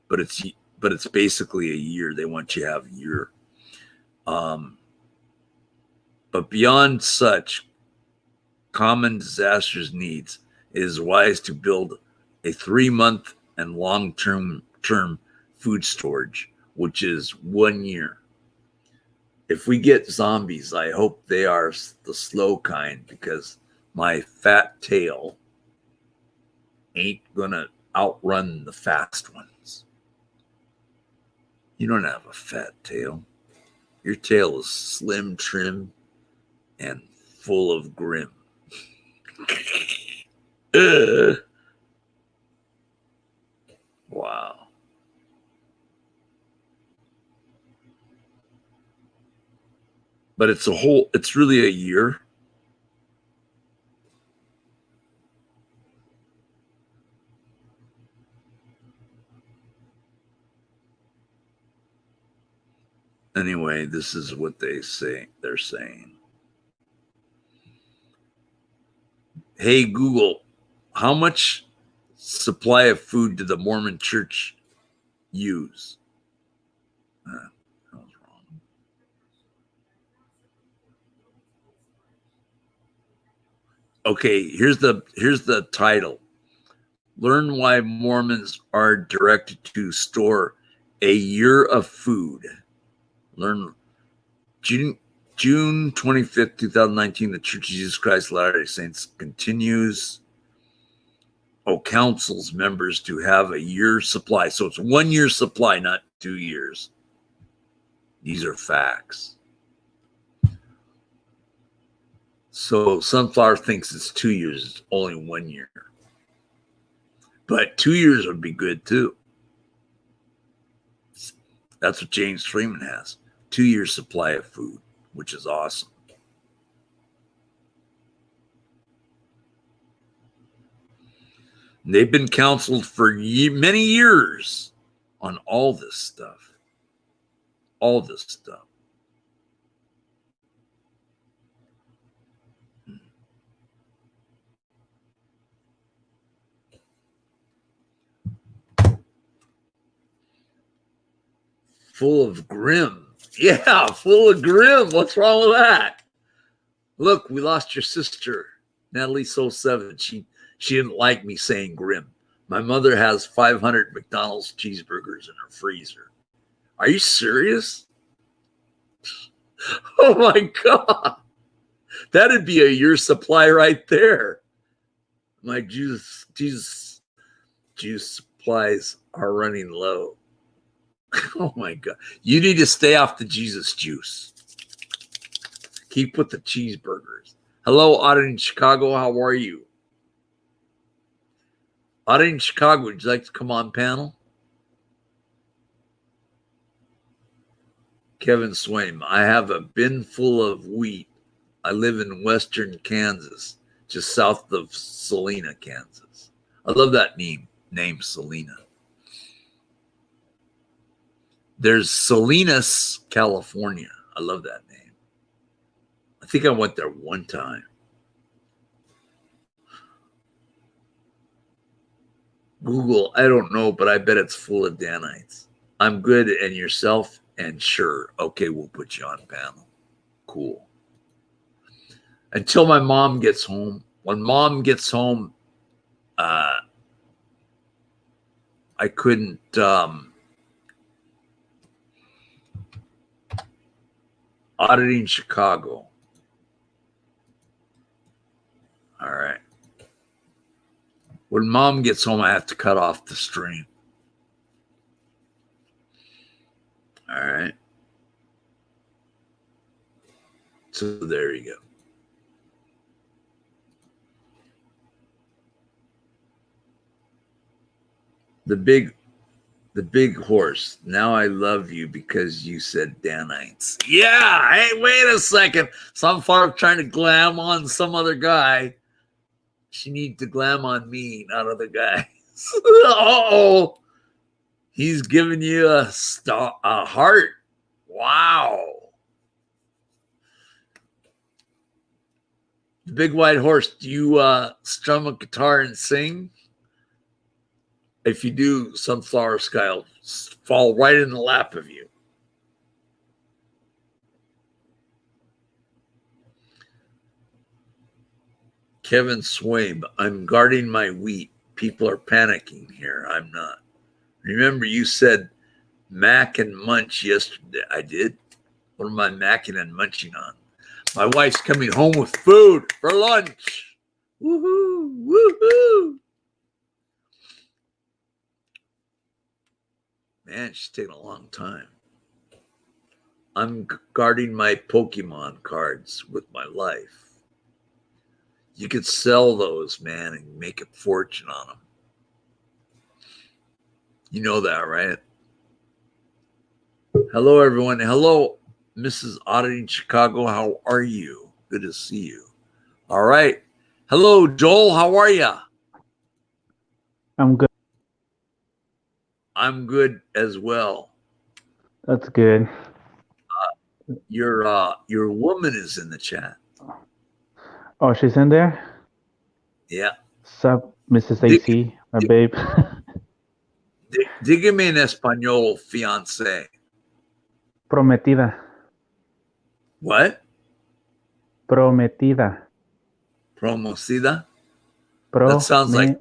But it's basically a year. They want you to have a year. But beyond such common disastrous needs, it is wise to build a 3-month and long-term food storage, which is 1 year. If we get zombies, I hope they are the slow kind, because my fat tail ain't gonna outrun the fast ones. You don't have a fat tail. Your tail is slim, trim, and full of grim. Wow. But it's really a year. Anyway, this is what they're saying. Hey, Google, how much supply of food did the Mormon Church use? That was wrong. Okay, here's the title. Learn why Mormons are directed to store a year of food. Learn June 25th, 2019, the Church of Jesus Christ of Latter-day Saints continues counsels members to have a year's supply. So it's 1 year supply, not 2 years. These are facts. So Sunflower thinks it's 2 years. It's only 1 year. But 2 years would be good too. That's what James Freeman has. 2 years supply of food, which is awesome. And they've been counseled for many years on all this stuff. All this stuff. Full of grim. Yeah, full of grim. What's wrong with that? Look, we lost your sister, Natalie Soul 7. She didn't like me saying grim. My mother has 500 McDonald's cheeseburgers in her freezer. Are you serious? Oh my God. That'd be a year's supply right there. My juice supplies are running low. Oh my God. You need to stay off the Jesus juice. Keep with the cheeseburgers. Hello, Audit in Chicago. How are you? Audit in Chicago, would you like to come on panel? Kevin Swaim, I have a bin full of wheat. I live in western Kansas, just south of Salina, Kansas. I love that name Salina. There's Salinas, California. I love that name. I think I went there one time. Google, I don't know, but I bet it's full of Danites. I'm good, and yourself? And sure. Okay, we'll put you on panel. Cool. Until my mom gets home. When mom gets home, I couldn't... Auditing Chicago. All right. When mom gets home, I have to cut off the stream. All right. So there you go. The big horse. Now I love you because you said Danites. Yeah. Hey, wait a second. Sunflower trying to glam on some other guy. She needs to glam on me, not other guys. Oh, he's giving you a heart. Wow. The Big White Horse, do you strum a guitar and sing? If you do, Sunflower Sky will fall right in the lap of you. Kevin Swabe, I'm guarding my wheat. People are panicking here. I'm not. Remember, you said mac and munch yesterday. I did. What am I macking and munching on? My wife's coming home with food for lunch. Woohoo! Woohoo! Man, she's taking a long time. I'm guarding my Pokemon cards with my life. You could sell those, man, and make a fortune on them. You know that, right? Hello, everyone. Hello, Mrs. Oddity in Chicago. How are you? Good to see you. All right. Hello, Joel. How are you? I'm good. I'm good as well. That's good. Your woman is in the chat. Oh, she's in there? Yeah. Sup, Mrs. AC, my babe. Dígame en español, fiancé. Prometida. What? Prometida. Promocida? That sounds like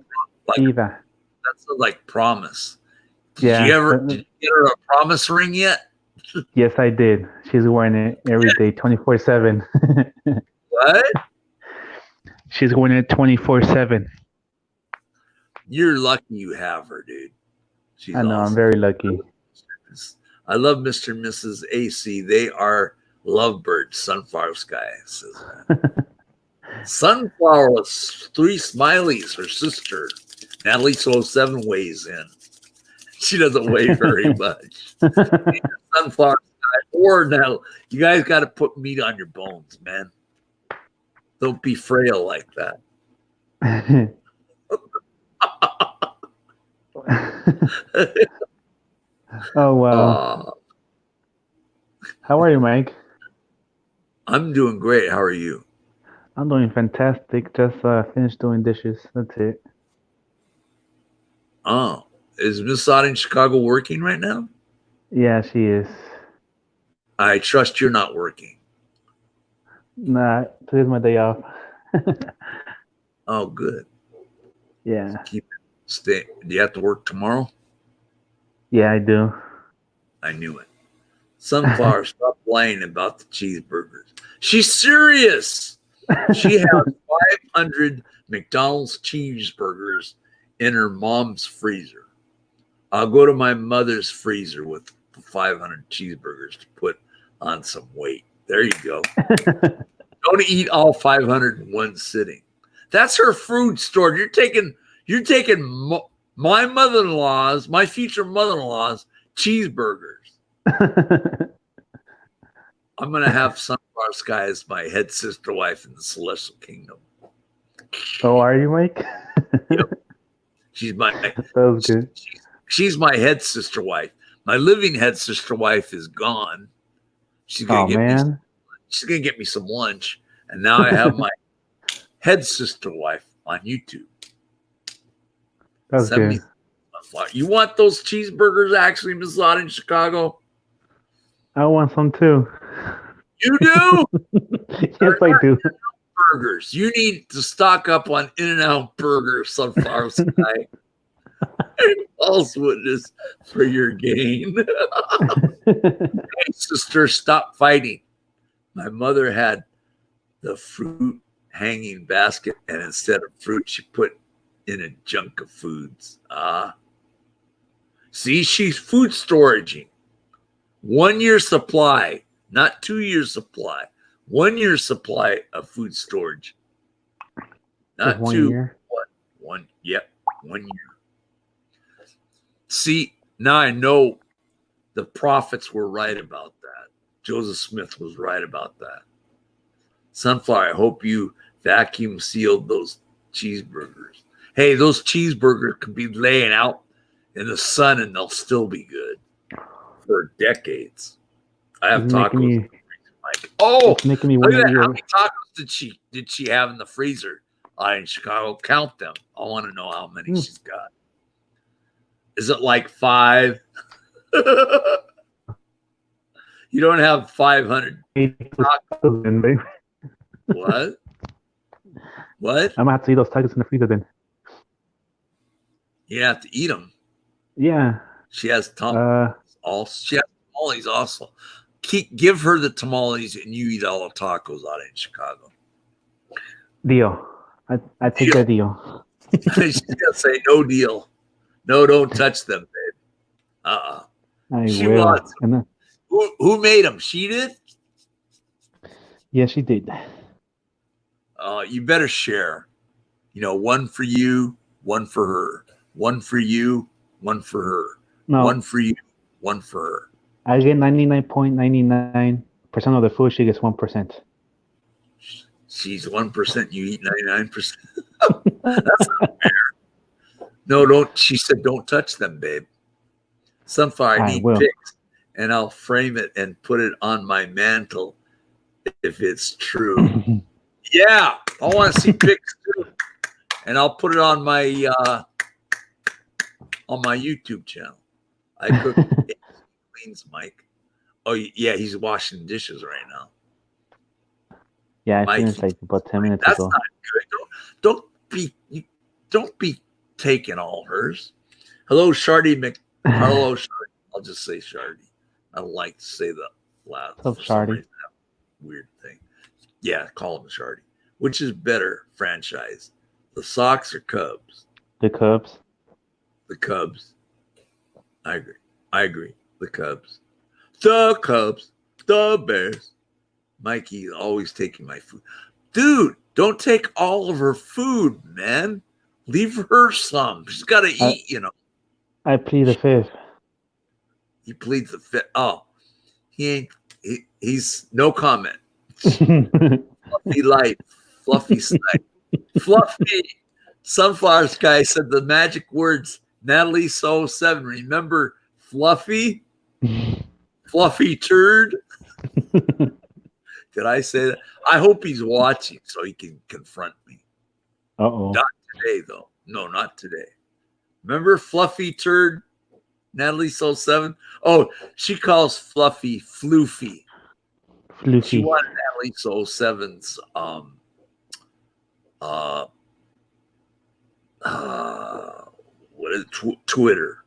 Prometida. that sounds like promise. Yeah. Did you get her a promise ring yet? Yes, I did. She's wearing it every day, 24/7. What? She's wearing it 24/7. You're lucky you have her, dude. She's I know, awesome. I'm very lucky. I love Mr. and Mrs. AC. They are lovebirds. Sunflower Sky says that. Sunflower with 3 smileys, her sister. Natalie 07 weighs in. She doesn't weigh very much. Sunflower Sky or Natalie. You guys got to put meat on your bones, man. Don't be frail like that. Oh, wow. How are you, Mike? I'm doing great. How are you? I'm doing fantastic. Just finished doing dishes. That's it. Oh, is Miss Odd in Chicago working right now? Yeah, she is. I trust you're not working. Nah, today's my day off. Oh, good. Yeah. Stay. Do you have to work tomorrow? Yeah, I do. I knew it. Sunflower, stop lying about the cheeseburgers. She's serious. She has 500 McDonald's cheeseburgers in her mom's freezer. I'll go to my mother's freezer with 500 cheeseburgers to put on some weight. There you go. Don't eat all 500 in one sitting. That's her food store. You're taking my mother-in-law's, my future mother-in-law's cheeseburgers. I'm going to have Sunflower Sky as my head sister wife in the celestial kingdom. Oh, are you, Mike? Yep. She's my That was good. she's my head sister wife. My living head sister wife is gone. She's Oh, gonna man. she's gonna get me some lunch, and now I have my head sister wife on YouTube. That's Send me good. You want those cheeseburgers actually, Miss Odd in Chicago? I want some too. You do? Yes, I do. Burgers. You need to stock up on In-N-Out burgers, Sunflower Sky. False witness for your gain. Hey, sister, stop fighting. My mother had the fruit hanging basket, and instead of fruit, she put in a junk of foods. See, she's food storaging. 1 year supply, not 2 years supply. 1 year supply of food storage. Not Just 1 two. year? One. Yep. 1 year. See, now I know the prophets were right about that. Joseph Smith was right about that. Sunflower, I hope you vacuum sealed those cheeseburgers. Hey, those cheeseburgers can be laying out in the sun and they'll still be good for decades. I have It's making tacos. me. Like, oh, It's making me look at wonder that. How your. many tacos did she have in the freezer in Chicago? Count them. I want to know how many Hmm. she's got. Is it like 5? You don't have 500. Tacos then, babe. What? What? I'm gonna have to eat those tacos in the freezer then. You have to eat them. Yeah. She has she has tamales also. Give her the tamales and you eat all the tacos out in Chicago. Deal. I take that deal. She's gonna say no deal. No, don't touch them, babe. I She will. wants And then, Who made them? She did? yeah, she did. You better share. One for you, one for her. One for you, one for her. No, One for you, one for her. I get 99.99% of the food. She gets 1%. She's 1%. You eat 99%. That's not fair. No, don't. She said, don't touch them, babe. Sunflower, I need will. pics, and I'll frame it and put it on my mantle if it's true. Yeah, I want to see pics too, and I'll put it on my YouTube channel. I cook cleans, Mike. Oh yeah, he's washing dishes right now. Yeah, I Mike, finished like about 10 minutes That's ago. not good. Don't be taking all hers. Hello, Shardy Hello, Shardy. I'll just say Shardy. I don't like to say the loud. What's up, Shardy? Weird thing. Yeah, call him Shardy. Which is better franchise, the Sox or Cubs? The Cubs. The Cubs. I agree. The Cubs. The Cubs. The Bears. Mikey always taking my food. Dude, don't take all of her food, man. Leave her some. She's got to eat, I plead the fifth. He pleads the fifth. Oh, he's no comment. Fluffy light. Fluffy snipe. Fluffy. Sunflower Sky said the magic words, Natalie So 7. Remember Fluffy? Fluffy turd? Did I say that? I hope he's watching so he can confront me. Uh-oh. Not today, though. No, not today. Remember Fluffy turd? Natalie So 7? Oh, she calls Fluffy Floofy. She Fluffy. wanted Natalie So 7's what is Twitter,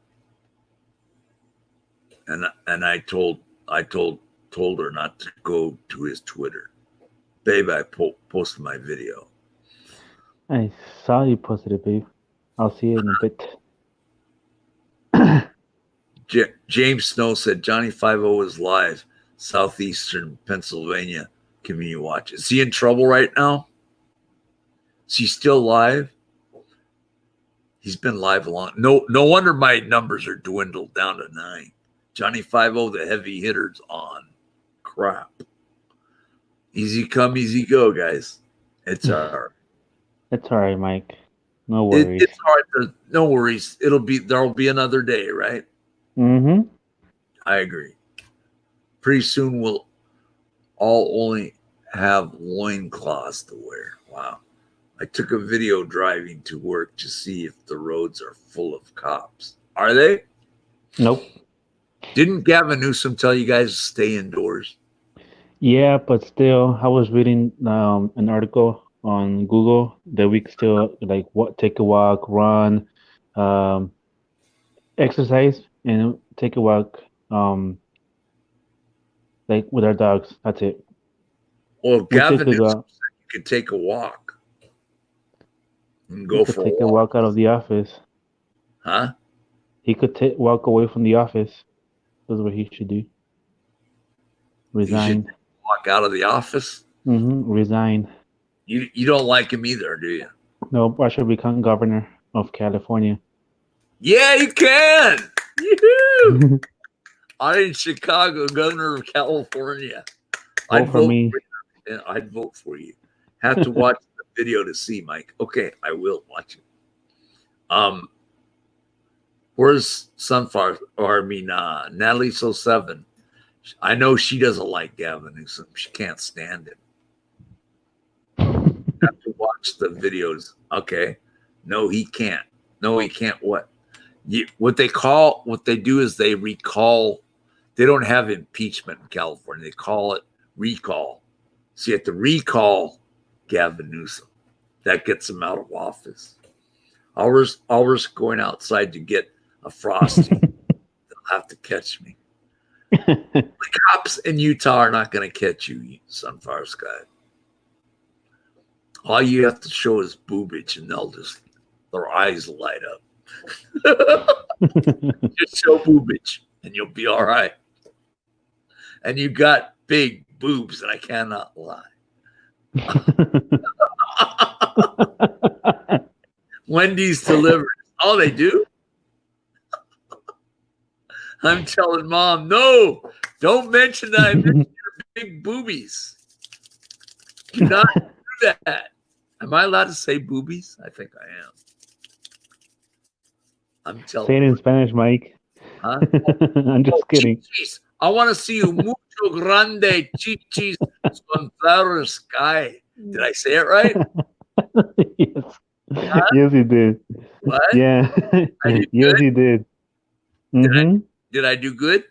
and I told her not to go to his Twitter. Babe, I posted my video. I saw you posted it, babe. I'll see it in a bit. James Snow said Johnny 5-0 is live, Southeastern Pennsylvania community watch. Is he in trouble right now? Is he still live? He's been live a long. No wonder my numbers are dwindled down to 9. Johnny 5-0, the heavy hitters on. Crap. Easy come, easy go, guys. It's hard. It's all right, Mike. No worries. It's hard. No worries. There'll be another day, right? Mm-hmm. I agree. Pretty soon we'll all only have loincloths to wear. Wow. I took a video driving to work to see if the roads are full of cops. Are they? Nope. Didn't Gavin Newsom tell you guys to stay indoors? Yeah, but still, I was reading an article on Google that we could still take a walk, run, exercise, and take a walk, with our dogs. That's it. Well, We Gavin could Newsom go. said you could take a walk and He go could for take a a walk. walk out of the office. Huh? He could walk away from the office. That's what he should do. Resign. Walk out of the office? Resign. You don't like him either, do you? No, I should become governor of California. Yeah, you can. Yoo-hoo! I'm in Chicago, governor of California. Vote for me. Yeah, I'd vote for you. Have to watch the video to see, Mike. Okay, I will watch it. Where's Sunflower? Natalie So 7? I know she doesn't like Gavin Newsom. She can't stand it. Have to watch the videos. Okay. No, he can't. No, he can't. What? What they do is they recall. They don't have impeachment in California. They call it recall. So you have to recall Gavin Newsom. That gets him out of office. Hours going outside to get a Frosty. They'll have to catch me. The cops in Utah are not going to catch you, Sunflower Sky. All you have to show is boobage, and their eyes light up. Just show boobage, and you'll be all right. And you got big boobs, and I cannot lie. Wendy's delivered. Oh, they do? I'm telling Mom, no, don't mention that I mentioned your big boobies. Do not do that. Am I allowed to say boobies? I think I am. I'm telling Say it in Spanish, Mike. Huh? I'm just kidding. Chichis. I want to see you mucho grande chichis Sunflower Sky. Did I say it right? Yes. Huh? Yes, you did. What? Yeah. I did Yes, good? you did. Hmm. Did I do good?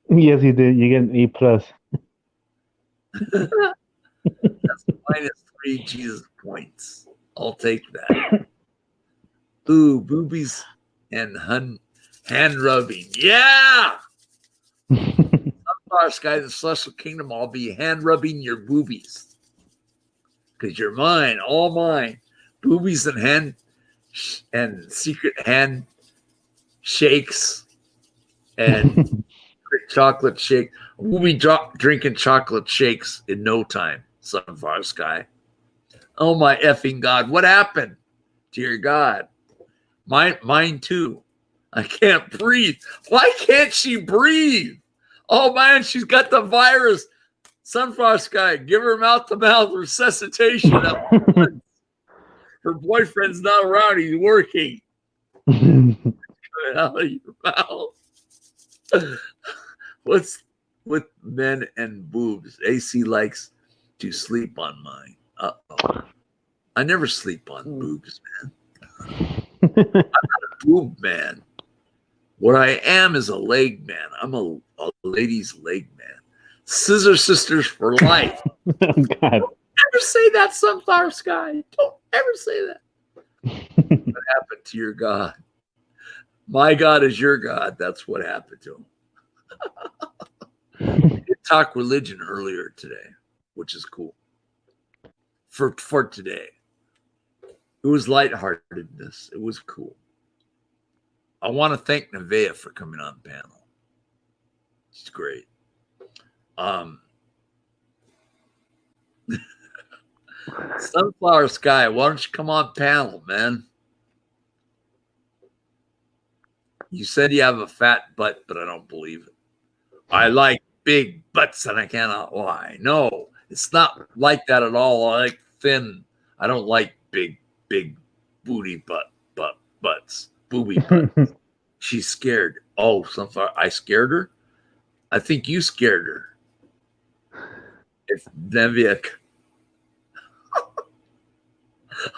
Yes, you did. You get an A plus. That's -3 Jesus points. I'll take that. Ooh, boobies and hand rubbing. Yeah! Sunflower Sky, the Celestial Kingdom, I'll be hand rubbing your boobies. Because you're mine, all mine. Boobies and secret hand shakes and chocolate shake. We'll be drinking chocolate shakes in no time, Sunflower Sky. Oh my effing God. What happened? Dear God. Mine too. I can't breathe. Why can't she breathe? Oh man, she's got the virus. Sunflower Sky, give her mouth-to-mouth resuscitation. Her boyfriend's not around. He's working. Coming out of your mouth. What's with men and boobs? AC likes to sleep on mine. Uh-oh. I never sleep on boobs, man. I'm not a boob man. What I am is a leg man. I'm a lady's leg man. Scissor sisters for life. Oh, God. Never say that, Sunflower Sky. Don't ever say that. What happened to your God? My God is your God. That's what happened to him. We did talk religion earlier today, which is cool. For today. It was lightheartedness. It was cool. I want to thank Nevaeh for coming on panel. It's great. Sunflower Sky, why don't you come on panel, man? You said you have a fat butt, but I don't believe it. I like big butts, and I cannot lie. No, it's not like that at all. I like thin. I don't like big booty butts. Booby butts. She's scared. Oh, Sunflower, I scared her? I think you scared her. If Nevaeh.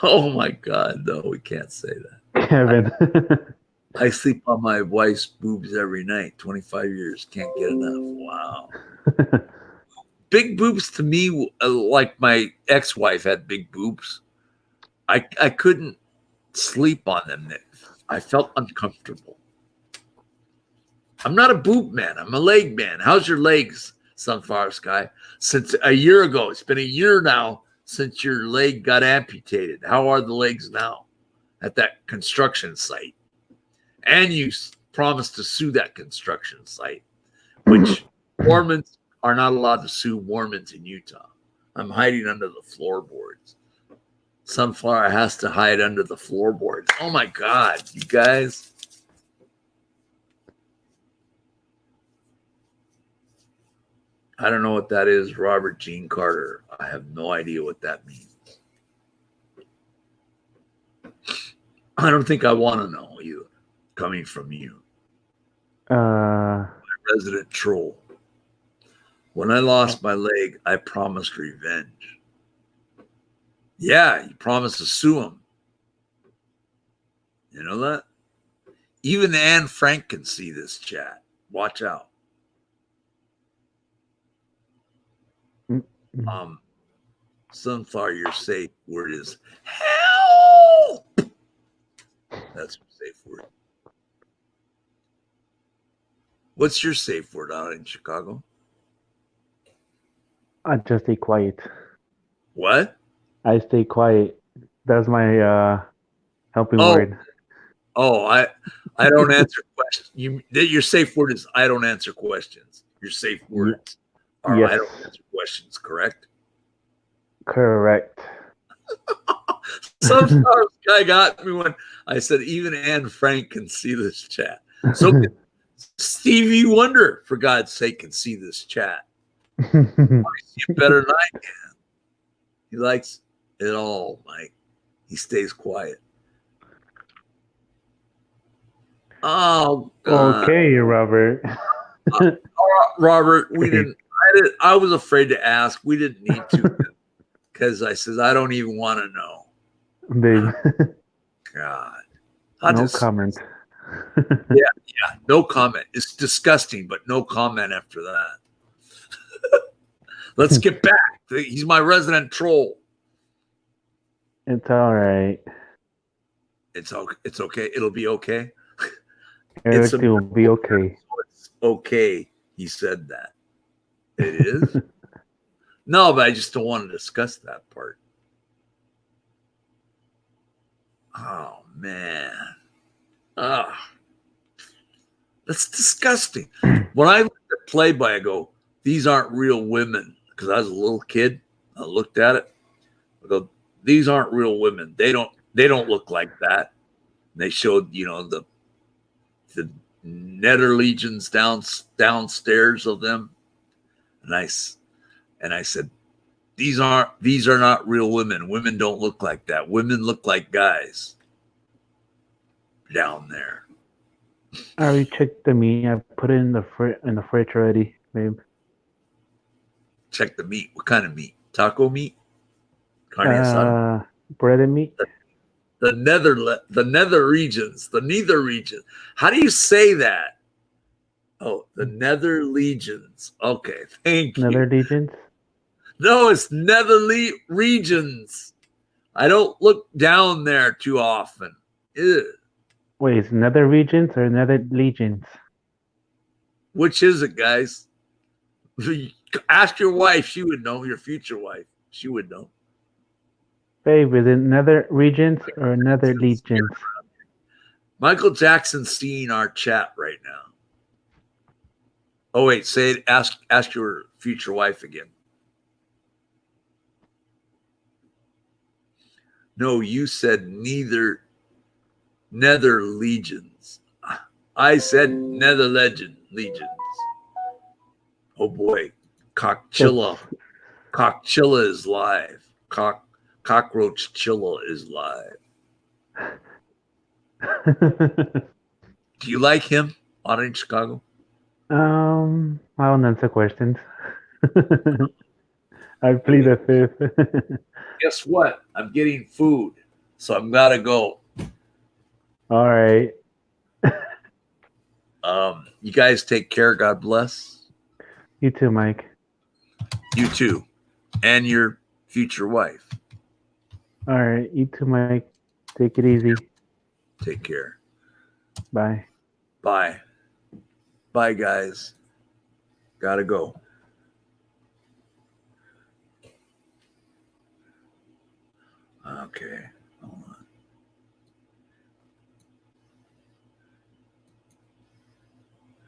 Oh my God, no, we can't say that. Kevin. I sleep on my wife's boobs every night. 25 years, can't get enough. Wow. Big boobs to me, like my ex-wife had big boobs. I couldn't sleep on them. I felt uncomfortable. I'm not a boob man. I'm a leg man. How's your legs, Sunflower Sky? Since a year ago, it's been a year now since your leg got amputated. How are the legs now at that construction site? And you promised to sue that construction site, which Mormons are not allowed to sue Mormons in Utah. I'm hiding under the floorboards. Sunflower has to hide under the floorboards. Oh my God, you guys. I don't know what that is, Robert Gene Carter. I have no idea what that means. I don't think I want to know either, coming from you. I resident troll. When I lost my leg, I promised revenge. Yeah, you promised to sue him. You know that? Even Anne Frank can see this chat. Watch out. Sunflower, your safe word is help. That's your safe word. What's your safe word out in Chicago? I just stay quiet. What? I stay quiet. That's my helping word. Oh, I don't answer questions. Your safe word is I don't answer questions. Your safe words are Yes. I don't answer questions, correct? Correct. Sunflower guy got me when I said even Anne Frank can see this chat. So can Stevie Wonder, for God's sake, can see this chat. You better than I can. He likes it all, Mike. He stays quiet. Oh, God. Okay, Robert. Robert, we didn't. I was afraid to ask. We didn't need to because I said I don't even want to know. Babe, God, no comment. Yeah, no comment. It's disgusting, but no comment after that. Let's get back. He's my resident troll. It's all right. It's okay. It's okay. It'll be okay. Everything will be okay. It's okay. He said that. It is. No, but I just don't want to discuss that part. Oh man. That's disgusting. When I looked at Playboy, I go, these aren't real women. Because I was a little kid. I looked at it. I go, these aren't real women. They don't look like that. And they showed, the nether legions downstairs of them. And I said, these are not real women. Women don't look like that. Women look like guys down there. I already checked the meat. I put it in the fridge already, babe. Check the meat. What kind of meat? Taco meat? Carne asada? Breaded meat. The nether regions. How do you say that? Oh, the nether legions. Okay, thank you. Nether legions? No, it's nether regions. I don't look down there too often. Ew. Wait, is nether regions or nether legions? Which is it, guys? Ask your wife. She would know. Your future wife. She would know. Babe, is it nether regions or nether legions? Michael Jackson's seeing our chat right now. Oh wait, say it. Ask your future wife again. No, you said nether legions. I said nether legions. Oh boy, Cockchilla is live. Cockroach Chilla is live. Do you like him out in Chicago? I don't answer questions. I plead the fifth. Guess what? I'm getting food, so I'm gotta go. All right. You guys take care. God bless. You too, Mike. You too, and your future wife. All right. You too, Mike. Take it easy. Take care. Bye. Bye. Bye, guys. Gotta go. Okay. Hold on.